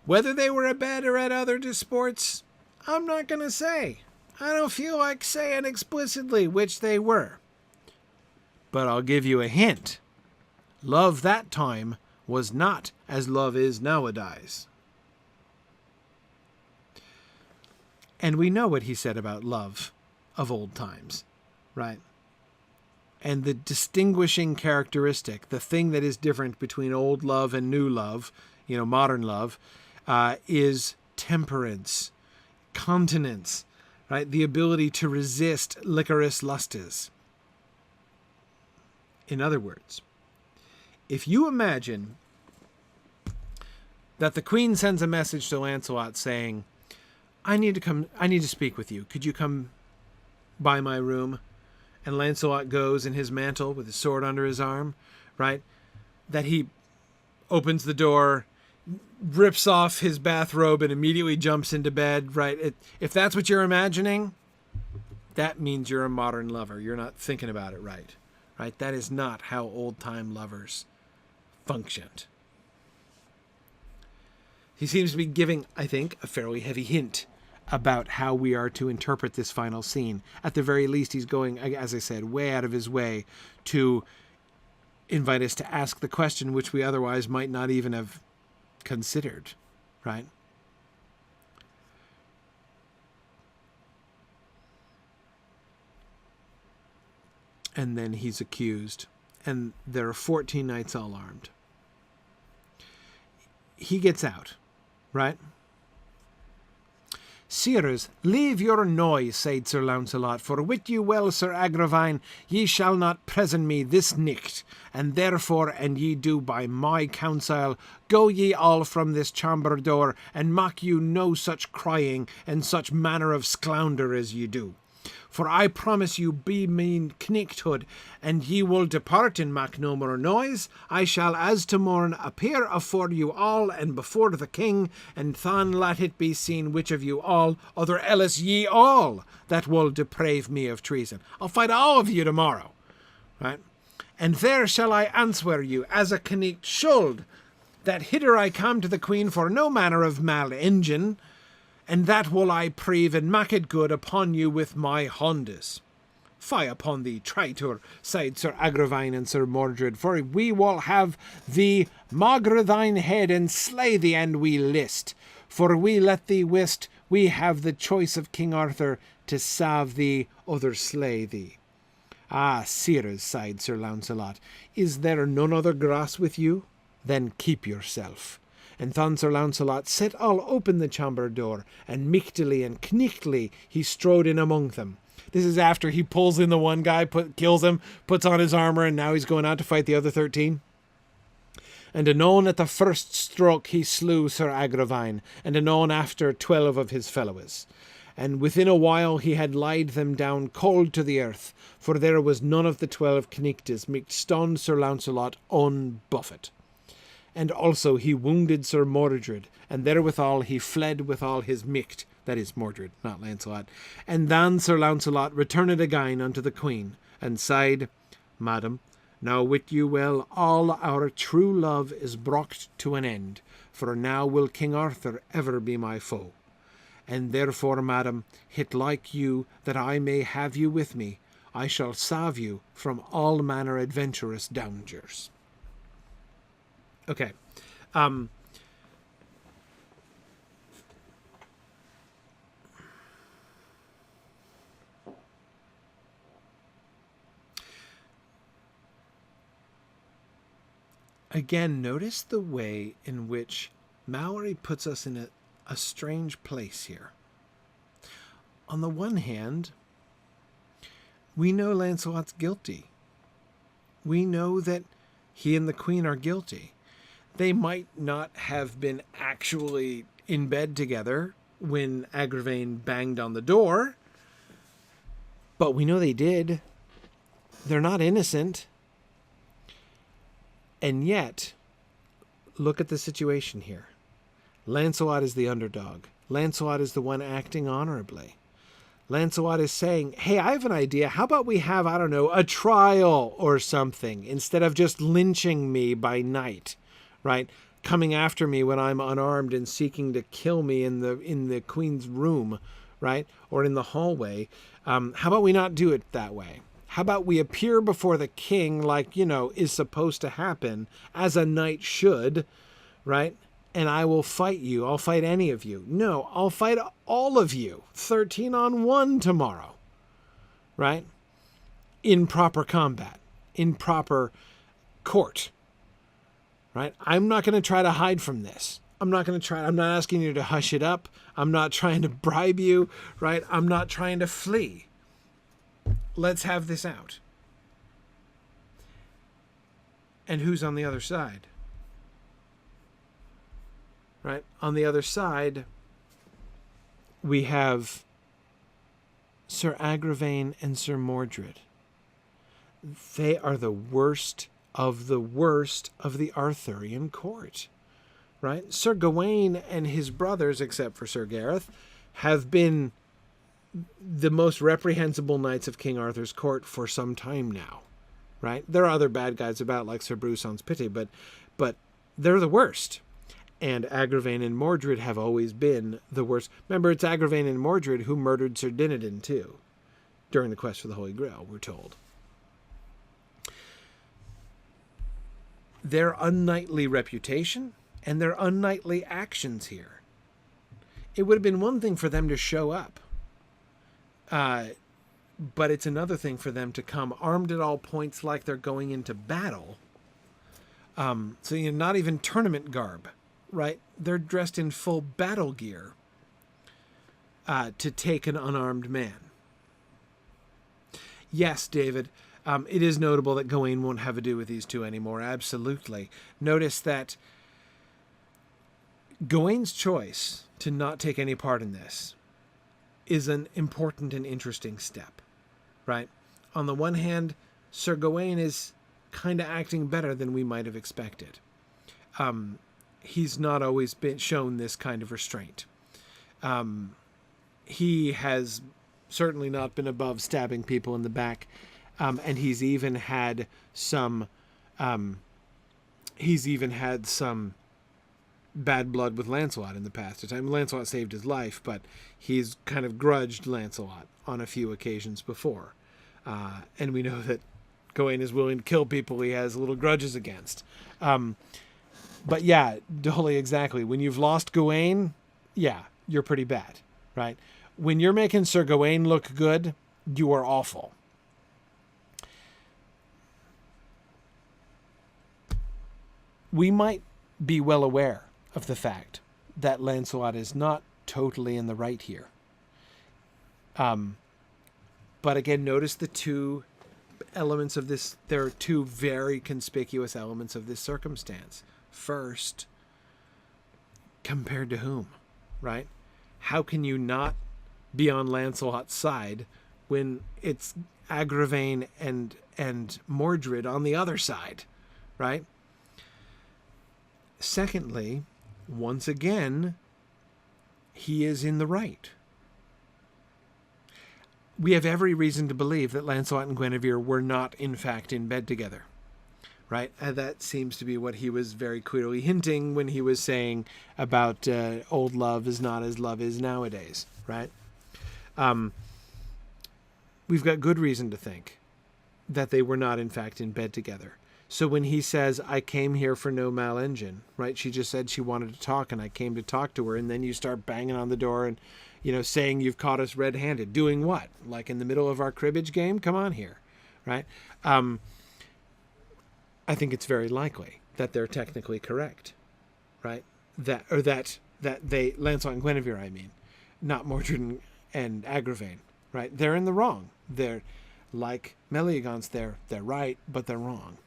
[SPEAKER 1] Whether they were abed or at other disports, I'm not going to say. I don't feel like saying explicitly which they were. But I'll give you a hint. Love that time was not as love is nowadays. And we know what he said about love of old times, right? And the distinguishing characteristic, the thing that is different between old love and new love, modern love, is temperance, continence, right? The ability to resist liquorous lustes. In other words, if you imagine that the Queen sends a message to Lancelot saying, I need to speak with you. Could you come by my room and Lancelot goes in his mantle with his sword under his arm, right? That he opens the door, rips off his bathrobe, and immediately jumps into bed, right? If that's what you're imagining, that means you're a modern lover. You're not thinking about it right? That is not how old-time lovers functioned. He seems to be giving, I think, a fairly heavy hint about how we are to interpret this final scene. At the very least, he's going, as I said, way out of his way to invite us to ask the question which we otherwise might not even have considered, right? And then he's accused, and there are 14 knights all armed. He gets out, right? Sirs, leave your noise, said Sir Lancelot, for wit you well, Sir Agravaine, ye shall not present me this nicht, and therefore, and ye do by my counsel, go ye all from this chamber door, and mock you no such crying, and such manner of sclounder as ye do. For I promise you be mean knichthood, and ye will depart and mak no more noise. I shall as to morn appear afore you all and before the king, and than let it be seen which of you all, other else ye all, that will deprave me of treason. I'll fight all of you tomorrow, right? And there shall I answer you as a knight should, that hither I come to the queen for no manner of mal engine, and that will I prove and mak it good upon you with my hondes. Fie upon thee, traitor, said Sir Agravaine and Sir Mordred, for we will have thee maugre thine head and slay thee an we list. For we let thee wist, we have the choice of King Arthur, to salve thee, other slay thee. Ah, sirs, sighed Sir Launcelot, is there none other grass with you? Then keep yourself. And then Sir Launcelot set all open the chamber door, and michtily and knichtly he strode in among them. This is after he pulls in the one guy, kills him, puts on his armor, and now he's going out to fight the other 13. And anon at the first stroke he slew Sir Agravaine, and anon after 12 of his fellows. And within a while he had laid them down cold to the earth, for there was none of the 12 knichtes micht stand Sir Launcelot on buffet. And also he wounded Sir Mordred, and therewithal he fled with all his micht, that is Mordred, not Lancelot. And then Sir Launcelot returned again unto the queen, and said, Madam, now wit you well all our true love is brought to an end, for now will King Arthur ever be my foe. And therefore, madam, hit like you that I may have you with me, I shall save you from all manner adventurous dangers. Okay. Again, notice the way in which Malory puts us in a strange place here. On the one hand, we know Lancelot's guilty. We know that he and the queen are guilty. They might not have been actually in bed together when Agravaine banged on the door, but we know they did. They're not innocent. And yet, look at the situation here. Lancelot is the underdog. Lancelot is the one acting honorably. Lancelot is saying, hey, I have an idea. How about we have, I don't know, a trial or something instead of just lynching me by night, right? Coming after me when I'm unarmed and seeking to kill me in the queen's room, right? Or in the hallway. How about we not do it that way? How about we appear before the king like, is supposed to happen, as a knight should, right? And I will fight you. I'll fight any of you. No, I'll fight all of you. 13 on 1 tomorrow, right? In proper combat, in proper court, right? I'm not going to try to hide from this. I'm not asking you to hush it up. I'm not trying to bribe you, right? I'm not trying to flee. Let's have this out. And who's on the other side? Right? On the other side, we have Sir Agravaine and Sir Mordred. They are the worst of the Arthurian court, right? Sir Gawain and his brothers, except for Sir Gareth, have been the most reprehensible knights of King Arthur's court for some time now, right? There are other bad guys about, like Sir Bruson's Pity, but they're the worst. And Agravain and Mordred have always been the worst. Remember, it's Agravain and Mordred who murdered Sir Dinadan, too, during the quest for the Holy Grail, we're told. Their unknightly reputation and their unknightly actions here. It would have been one thing for them to show up, but it's another thing for them to come armed at all points like they're going into battle. So you're not even tournament garb, right? They're dressed in full battle gear to take an unarmed man. Yes, David, it is notable that Gawain won't have to do with these two anymore. Absolutely. Notice that Gawain's choice to not take any part in this is an important and interesting step, right? On the one hand, Sir Gawain is kind of acting better than we might have expected. He's not always been shown this kind of restraint. He has certainly not been above stabbing people in the back, and he's even had some bad blood with Lancelot in the past. Lancelot saved his life, but he's kind of grudged Lancelot on a few occasions before. And we know that Gawain is willing to kill people he has little grudges against. But yeah, totally exactly. When you've lost Gawain, yeah, you're pretty bad, right? When you're making Sir Gawain look good, you are awful. We might be well aware of the fact that Lancelot is not totally in the right here. But again, notice the two elements of this. There are two very conspicuous elements of this circumstance. First, compared to whom, right? How can you not be on Lancelot's side when it's Agravain and Mordred on the other side, right? Secondly, once again, he is in the right. We have every reason to believe that Lancelot and Guinevere were not, in fact, in bed together, right? And that seems to be what he was very clearly hinting when he was saying about old love is not as love is nowadays, right? We've got good reason to think that they were not, in fact, in bed together. So when he says, I came here for no malengin, right? She just said she wanted to talk and I came to talk to her. And then you start banging on the door and, saying you've caught us red-handed. Doing what? Like in the middle of our cribbage game? Come on here, right? I think it's very likely that they're technically correct, right? That Lancelot and Guinevere, I mean, not Mordred and Agravain, right? They're in the wrong. They're like Meleagant's, they're right, but they're wrong.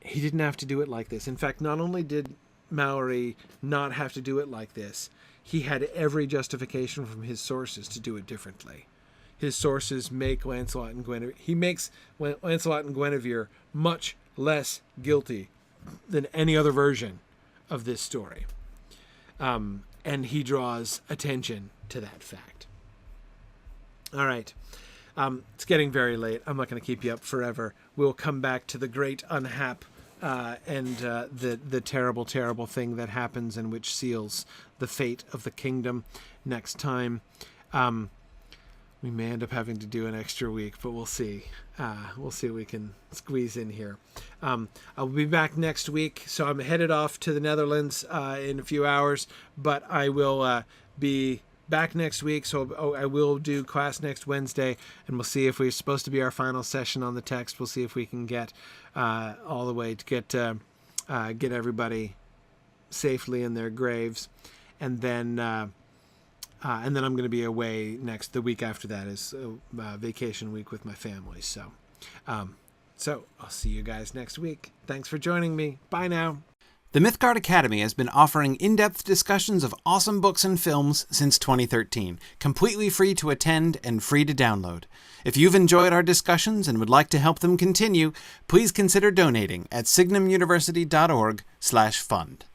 [SPEAKER 1] He didn't have to do it like this. In fact, not only did Malory not have to do it like this, he had every justification from his sources to do it differently. His sources make Lancelot and Guinevere... He makes Lancelot and Guinevere much less guilty than any other version of this story. And he draws attention to that fact. All right. It's getting very late. I'm not going to keep you up forever. We'll come back to the great unhap and the terrible, terrible thing that happens and which seals the fate of the kingdom next time. We may end up having to do an extra week, but we'll see. We'll see what we can squeeze in here. I'll be back next week. So I'm headed off to the Netherlands in a few hours, but I will be back next week, so I will do class next Wednesday, and we'll see if we're supposed to be our final session on the text. We'll see if we can get all the way to get everybody safely in their graves, and then I'm going to be away the week after that is vacation week with my family. So I'll see you guys next week. Thanks for joining me. Bye now. The Mythgard Academy has been offering in-depth discussions of awesome books and films since 2013, completely free to attend and free to download. If you've enjoyed our discussions and would like to help them continue, please consider donating at signumuniversity.org/fund.